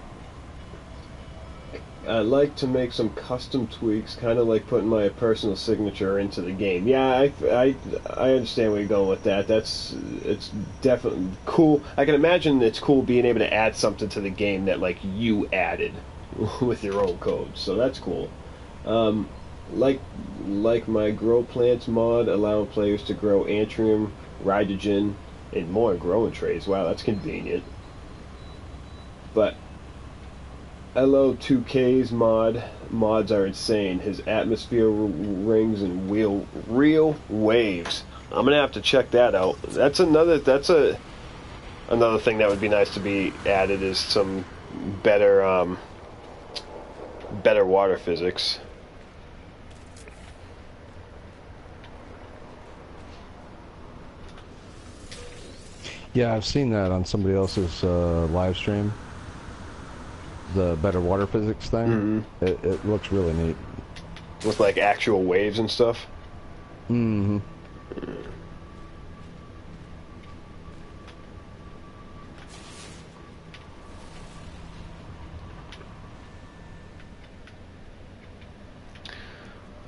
I like to make some custom tweaks, kind of like putting my personal signature into the game. Yeah, I understand where you're going with that. It's definitely cool. I can imagine it's cool being able to add something to the game that like you added with your own code. So that's cool. Like my grow plants mod, allowing players to grow antrium, rhydogen, and more growing trays. Wow, that's convenient. But LO2K's mods are insane. His atmosphere rings and real waves. I'm gonna have to check that out. That's another thing that would be nice to be added is some better water physics. Yeah, I've seen that on somebody else's live stream. The better water physics thing. Mm-hmm. It looks really neat. With like actual waves and stuff? Mm-hmm.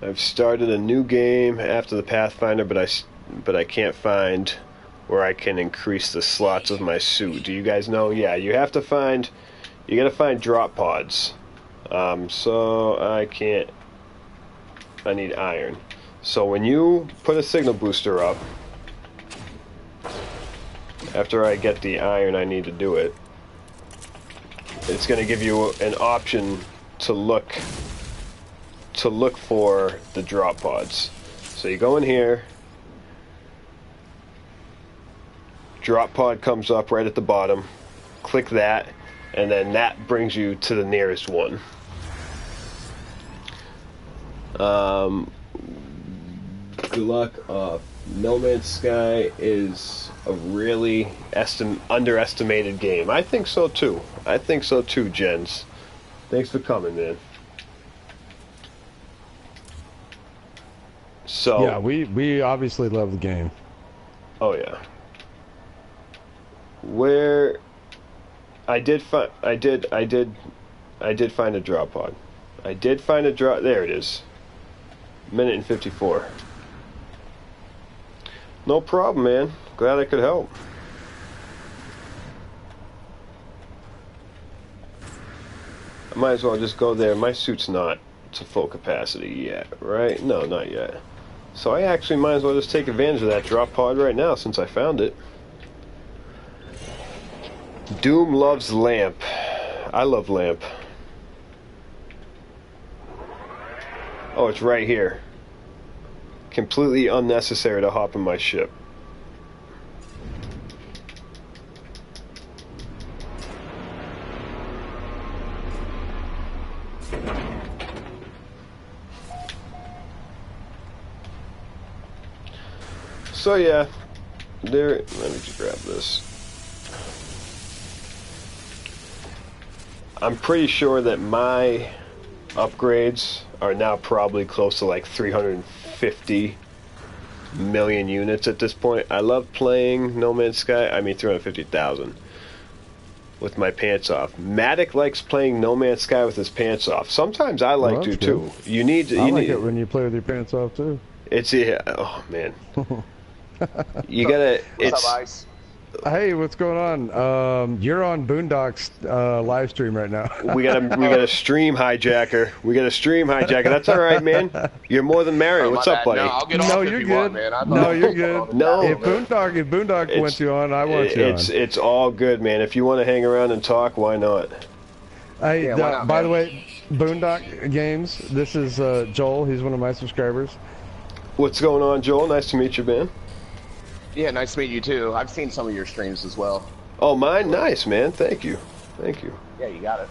I've started a new game after the Pathfinder, but I can't find where I can increase the slots of my suit. Do you guys know? Yeah, you gotta find drop pods. So I need iron. So when you put a signal booster up, after I get the iron I need to do it, it's going to give you an option to look for the drop pods. So you go in here, drop pod comes up right at the bottom, click that, and then that brings you to the nearest one. Good luck. No Man's Sky is a really underestimated game. I think so too. Jens. Thanks for coming, man. So yeah, we obviously love the game. Oh yeah. Where I did find a drop pod. There it is. Minute and 54. No problem, man. Glad I could help. I might as well just go there. My suit's not to full capacity yet, right? No, not yet. So I actually might as well just take advantage of that drop pod right now since I found it. Doom loves lamp. I love lamp. Oh, it's right here. Completely unnecessary to hop in my ship. So yeah, let me just grab this. I'm pretty sure that my upgrades are now probably close to like 350 million units at this point. I love playing No Man's Sky. I mean 350,000 with my pants off. Matic likes playing No Man's Sky with his pants off. Sometimes I like to too. You need. I like it when you play with your pants off too. It's oh man. You gotta. What's up, Ice? Hey, what's going on? You're on Boondock's live stream right now. we got a stream hijacker. That's all right, man. You're more than married. What's up, buddy? No, I'll get off if you want, man. No, you're good. No, if Boondock wants you on, I want you on. It's all good, man. If you want to hang around and talk, why not? Hey, yeah, why not, by the way, Boondock Games. This is Joel. He's one of my subscribers. What's going on, Joel? Nice to meet you, man. Yeah, nice to meet you too. I've seen some of your streams as well. Oh, mine? Nice, man. Thank you. Yeah, you got it.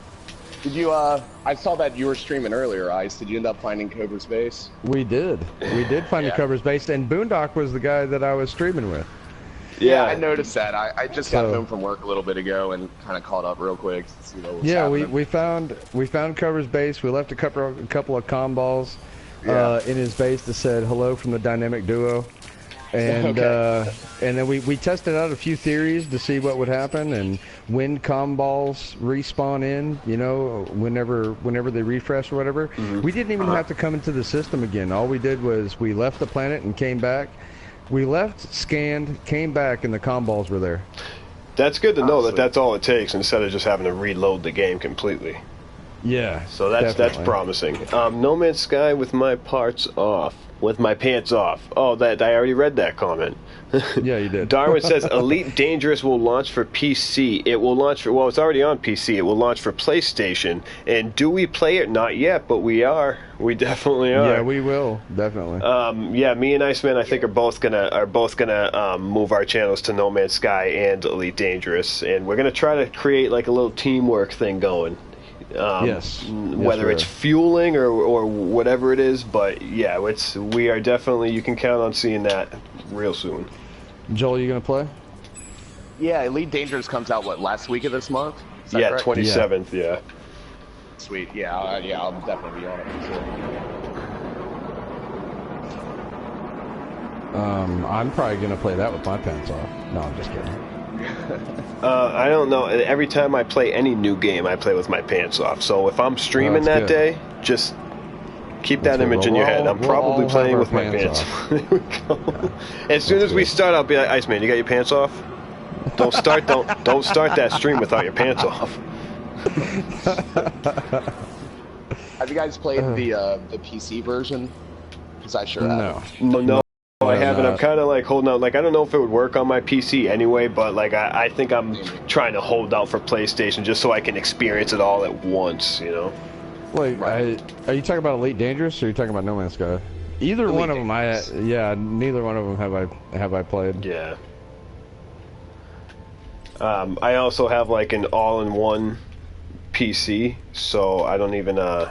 Did you, I saw that you were streaming earlier, Ice. Did you end up finding Cobra's base? We did. We did find the Cobra's base, and Boondock was the guy that I was streaming with. Yeah, I noticed that. I just got home from work a little bit ago and kind of caught up real quick to see what was happening. we found Cobra's base. We left a couple of comm balls in his base that said hello from the dynamic duo. And and then we tested out a few theories to see what would happen and when comm balls respawn in, you know, whenever they refresh or whatever. We didn't even have to come into the system again. All we did was we left the planet and came back. We left, scanned, came back, and the comm balls were there. That's good to know that that's all it takes instead of just having to reload the game completely. Yeah. So that's promising. No Man's Sky with my parts off. With my pants off. Oh, that I already read that comment. Yeah, you did. Darwin says Elite Dangerous will launch for PC. It will launch for, well, it's already on PC. It will launch for PlayStation. And do we play it? Not yet, but we are. We definitely are. Yeah, we will definitely. Yeah, me and Iceman, I think, are both gonna move our channels to No Man's Sky and Elite Dangerous, and we're gonna try to create like a little teamwork thing going. Yes. Whether it's fueling or whatever it is, but yeah, we are definitely, you can count on seeing that real soon. Joel, you gonna play? Yeah, Elite Dangerous comes out last week of this month? Yeah, 27th. Yeah. Sweet. Yeah, I'll definitely be on it for sure. I'm probably gonna play that with my pants off. No, I'm just kidding. I don't know. Every time I play any new game, I play with my pants off. So if I'm streaming that day, just Keep that image in your head. I'm probably playing with my pants. There we go. As soon as we start, I'll be like, Iceman, you got your pants off? Don't start that stream without your pants off. Have you guys played the PC version? Because I sure have. No, I haven't. I'm kind of like holding out. Like, I don't know if it would work on my PC anyway, but like I think I'm trying to hold out for PlayStation just so I can experience it all at once, you know? Wait, are you talking about Elite Dangerous or are you talking about No Man's Sky? Either Elite one of them, neither one of them have I played. Yeah. I also have like an all-in-one PC, so I don't even know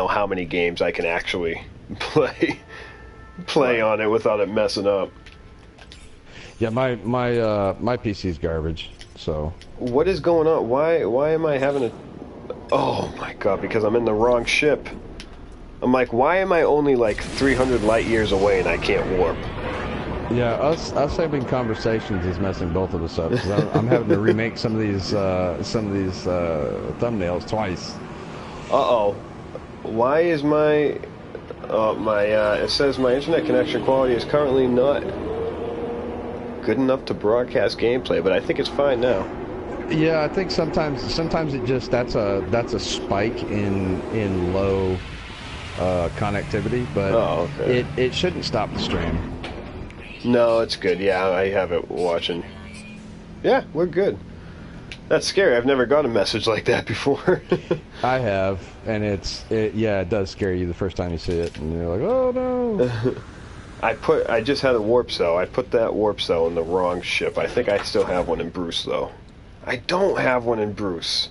how many games I can actually play on it without it messing up. Yeah, my PC's garbage. So what is going on? Why am I having a? Oh my god! Because I'm in the wrong ship. I'm like, why am I only like 300 light years away and I can't warp? Yeah, us having conversations is messing both of us up. 'Cause I'm having to remake some of these thumbnails twice. Uh-oh. Why is my it says my internet connection quality is currently not good enough to broadcast gameplay, but I think it's fine now. Yeah, I think sometimes it just that's a spike in low connectivity, but it shouldn't stop the stream. No, it's good. Yeah, I have it watching. Yeah, we're good. That's scary. I've never got a message like that before. I have, and it does scare you the first time you see it, and you're like, oh no. I just had a warp cell. I put that warp cell in the wrong ship. I think I still have one in Bruce though. I don't have one in Bruce.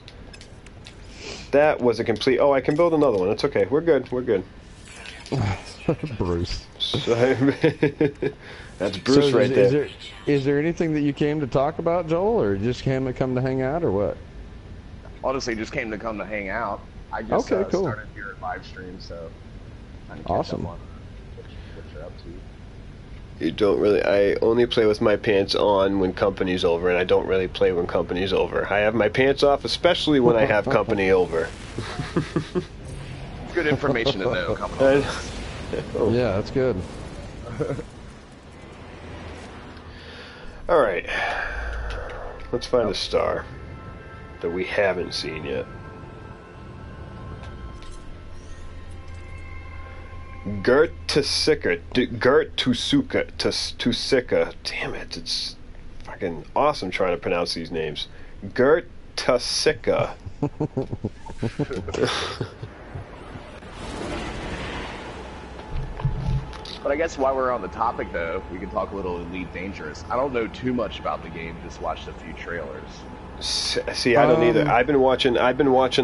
That was a complete. Oh, I can build another one. It's okay. We're good. We're good. Bruce. That's Bruce right there. Is there anything that you came to talk about, Joel, or just came to come to hang out, or what? Honestly, just came to come to hang out. I just cool. started here at live stream, so awesome. What you're up to. You don't really. I only play with my pants on when company's over, and I don't really play when company's over. I have my pants off, especially when I have company over. Good information to know coming on. Yeah, that's good. Alright. Let's find a star that we haven't seen yet. Tusika. Damn it, it's fucking awesome trying to pronounce these names. Tusika. But I guess while we're on the topic, though, we can talk a little Elite Dangerous. I don't know too much about the game. Just watched a few trailers. See, I don't either. I've been watching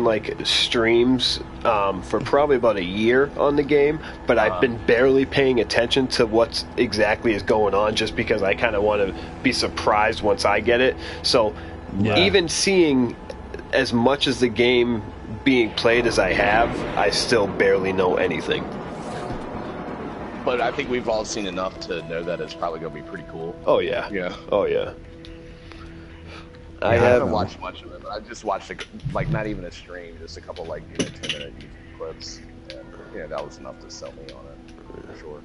like streams for probably about a year on the game, but I've been barely paying attention to what exactly is going on, just because I kind of want to be surprised once I get it. So even seeing as much as the game being played as I have, I still barely know anything. But I think we've all seen enough to know that it's probably going to be pretty cool. Oh yeah. Yeah. Oh yeah. I haven't watched much of it, but I've just watched like not even a stream, just a couple 10-minute YouTube clips, and that was enough to sell me on it for sure.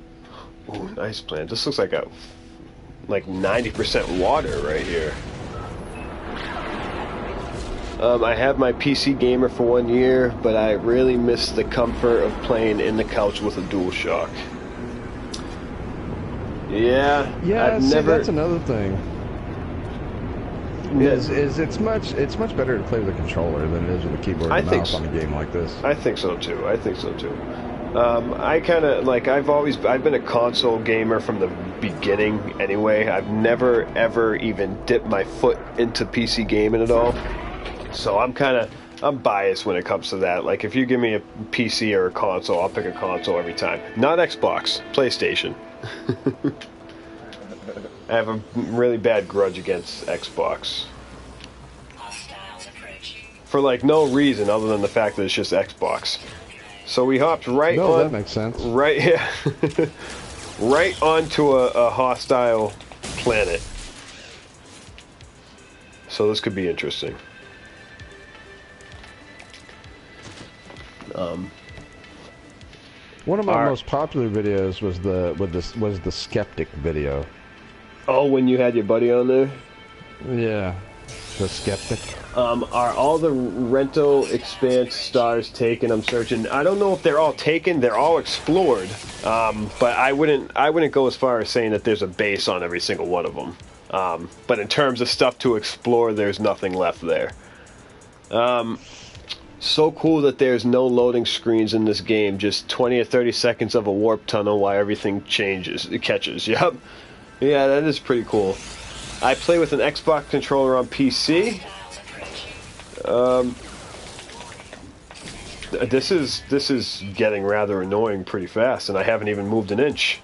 Ooh, nice plan. This looks like 90% water right here. I have my PC gamer for 1 year, but I really miss the comfort of playing in the couch with a DualShock. Yeah. That's another thing. It's much better to play with a controller than it is with a keyboard and mouse on a game like this. I think so too. I kind of I've been a console gamer from the beginning anyway. I've never ever even dipped my foot into PC gaming at all. So I'm biased when it comes to that. Like, if you give me a PC or a console, I'll pick a console every time. Not Xbox, PlayStation. I have a really bad grudge against Xbox. For no reason other than the fact that it's just Xbox. So we hopped right on. That makes sense. Right, yeah. Right onto a hostile planet. So this could be interesting. One of my most popular videos was the skeptic video. Oh, when you had your buddy on there? Yeah, the skeptic. Are all the Rento Expanse stars taken? I'm searching. I don't know if they're all taken. They're all explored. But I wouldn't go as far as saying that there's a base on every single one of them. But in terms of stuff to explore, there's nothing left there. So cool that there's no loading screens in this game. Just 20 or 30 seconds of a warp tunnel while everything changes. It catches. Yep. Yeah, that is pretty cool. I play with an Xbox controller on PC. This is getting rather annoying pretty fast, and I haven't even moved an inch.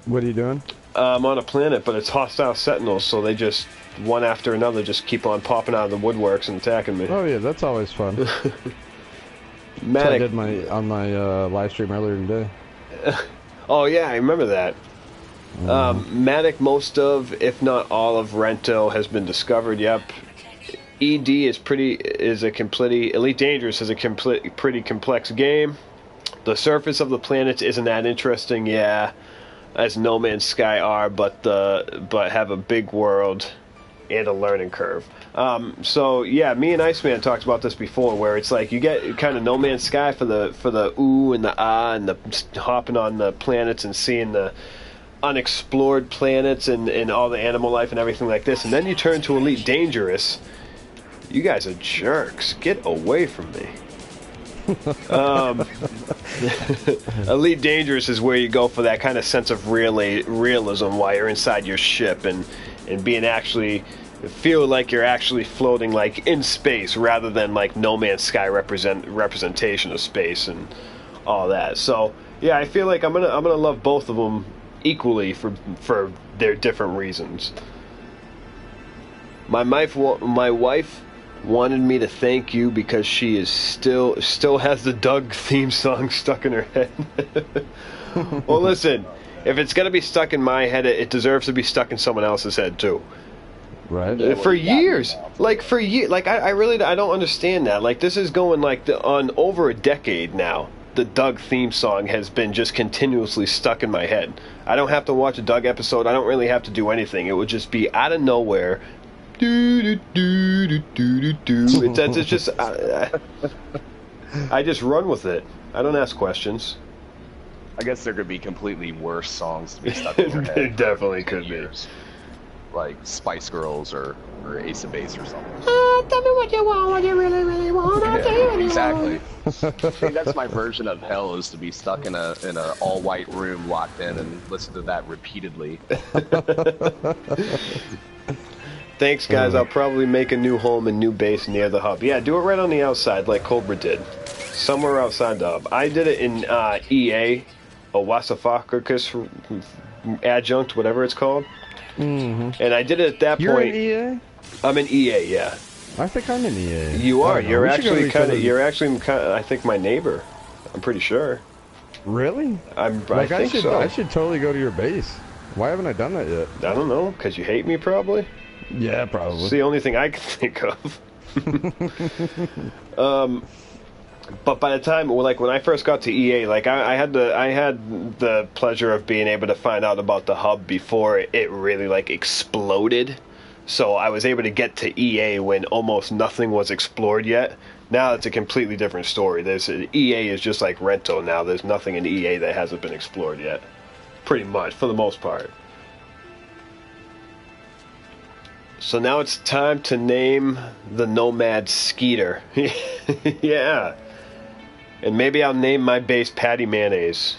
What are you doing? I'm on a planet, but it's hostile sentinels, so they just, one after another, just keep on popping out of the woodworks and attacking me. Oh yeah, that's always fun. That's what I did on my live stream earlier today. Oh yeah, I remember that. Matic, most of, if not all of Rento has been discovered. Yep. ED is a completely Elite Dangerous is a pretty complex game. The surface of the planets isn't that interesting, yeah, as No Man's Sky are, but have a big world and a learning curve. So yeah, me and Iceman talked about this before, where it's like you get kind of No Man's Sky for the ooh and the ah and the hopping on the planets and seeing the unexplored planets and all the animal life and everything like this, and then you turn to Elite Dangerous. You guys are jerks. Get away from me. Elite Dangerous is where you go for that kind of sense of realism while you're inside your ship and being actually feel like you're actually floating like in space rather than like No Man's Sky representation of space and all that. So yeah, I feel like I'm gonna love both of them equally for their different reasons. My wife wanted me to thank you because she is still has the Doug theme song stuck in her head. Well, listen, if it's gonna be stuck in my head, it deserves to be stuck in someone else's head too. Right. For years, I don't understand that. Like, this is going on over a decade now. The Doug theme song has been just continuously stuck in my head. I don't have to watch a Doug episode. I don't really have to do anything. It would just be out of nowhere. It's just I just run with it. I don't ask questions. I guess there could be completely worse songs to be stuck in your head. There definitely could be. Like Spice Girls or Ace of Base or something. Tell me what you want, what you really, really want. I'll tell you what you exactly. I think that's my version of hell, is to be stuck in a all-white room, locked in, and listen to that repeatedly. Thanks, guys. I'll probably make a new home and new base near the hub. Yeah, do it right on the outside like Cobra did. Somewhere outside the hub. I did it in EA, Owasafakus Adjunct, whatever it's called. Mm-hmm. And I did it at that You're point. You're in EA? I'm in EA, yeah. I think I'm in EA. You are. You're actually kind of, I think, my neighbor. I'm pretty sure. Really? I think so. I should totally go to your base. Why haven't I done that yet? I don't know. Because you hate me, probably? Yeah, probably. It's the only thing I can think of. But by the time, like when I first got to EA, like I had the pleasure of being able to find out about the hub before it really like exploded. So I was able to get to EA when almost nothing was explored yet. Now it's a completely different story. EA is just like Rento now. There's nothing in EA that hasn't been explored yet. Pretty much, for the most part. So now it's time to name the Nomad Skeeter. Yeah. And maybe I'll name my base Patty Mayonnaise.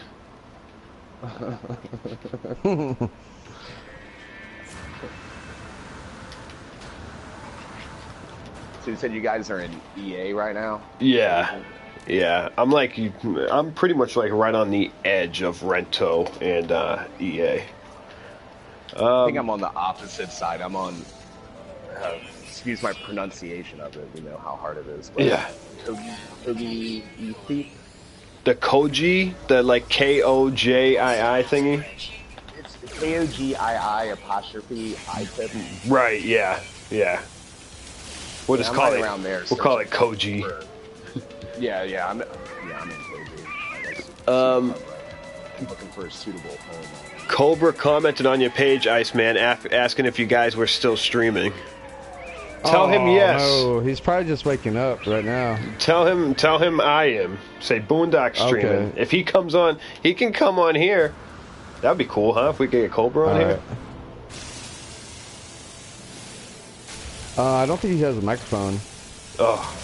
So you said you guys are in EA right now? Yeah. Yeah. I'm pretty much like right on the edge of Rento and EA. I think I'm on the opposite side. I'm on, excuse my pronunciation of it, you know how hard it is. But yeah. Kogi, the Koji, the like Kojii thingy? It's KOGII''I-tip. Right, yeah. We'll just call it around there. We'll call it Koji. Yeah, I'm in Kobe. I'm looking for a suitable home. Cobra commented on your page, Iceman, asking if you guys were still streaming. Tell him yes. No, he's probably just waking up right now. Tell him I am. Say Boondock streaming. Okay. If he comes on, he can come on here. That'd be cool, huh? If we could get Cobra on here. I don't think he has a microphone. Oh.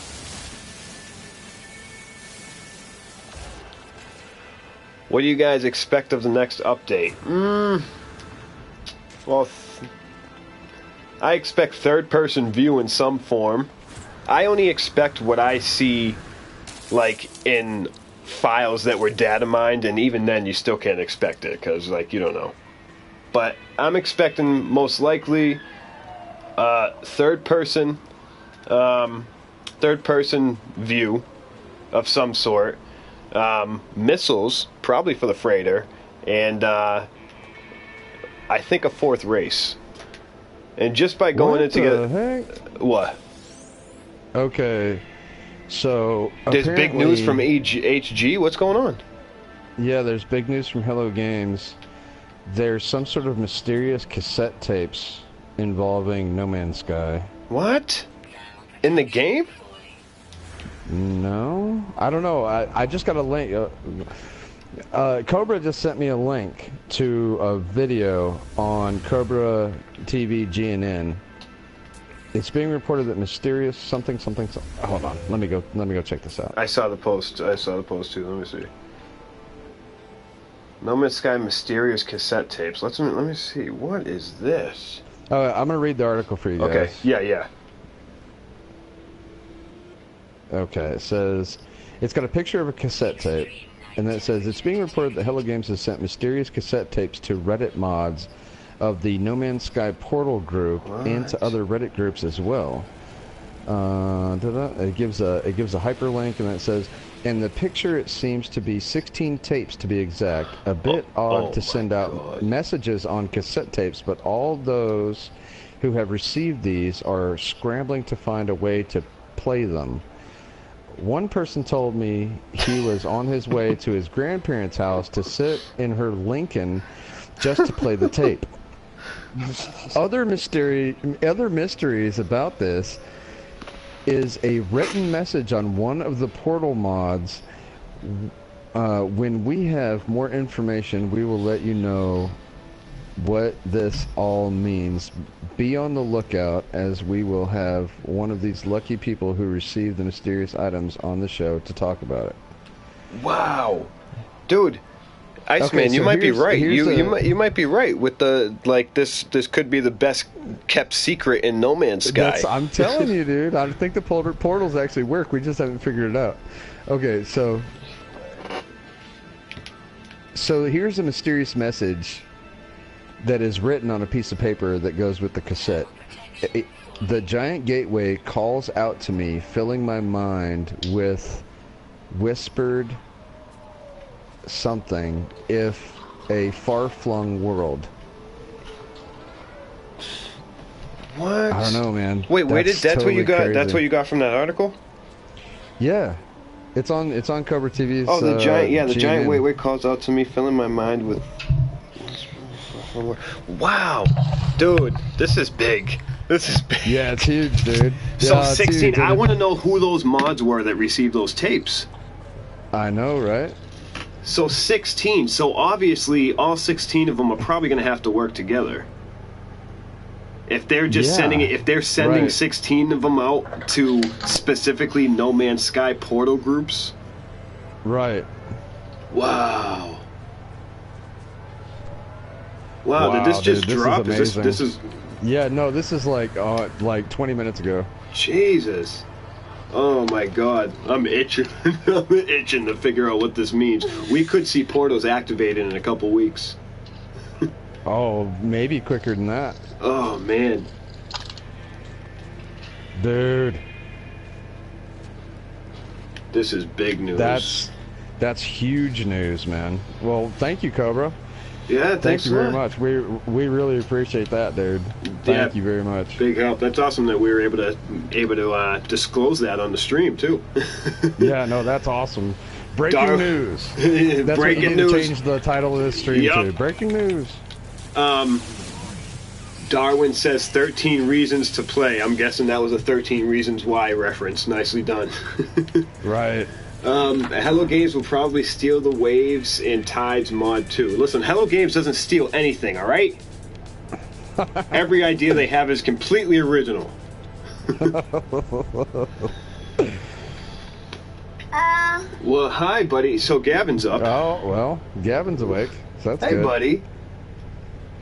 What do you guys expect of the next update? Well, I expect third-person view in some form. I only expect what I see, like, in files that were data mined, and even then you still can't expect it, because, like, you don't know. But I'm expecting, most likely, third-person view of some sort. Missiles, probably for the freighter, and I think a fourth race. And just by going into what? Okay, so there's big news from HG. What's going on? Yeah, there's big news from Hello Games. There's some sort of mysterious cassette tapes involving No Man's Sky. What? In the game? No, I don't know. I just got a link. Cobra just sent me a link to a video on Cobra TV GNN. It's being reported that mysterious something. Hold on, let me go check this out. I saw the post too. Let me see. No Man's Sky mysterious cassette tapes. Let me see. What is this? I'm gonna read the article for you guys. Okay. Yeah. Okay, it says, it's got a picture of a cassette tape, and then it says, it's being reported that Hello Games has sent mysterious cassette tapes to Reddit mods of the No Man's Sky Portal group and to other Reddit groups as well. It gives a hyperlink, and it says, in the picture it seems to be 16 tapes to be exact. A bit odd to send out messages on cassette tapes, but all those who have received these are scrambling to find a way to play them. One person told me he was on his way to his grandparents' house to sit in her Lincoln just to play the tape. Other mysteries about this is a written message on one of the portal mods. When we have more information, we will let you know what this all means. Be on the lookout, as we will have one of these lucky people who received the mysterious items on the show to talk about it. Wow, dude, Iceman, you might be right. You might be right with the this. This could be the best kept secret in No Man's Sky. I'm telling you, dude. I think the portals actually work. We just haven't figured it out. Okay, so here's a mysterious message that is written on a piece of paper that goes with the cassette. The giant gateway calls out to me, filling my mind with whispered something, if a far-flung world. What? I don't know, man. Wait, that's what you got? Crazy. That's what you got from that article? Yeah. It's on Cobra TV's. Oh, the giant gateway calls out to me, filling my mind with... Wow, dude, this is big. Yeah, it's huge, dude. So 16. I want to know who those mods were that received those tapes. I know, right? So 16. So obviously, all 16 of them are probably going to have to work together. If they're just sending it, if they're sending 16 of them out to specifically No Man's Sky portal groups. Right. Wow. Wow, did this just drop? This is Yeah, no, this is like 20 minutes ago. Jesus. Oh my God, I'm itching. I'm itching to figure out what this means. We could see portals activated in a couple weeks. Oh, maybe quicker than that. Oh man. Dude. This is big news. That's huge news, man. Well, thank you, Cobra. Yeah, thank you very much. We really appreciate that, dude. Thank you very much. Big help. That's awesome that we were able to disclose that on the stream too. Yeah, no, that's awesome. Breaking news. That's what you need to change the title of this stream to. Breaking news. Darwin says 13 reasons to play. I'm guessing that was a 13 Reasons Why reference. Nicely done. Right. Hello Games will probably steal the Waves and Tides mod too. Listen, Hello Games doesn't steal anything, alright? Every idea they have is completely original. Well, hi, buddy. So Gavin's up. Oh, well, Gavin's awake. So that's good. Hey, buddy.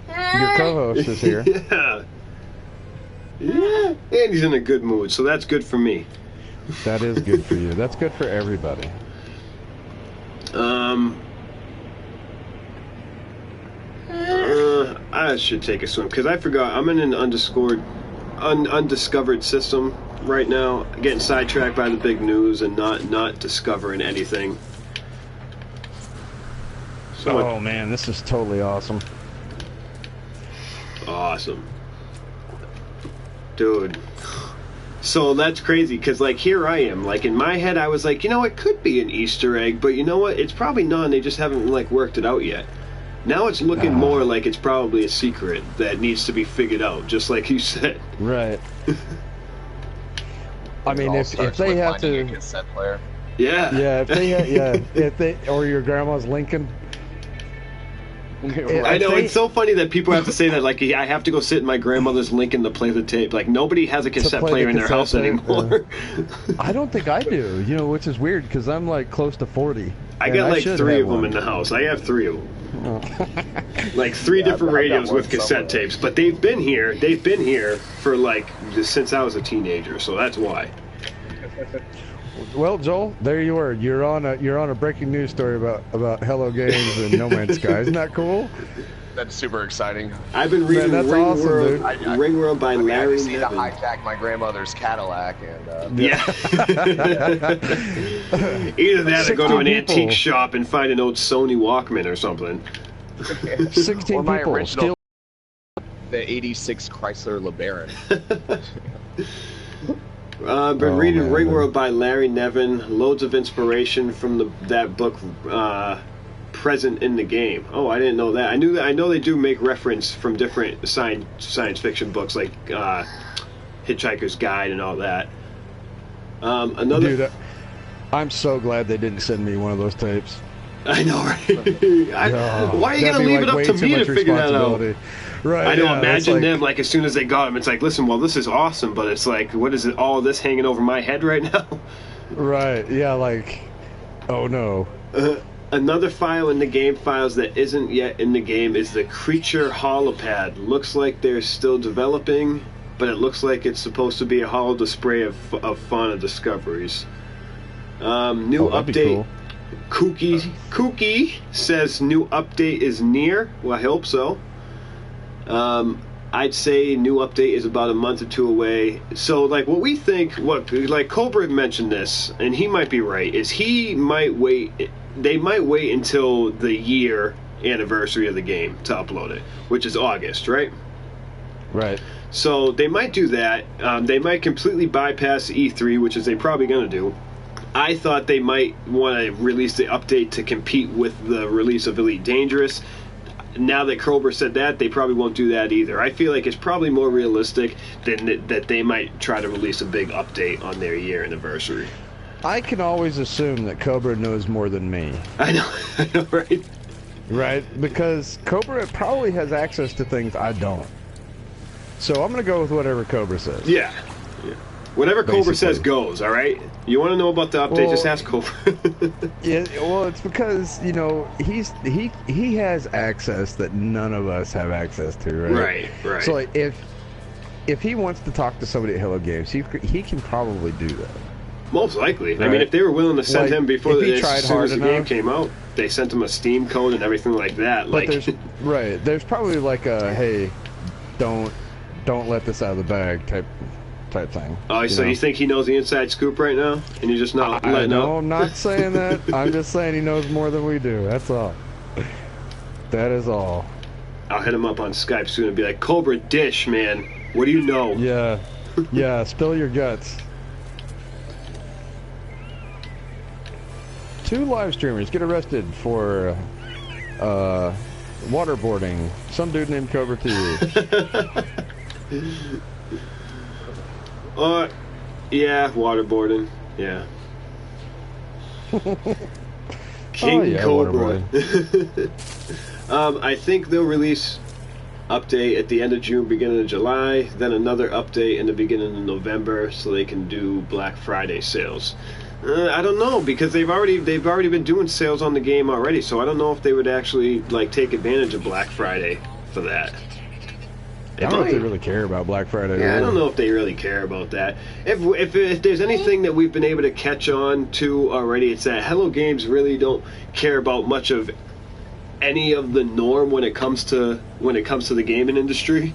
Your co-host is here. Yeah. Yeah. And he's in a good mood, so that's good for me. That is good for you. That's good for everybody. I should take a swim, because I forgot. I'm in an undiscovered system right now, getting sidetracked by the big news and not discovering anything. So oh, man, this is totally awesome. Awesome. Dude. So that's crazy, because, like, here I am. Like, in my head, I was like, you know, it could be an Easter egg, but you know what? It's probably not, and they just haven't, like, worked it out yet. Now it's looking more like it's probably a secret that needs to be figured out, just like you said. Right. I mean, if they have to... A cassette player. Yeah. Yeah, if they or your grandma's Lincoln... I know, it's so funny that people have to say that, like, I have to go sit in my grandmother's Lincoln to play the tape. Like, nobody has a cassette player in their house anymore. I don't think I do, you know, which is weird, because I'm, like, close to 40. I got, like, 3 of them in the house. I have 3 of them. Like, 3 different radios with cassette tapes. But they've been here for, like, since I was a teenager, so that's why. Well, Joel, there you are. You're on a breaking news story about Hello Games and No Man's Sky. Isn't that cool? That's super exciting. I've been reading Ring World by Larry Nevin. I need to hijack my grandmother's Cadillac and yeah. Either that or go to an antique shop and find an old Sony Walkman or something. 16 or my people original, the '86 Chrysler LeBaron. I've been reading Ring World by Larry Nevin. Loads of inspiration from that book, present in the game. Oh, I didn't know that. I know they do make reference from different science fiction books, like Hitchhiker's Guide and all that. Dude, I'm so glad they didn't send me one of those tapes. I know, right? Why are you gonna leave it up to me to figure that out? Right, I know. Imagine them, like, as soon as they got them, it's like, listen, well, this is awesome, but it's like, what is it? All this hanging over my head right now? Right. Yeah. Like, oh no. Another file in the game files that isn't yet in the game is the Creature Holopad. Looks like they're still developing, but it looks like it's supposed to be a holo display of fauna discoveries. New update. Cool. Kooky says new update is near. Well, I hope so. I'd say new update is about a month or 2 away. So, like, what we think, like Cobra mentioned this, and he might be right, is they might wait until the year anniversary of the game to upload it, which is August, right? Right. So they might do that. They might completely bypass E3, which is they probably going to do. I thought they might want to release the update to compete with the release of Elite Dangerous. Now that Cobra said that, they probably won't do that either. I feel like it's probably more realistic than that they might try to release a big update on their year anniversary. I can always assume that Cobra knows more than me. I know, right? Right, because Cobra probably has access to things I don't. So I'm going to go with whatever Cobra says. Yeah. Whatever Cobra says goes, all right? You want to know about the update, just ask Cobra. Yeah, well, it's because, you know, he has access that none of us have access to, right? Right. So, like, if he wants to talk to somebody at Hello Games, he can probably do that. Most likely. Right. I mean, if they were willing to send him before as soon as the game came out, they sent him a Steam code and everything like that. But there's probably like a, hey, don't let this out of the bag type thing. Oh, so you think he knows the inside scoop right now, and you're just not letting up? No, I'm not saying that. I'm just saying he knows more than we do. That's all. That is all. I'll hit him up on Skype soon and be like, Cobra dish, man. What do you know? Yeah. Yeah, spill your guts. 2 live streamers get arrested for waterboarding. Some dude named Cobra TV. Yeah, waterboarding. Yeah. King Cobra. I think they'll release update at the end of June, beginning of July, then another update in the beginning of November, so they can do Black Friday sales. I don't know, because they've already been doing sales on the game already, so I don't know if they would actually like take advantage of Black Friday for that. I don't know if they really care about Black Friday. Yeah, I don't know if they really care about that. If there's anything that we've been able to catch on to already, it's that Hello Games really don't care about much of any of the norm when it comes to the gaming industry.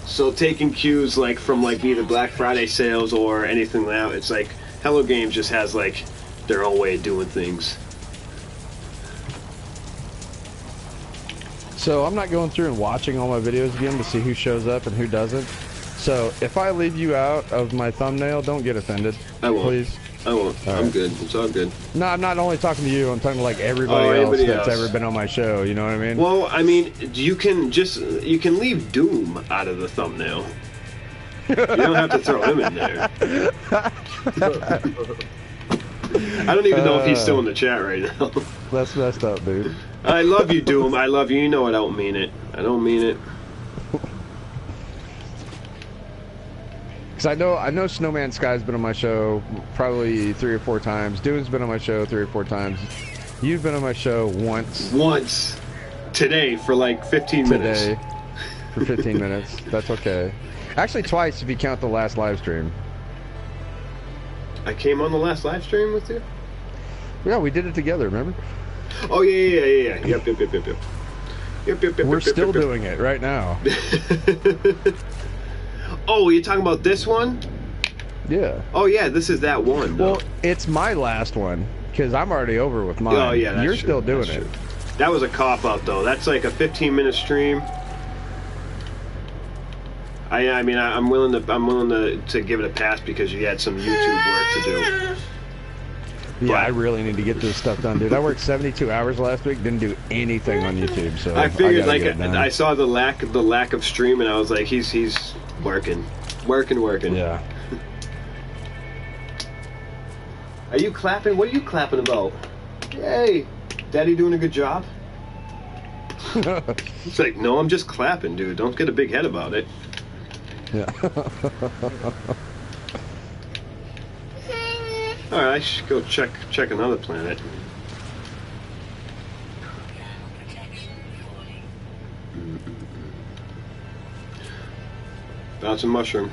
So taking cues like from like either Black Friday sales or anything like that, it's like Hello Games just has like their own way of doing things. So I'm not going through and watching all my videos again to see who shows up and who doesn't. So if I leave you out of my thumbnail, don't get offended. I won't. Please. I won't. All I'm right. good. It's all good. No, I'm not only talking to you. I'm talking to like everybody else that's ever been on my show. You know what I mean? Well, I mean, you can leave Doom out of the thumbnail. You don't have to throw him in there. I don't even know if he's still in the chat right now. That's messed up, dude. I love you, Doom. I love you. You know I don't mean it. I don't mean it. Because I know Snowman Sky's been on my show probably 3 or 4 times. Doom's been on my show 3 or 4 times. You've been on my show once. Once. Today for like 15 minutes. Today for 15 minutes. That's okay. Actually, twice if you count the last live stream. I came on the last live stream with you? Yeah, we did it together, remember? Oh, yeah. Yep. We're still doing it right now. Oh, you're talking about this one? Yeah. Oh, yeah, this is that one. Well, it's my last one, because I'm already over with mine. Oh, yeah, that's You're true. still doing That's it. true. That was a cop-out, though. That's like a 15-minute stream. I mean, I'm willing to give it a pass because you had some YouTube work to do. Yeah, I really need to get this stuff done, dude. I worked 72 hours last week, didn't do anything on YouTube, so I figured, gotta like, I saw the lack of stream, and I was like, he's working. Yeah. Are you clapping? What are you clapping about? Yay! Daddy doing a good job? It's like, no, I'm just clapping, dude. Don't get a big head about it. Yeah. Alright, I should go check another planet. Bouncing mushroom.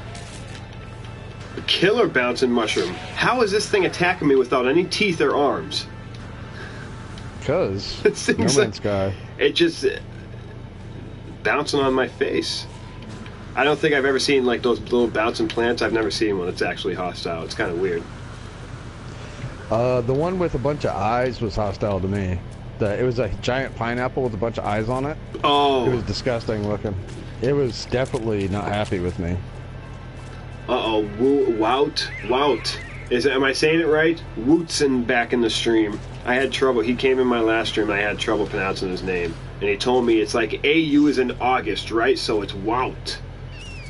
A killer bouncing mushroom. How is this thing attacking me without any teeth or arms? Because It No seems Man's Sky. It just bouncing on my face. I don't think I've ever seen like those little bouncing plants. I've never seen one that's actually hostile. It's kind of weird. The one with a bunch of eyes was hostile to me. It was a giant pineapple with a bunch of eyes on it. Oh. It was disgusting looking. It was definitely not happy with me. Uh-oh. Wout. Am I saying it right? Wootson back in the stream. I had trouble. He came in my last stream and I had trouble pronouncing his name. And he told me it's like AU is in August, right? So it's Wout.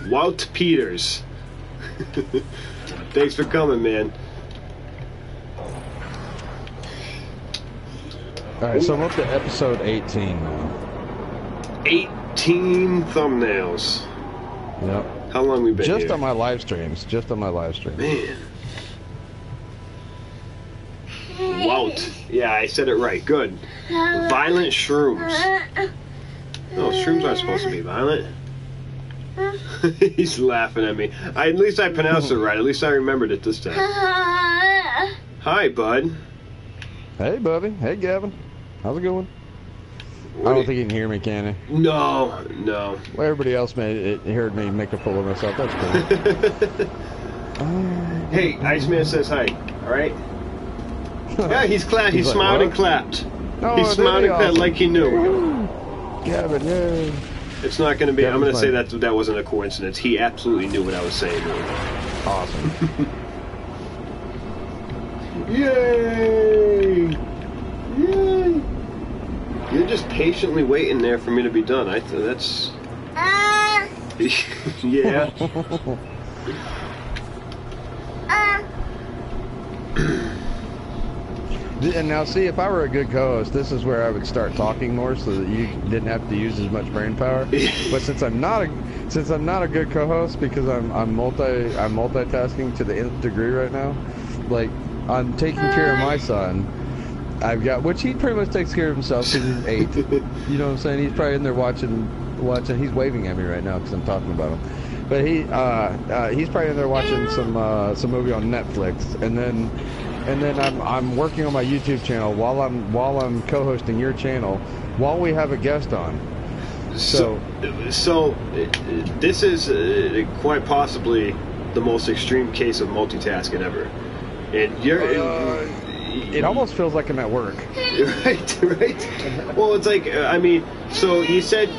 Wout Peters. Thanks for coming, man. Alright, so I'm up to episode 18 now. 18 thumbnails. Yep. How long we been Just here? on my live streams. Man. Wout. Yeah, I said it right. Good. Violent shrooms. No, shrooms aren't supposed to be violent. He's laughing at me. At least I pronounced it right. At least I remembered it this time. Hi, bud. Hey, Bubby. Hey, Gavin. How's it going? I don't think he can hear me, can he? No. Well, everybody else heard me make a fool of myself. That's cool. Hey, Iceman says hi. All right. Yeah, he's He's like, smiled and what? clapped. Oh, He smiled at that awesome. like he knew. Gavin, yay. It's not going to be. I'm Gavin's going to say fine. that wasn't a coincidence. He absolutely knew what I was saying. Awesome. Yay! Yay! You're just patiently waiting there for me to be done. That's. Yeah. And now, see, if I were a good co-host, this is where I would start talking more, so that you didn't have to use as much brain power. But since I'm not a good co-host, because I'm multitasking to the nth degree right now, like I'm taking care of my son. I've got, which he pretty much takes care of himself because he's 8. You know what I'm saying? He's probably in there watching. He's waving at me right now because I'm talking about him. But he's probably in there watching some movie on Netflix, and then I'm working on my YouTube channel while I'm co-hosting your channel while we have a guest on. So this is quite possibly the most extreme case of multitasking ever, and you're. It almost feels like I'm at work. Right. Well, it's like, I mean, so you said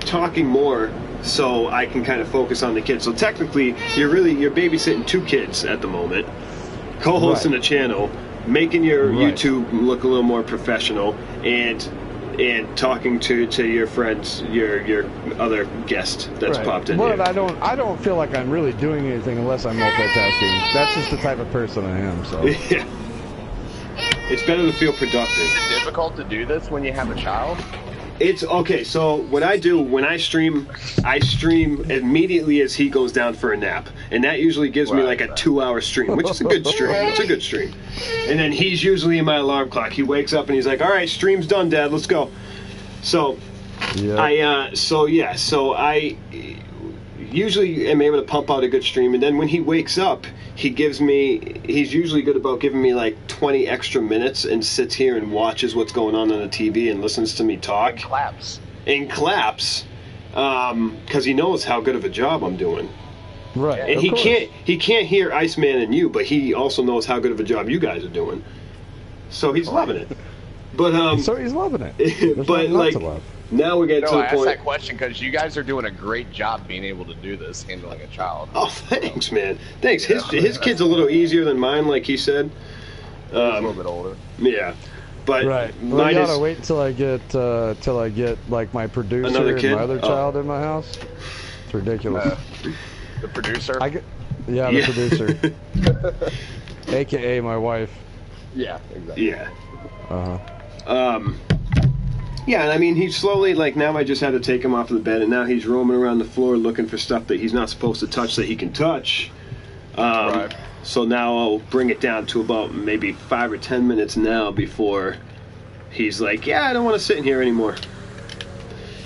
talking more so I can kind of focus on the kids. So technically, you're babysitting 2 kids at the moment, co-hosting a channel, making your YouTube look a little more professional, and talking to your friends, your other guest that's popped in. But I don't feel like I'm really doing anything unless I'm multitasking. That's just the type of person I am. So. Yeah. It's better to feel productive. Is it difficult to do this when you have a child? It's okay. So what I do when I stream immediately as he goes down for a nap, and that usually gives me like a 2-hour stream, which is a good stream. It's a good stream. And then he's usually in my alarm clock. He wakes up and he's like, "All right, stream's done, Dad. Let's go." So I usually am able to pump out a good stream, and then when he wakes up, he's usually good about giving me like 20 extra minutes and sits here and watches what's going on the TV and listens to me talk. And claps. Because he knows how good of a job I'm doing. Right. And he can't hear Iceman and you, but he also knows how good of a job you guys are doing. So he's loving it. But so he's loving it. But like, now we're getting to the point. I asked that question because you guys are doing a great job being able to do this, handling a child. Oh, thanks, man. Thanks. His kid's a little easier than mine, like he said. He's a little bit older. Yeah, but Well, you gotta wait until I get like my producer and my other child in my house. It's ridiculous. The producer. The producer, aka my wife. Yeah, exactly. Yeah. Yeah, and I mean, he's slowly, like, now I just had to take him off of the bed, and now he's roaming around the floor looking for stuff that he's not supposed to touch that he can touch. So now I'll bring it down to about maybe 5 or 10 minutes now before he's like, yeah, I don't want to sit in here anymore.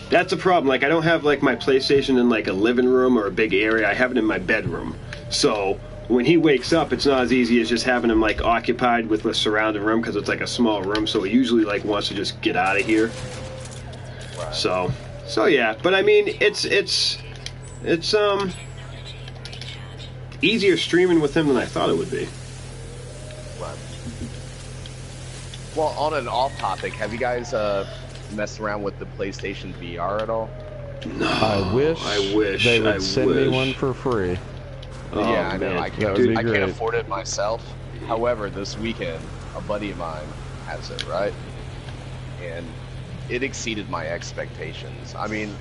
That's a problem. Like, I don't have, like, my PlayStation in, like, a living room or a big area. I have it in my bedroom. So when he wakes up, it's not as easy as just having him, like, occupied with a surrounding room because it's, like, a small room. So he usually, like, wants to just get out of here. Right. So yeah. But, I mean, it's easier streaming with him than I thought it would be. Right. Well, on an off topic, have you guys messed around with the PlayStation VR at all? No. I wish they would send me one for free. Oh, yeah, I know. Man. I can't afford it myself. However, this weekend, a buddy of mine has it, right? And it exceeded my expectations. I mean,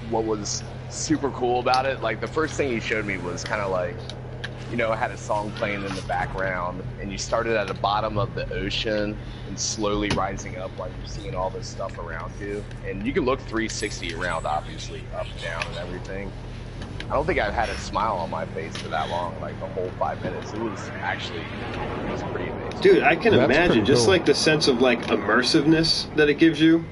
what was super cool about it, like the first thing he showed me was kind of like, you know, it had a song playing in the background, and you started at the bottom of the ocean and slowly rising up while you're seeing all this stuff around you. And you can look 360 around, obviously, up, down, and everything. I don't think I've had a smile on my face for that long, like the whole 5 minutes. It was pretty amazing. Dude, I can imagine just cool. like the sense of like immersiveness that it gives you.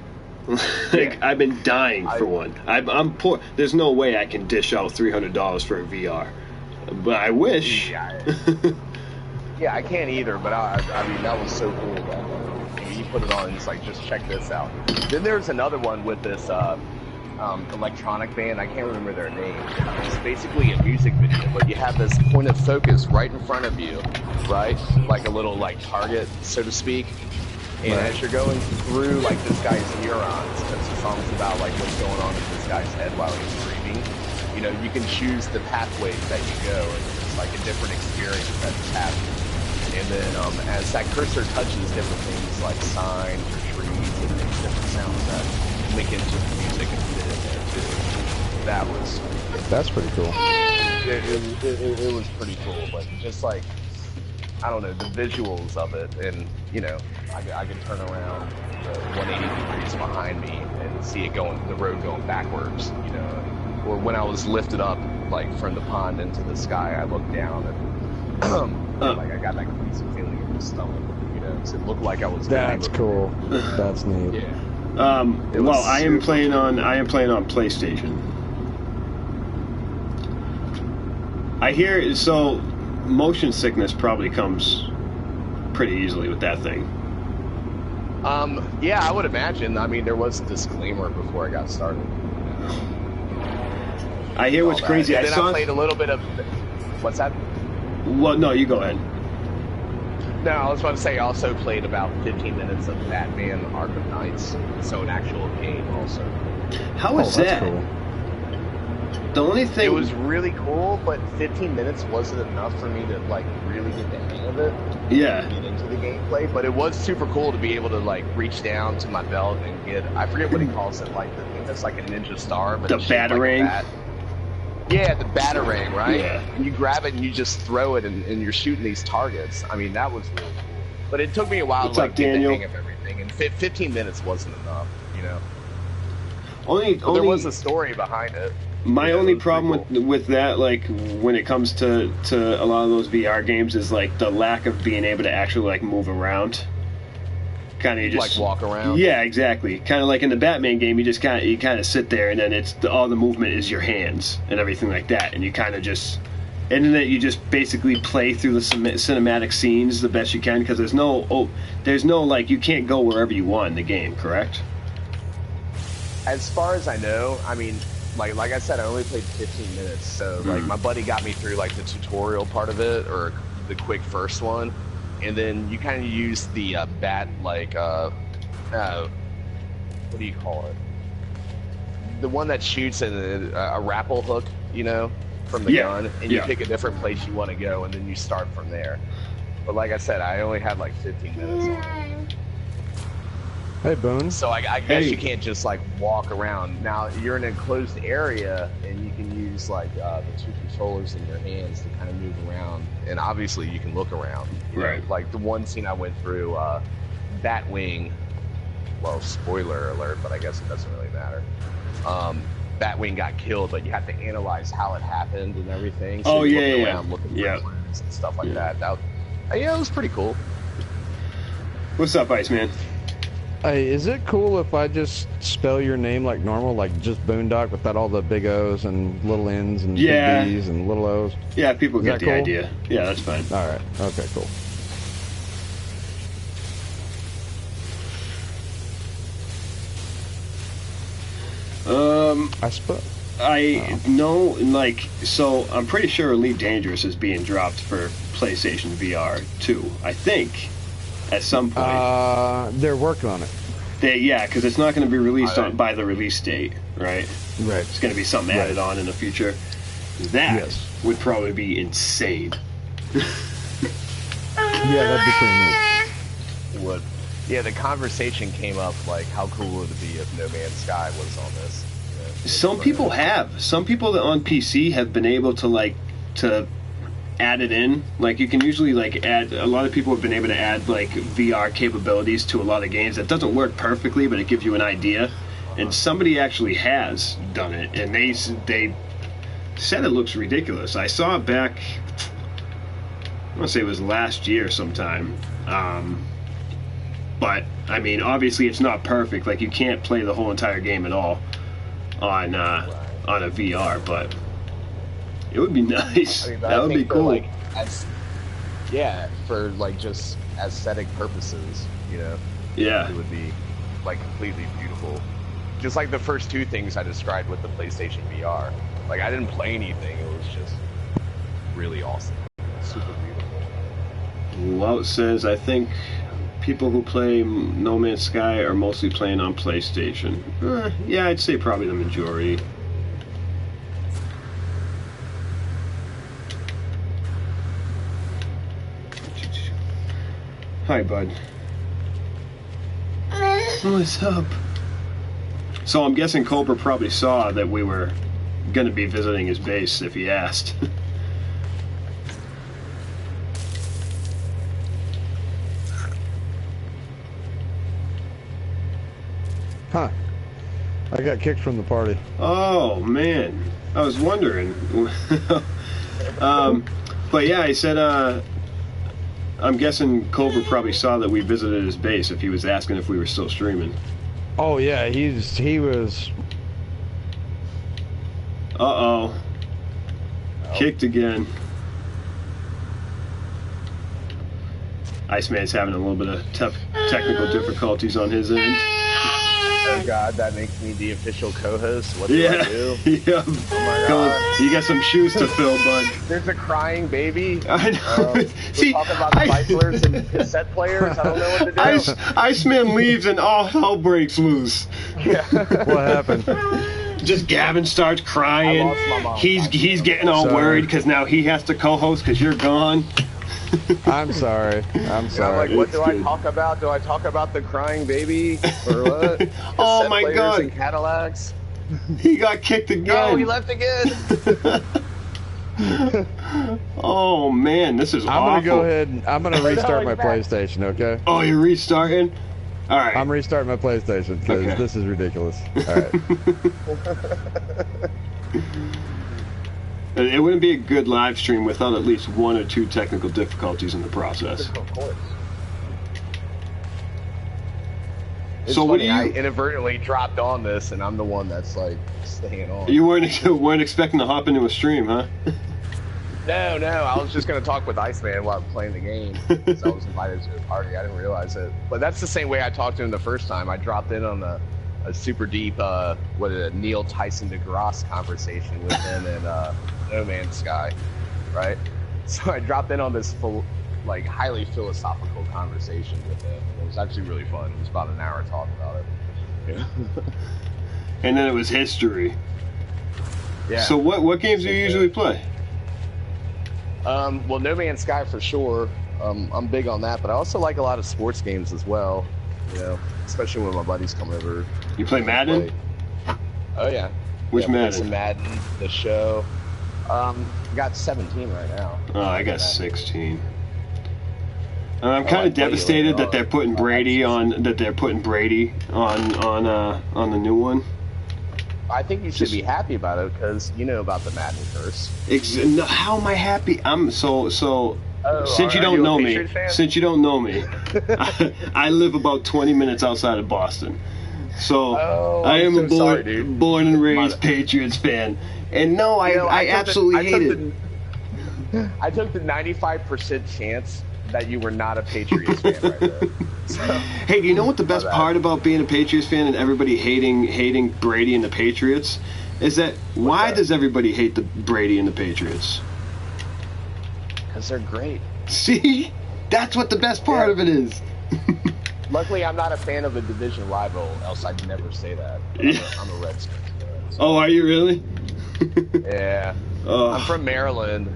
Like, I've been dying for one. I'm poor. There's no way I can dish out $300 for a VR, but I wish. Yeah, I can't either. But I mean, that was so cool. That you put it on, and it's like, just check this out. Then there's another one with this electronic band. I can't remember their name. It's basically a music video, but you have this point of focus right in front of you, right? Like a little like target, so to speak. And as you're going through like this guy's neurons, because the song's about like what's going on in this guy's head while he's dreaming, you know, you can choose the pathways that you go, and it's like a different experience that just happens. And then as that cursor touches different things like signs or trees, it makes different sounds that link into the music and fit in there too. That's pretty cool. It was pretty cool, but just like, I don't know, the visuals of it, and you know, I could turn around 180 degrees behind me and see it going, the road going backwards, you know, or when I was lifted up like from the pond into the sky, I looked down and like I got that queasy feeling in my stomach, you know, 'cause it looked like I was. That's cool. That's neat. Yeah. Well, I am playing on PlayStation. I hear so. Motion sickness probably comes pretty easily with that thing. Yeah, I would imagine. I mean, there was a disclaimer before I got started. I hear what's crazy. And then I played a little bit of. What's that? Well, no, you go ahead. No, I was about to say I also played about 15 minutes of Batman Arkham Knights, so an actual game also. How is that? Cool. The only thing... It was really cool, but 15 minutes wasn't enough for me to, like, really get the hang of it. Yeah. Get into the gameplay, but it was super cool to be able to, like, reach down to my belt and get... I forget what he calls it, like, the thing that's like a ninja star, but the batarang? Like yeah, the batarang, right? Yeah. And you grab it and you just throw it, and you're shooting these targets. I mean, that was really cool. But it took me a while to, like, get the hang of everything, and 15 minutes wasn't enough, you know? Only there was a story behind it. My only problem with that, like, when it comes to a lot of those VR games, is, like, the lack of being able to actually, like, move around. Kind of just... Like, walk around? Yeah, exactly. Kind of like in the Batman game, you kind of sit there, and then all the movement is your hands and everything like that, and you kind of just... And then you just basically play through the cinematic scenes the best you can, because there's no, like, you can't go wherever you want in the game, correct? As far as I know, I mean... Like I said, I only played 15 minutes, so like my buddy got me through like the tutorial part of it, or the quick first one, and then you kind of use the bat, like what do you call it? The one that shoots a rappel hook, you know, from the gun, and you pick a different place you want to go, and then you start from there. But like I said, I only had like 15 minutes on it. Hey, Boone. So I guess you can't just like walk around. Now you're in an enclosed area, and you can use like the two controllers in your hands to kind of move around. And obviously you can look around. You know? Like the one scene I went through, Batwing. Well, spoiler alert, but I guess it doesn't really matter. Batwing got killed, but you have to analyze how it happened and everything. So you look around, looking for clues and stuff like that. Yeah, it was pretty cool. What's up, Iceman? Hey, is it cool if I just spell your name like normal, like just Boondock without all the big O's and little N's and big B's and little O's? Yeah, people get the idea. Yeah, that's fine. All right. Okay, cool. I know, like, so I'm pretty sure Elite Dangerous is being dropped for PlayStation VR 2, I think. At some point. They're working on it. Because it's not going to be released by the release date, right? Right. It's going to be something added on in the future. That would probably be insane. That'd be pretty neat. Would. Yeah, the conversation came up, like, how cool would it be if No Man's Sky was on this? You know, some people have. Some people that on PC have been able to, to add it in. Like, you can usually add, a lot of people have been able to add VR capabilities to a lot of games. That doesn't work perfectly, but it gives you an idea. And somebody actually has done it, and they said it looks ridiculous. I saw it back, I want to say it was last year sometime. But I mean, obviously it's not perfect. Like, you can't play the whole entire game at all on a VR, but it would be nice. I mean, that would be cool. For just aesthetic purposes, you know. Yeah. It would be completely beautiful. Just like the first two things I described with the PlayStation VR. Like, I didn't play anything. It was just really awesome. Super beautiful. Well, it says, I think people who play No Man's Sky are mostly playing on PlayStation. Yeah, I'd say probably the majority. Hi, bud. What's up? So I'm guessing Cobra probably saw that we were going to be visiting his base if he asked. Huh. I got kicked from the party. Oh, man. I was wondering. But yeah, he said, I'm guessing Cobra probably saw that we visited his base if he was asking if we were still streaming. Oh, yeah, he was... Uh-oh. Kicked again. Iceman's having a little bit of technical difficulties on his end. Oh God, that makes me the official co-host. What do I do? Yeah. Oh my God. You got some shoes to fill, bud. There's a crying baby. I know. See, we're talking about cyclers and cassette players. I don't know what to do. Iceman leaves and all hell breaks loose. Yeah. What happened? Just Gavin starts crying. I lost my mom. He's getting all worried because now he has to co-host because you're gone. I'm sorry. I'm like, what do I talk about? Do I talk about the crying baby or what? Oh my God! And Cadillacs. He got kicked again. No, he left again. Oh man, this is awful. I'm gonna go ahead. I'm gonna restart my PlayStation. Okay. Oh, you're restarting? All right. I'm restarting my PlayStation because this is ridiculous. All right. It wouldn't be a good live stream without at least one or two technical difficulties in the process. Of course. So what do you? I inadvertently dropped on this, and I'm the one that's like staying on. You weren't expecting to hop into a stream, huh? No. I was just gonna talk with Iceman while playing the game. So I was invited to a party. I didn't realize it. But that's the same way I talked to him the first time. I dropped in on a super deep, Neil Tyson DeGrasse conversation with him and No Man's Sky, right? So I dropped in on this highly philosophical conversation with him. It was actually really fun. It was about an hour talk about it. Yeah. And then it was history. Yeah. So what games do you usually play? Well, No Man's Sky for sure. I'm big on that, but I also like a lot of sports games as well. You know, especially when my buddies come over. You play Madden? Oh yeah. Which Madden? Some Madden, the show. Got 17 right now. Oh, I got 16. I'm kind of devastated that they're putting Brady on. That they're putting Brady on the new one. I think you should be happy about it because you know about the Madden curse. How am I happy? I'm so. Since you don't know me, I live about 20 minutes outside of Boston. So I am a born and raised Patriots fan. And no, I absolutely hate it. I took the 95% chance that you were not a Patriots fan right there. So, hey, do you know what the best part about being a Patriots fan and everybody hating Brady and the Patriots is that why does everybody hate the Brady and the Patriots? Because they're great. See? That's what the best part of it is. Luckily, I'm not a fan of a division rival, else I'd never say that. I'm a Redskins fan. So. Oh, are you really? Yeah. I'm from Maryland,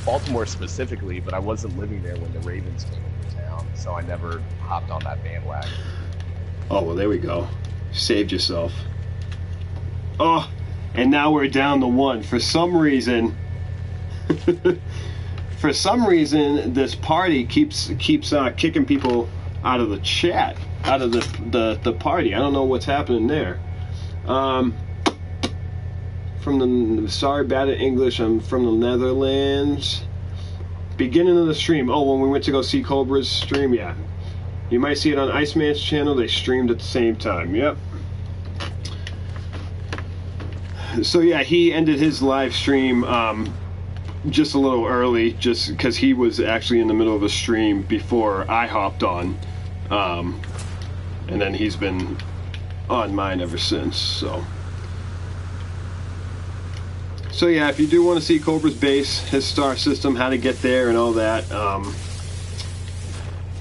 Baltimore specifically, but I wasn't living there when the Ravens came into town, so I never hopped on that bandwagon. Oh, well, there we go. Saved yourself. Oh, and now we're down to one. For some reason, this party keeps kicking people out of the chat, out of the party. I don't know what's happening there. Sorry, bad at English. I'm from the Netherlands. Beginning of the stream. Oh, when we went to go see Cobra's stream, yeah. You might see it on Iceman's channel. They streamed at the same time. Yep. So yeah, he ended his live stream just a little early, just because he was actually in the middle of a stream before I hopped on, and then he's been on mine ever since. So yeah, if you do want to see Cobra's base, his star system, how to get there, and all that,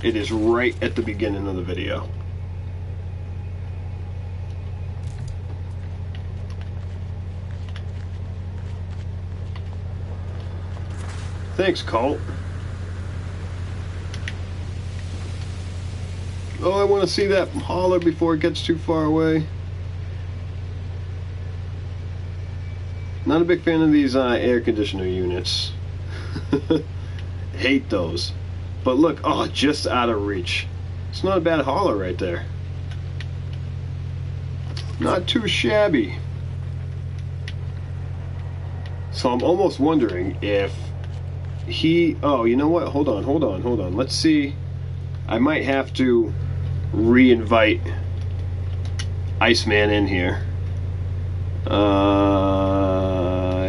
It is right at the beginning of the video. Thanks, Colt. Oh, I want to see that hauler before it gets too far away. Not a big fan of these air conditioner units. Hate those. But look, oh, just out of reach. It's not a bad hauler right there. Not too shabby. So I'm almost wondering if he... Oh, you know what? Hold on. Let's see. I might have to re-invite Iceman in here.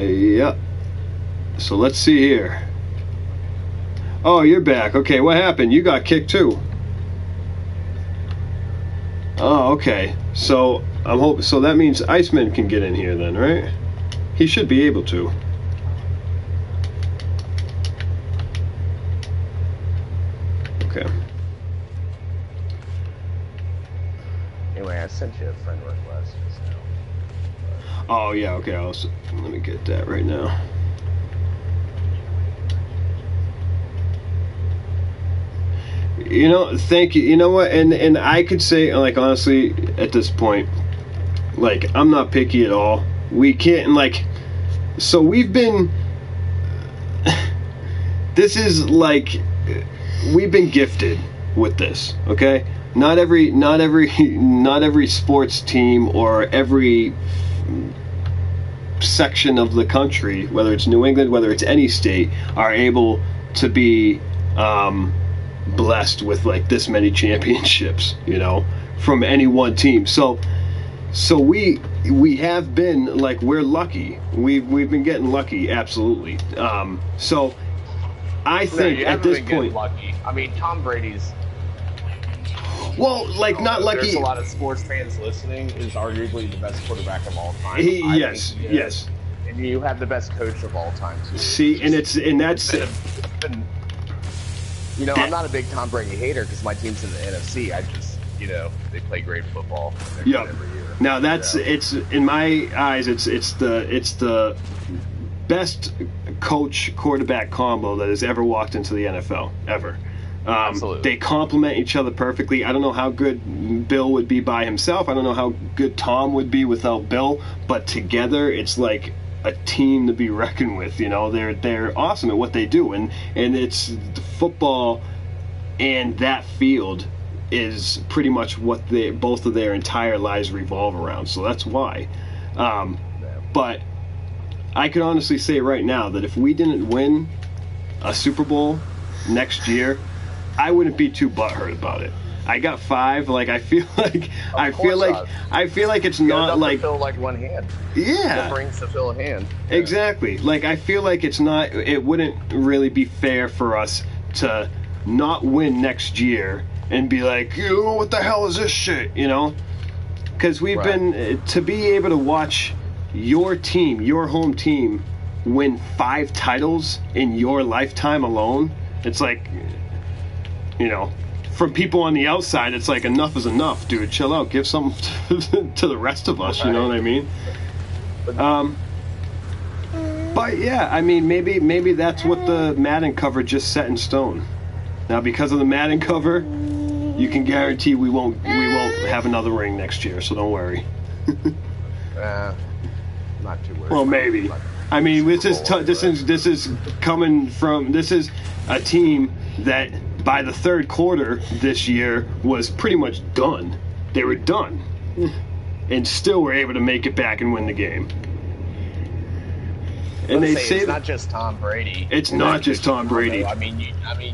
Yep. So let's see here. Oh, you're back. Okay, what happened? You got kicked too. Oh, okay. So I'm hoping. So that means Iceman can get in here then, right? He should be able to. Okay. Anyway, I sent you a friend request just now. Oh yeah. Okay. Let me get that right now. You know, thank you. You know what? And I could say, like, honestly, at this point, like, I'm not picky at all. We can't, like, so we've been, this is like, we've been gifted with this, okay? Not every sports team or every section of the country, whether it's New England, whether it's any state, are able to be, blessed with like this many championships, you know, from any one team. So we have been like, we're lucky. We've been getting lucky, absolutely. So I think at this point, lucky. I mean, Tom Brady's. Well, like, not lucky. There's a lot of sports fans listening. Is arguably the best quarterback of all time. Yes. And you have the best coach of all time too. See, it's been, you know, that, I'm not a big Tom Brady hater because my team's in the NFC. I just, you know, they play great football. Yeah. Every year. Now that's it's in my eyes. It's the best coach quarterback combo that has ever walked into the NFL ever. Absolutely. They complement each other perfectly. I don't know how good Bill would be by himself. I don't know how good Tom would be without Bill. But together, it's like a team to be reckoned with. You know, they're awesome at what they do, and it's the football, and that field is pretty much what both of their entire lives revolve around. So that's why. But I could honestly say right now that if we didn't win a Super Bowl next year, I wouldn't be too butthurt about it. I got 5. Like, I feel like it's not like, to fill like one hand. Yeah. The rings to fill a hand. Exactly. Like, I feel like it's not. It wouldn't really be fair for us to not win next year and be like, what the hell is this shit? You know? Because we've been to be able to watch your team, your home team, win 5 titles in your lifetime alone. It's like, you know. From people on the outside, it's like, enough is enough, dude. Chill out. Give something to the rest of us. You know what I mean? But yeah, I mean, maybe that's what the Madden cover just set in stone. Now, because of the Madden cover, you can guarantee we won't have another ring next year. So don't worry. Not too worried. Well, maybe. I mean, this is coming from. This is a team that, by the third quarter this year, was pretty much done. They were done. And still were able to make it back and win the game. And they say it's not just Tom Brady. It's not just Tom Brady. I mean,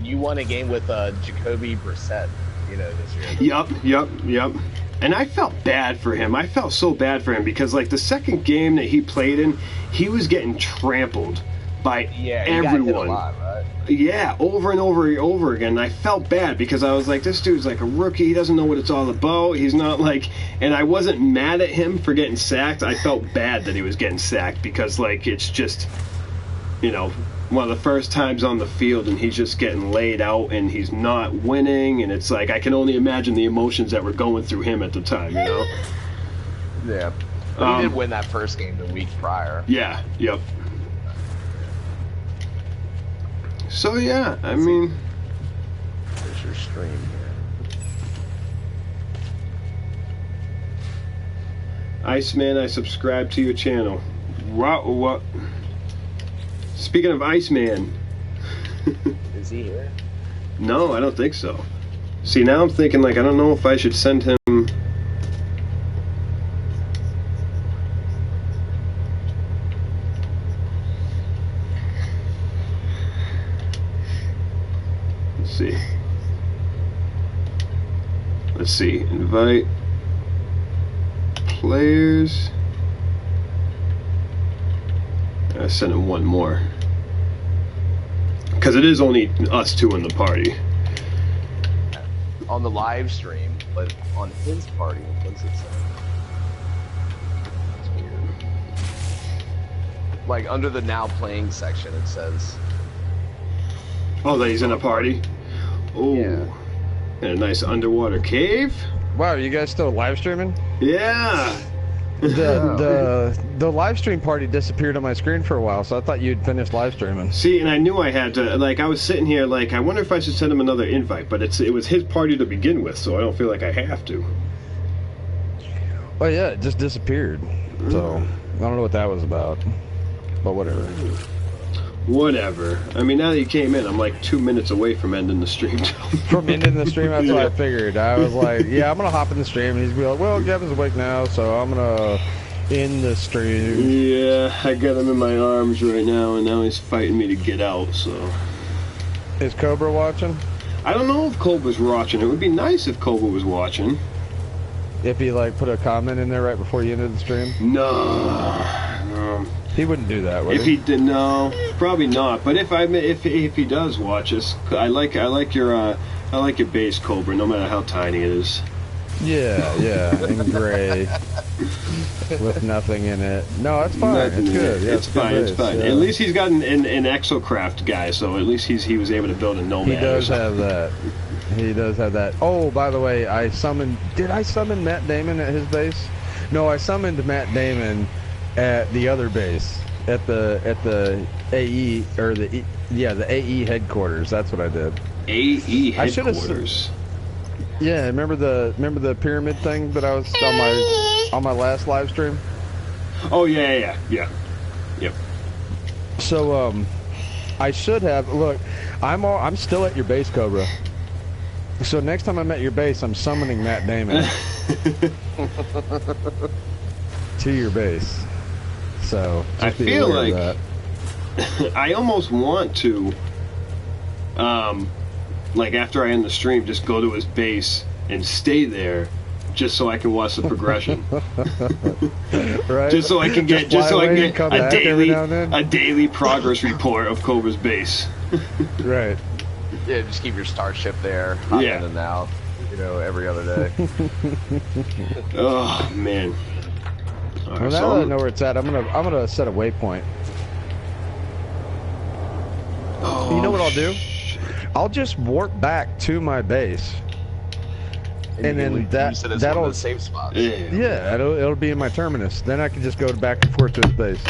you won a game with Jacoby Brissett, you know, this year. Yep. And I felt bad for him. I felt so bad for him because, like, the second game that he played in, he was getting trampled by everyone. Got hit a lot, right? Yeah, over and over again. And I felt bad because I was like, this dude's like a rookie. He doesn't know what it's all about. He's not like... And I wasn't mad at him for getting sacked. I felt bad that he was getting sacked because, like, it's just, you know, one of the first times on the field, and he's just getting laid out, and he's not winning, and it's like I can only imagine the emotions that were going through him at the time, you know? Yeah. But he did win that first game the week prior. Yeah. Yep. So yeah, I mean, There's your stream here. Iceman, I subscribe to your channel. What? Speaking of Iceman. Is he here? No, I don't think so. See, now I'm thinking, like, I don't know if I should send him... Let's see. Invite players. I sent him one more. Because it is only us two in the party. On the live stream, but on his party, what does it say? That's weird. Like under the now playing section, it says. Oh, that he's in a party? Oh. Yeah. In a nice underwater cave? Wow, are you guys still live streaming? Yeah. The live stream party disappeared on my screen for a while, so I thought you'd finished live streaming. See, and I knew I had to, like, I was sitting here like, I wonder if I should send him another invite, but it was his party to begin with, so I don't feel like I have to. Oh yeah, it just disappeared. So, I don't know what that was about, but whatever. Whatever. I mean, now that you came in, I'm like 2 minutes away from ending the stream. From ending the stream, that's what I figured. I was like, yeah, I'm going to hop in the stream. And he's going to be like, well, Gavin's awake now, so I'm going to end the stream. Yeah, I got him in my arms right now, and now he's fighting me to get out, so. Is Cobra watching? I don't know if Cobra's watching. It would be nice if Cobra was watching. If he, like, put a comment in there right before you ended the stream? No. He wouldn't do that, would he? If he did, no, probably not. But if he does watch us, I like your base, Cobra, no matter how tiny it is. Yeah, in gray, with nothing in it. No, it's fine. It's good. Yeah, it's fine. It's fine. Yeah. At least he's got an exocraft guy, so at least he was able to build a nomad. He does have that. He does have that. Oh, by the way, did I summon Matt Damon at his base? No, I summoned Matt Damon at the other base, at the AE or the AE headquarters. That's what I did. AE headquarters. Yeah, remember the pyramid thing that I was on my last live stream? Oh yeah. Yep. So I should have look. I'm still at your base, Cobra. So next time I'm at your base, I'm summoning Matt Damon to your base. So I feel like I almost want to, like after I end the stream, just go to his base and stay there, just so I can watch the progression. Right. Just so I can get a daily progress report of Cobra's base. Right. Yeah, just keep your starship there, hop in and out, every other day. Oh man. Right, well, now that I know where it's at, I'm gonna set a waypoint. You know what I'll do? I'll just warp back to my base, and then that'll save spots. Yeah, it'll be in my terminus. Then I can just go back and forth to his base.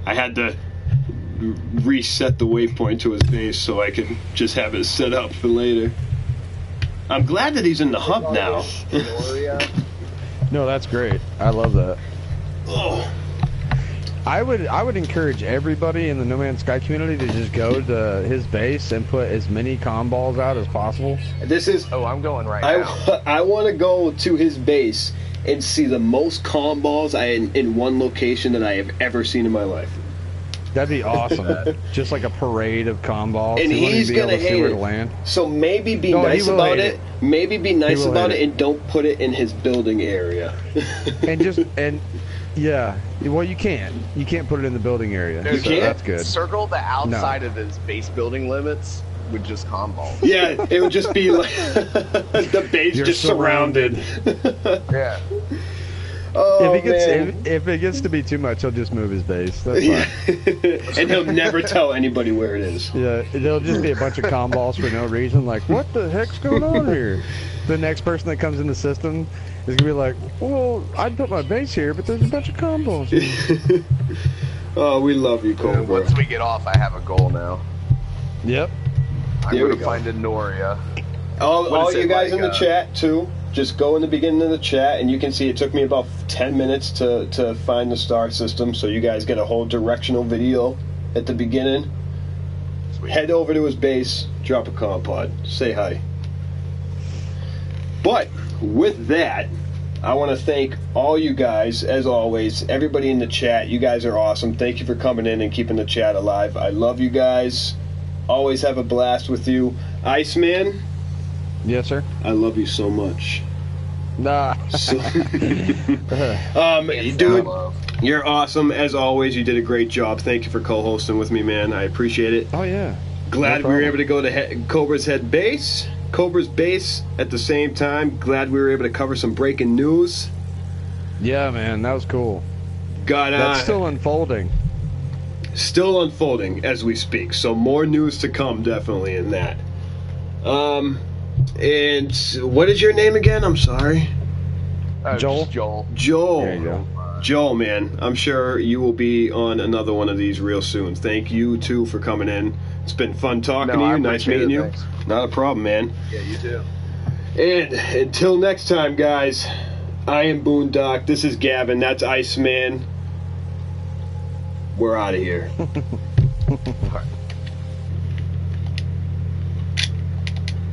I had to reset the waypoint to his base so I could just have it set up for later. I'm glad that he's in the hub now. No, that's great. I love that. Oh. I would encourage everybody in the No Man's Sky community to just go to his base and put as many comm balls out as possible. I'm going right now. I want to go to his base and see the most comm balls in one location that I have ever seen in my life. That'd be awesome. Just like a parade of comm balls. And he's gonna hate it. Land. So maybe be nice about it. Maybe be nice about it and don't put it in his building area. Yeah. Well, you can't. You can't put it in the building area. You can't? That's good. Circle the outside of his base building limits with just comm balls. Yeah, it would just be like the base just surrounded. Yeah. Oh, if it gets to be too much, he'll just move his base. That's fine. And he'll never tell anybody where it is. Yeah, it'll just be a bunch of comm balls for no reason. Like, what the heck's going on here? The next person that comes in the system is gonna be like, well, I'd put my base here, but there's a bunch of comm balls here. Oh, we love you, Cobra. Once we get off, I have a goal now. Yep. I'm going to find a Noria. All you guys in the chat, too, just go in the beginning of the chat, and you can see it took me about 10 minutes to find the star system, so you guys get a whole directional video at the beginning. Sweet. Head over to his base, drop a comm pod, say hi. But with that, I want to thank all you guys, as always, everybody in the chat. You guys are awesome. Thank you for coming in and keeping the chat alive. I love you guys. Always have a blast with you. Iceman? Yes, sir? I love you so much. Nah. Dude, you're awesome. As always, you did a great job. Thank you for co-hosting with me, man. I appreciate it. Oh, yeah. Glad we were able to go to Cobra's base at the same time. Glad we were able to cover some breaking news. Yeah, man, that was cool. That's still unfolding. Still unfolding as we speak. So more news to come, definitely, in that. And what is your name again? I'm sorry. Joel. Joel. There you go. Joel, man, I'm sure you will be on another one of these real soon. Thank you, too, for coming in. It's been fun talking to you. Nice meeting you. Thanks. Not a problem, man. Yeah, you too. And until next time, guys, I am Boondock. This is Gavin. That's Iceman. We're out of here. All right.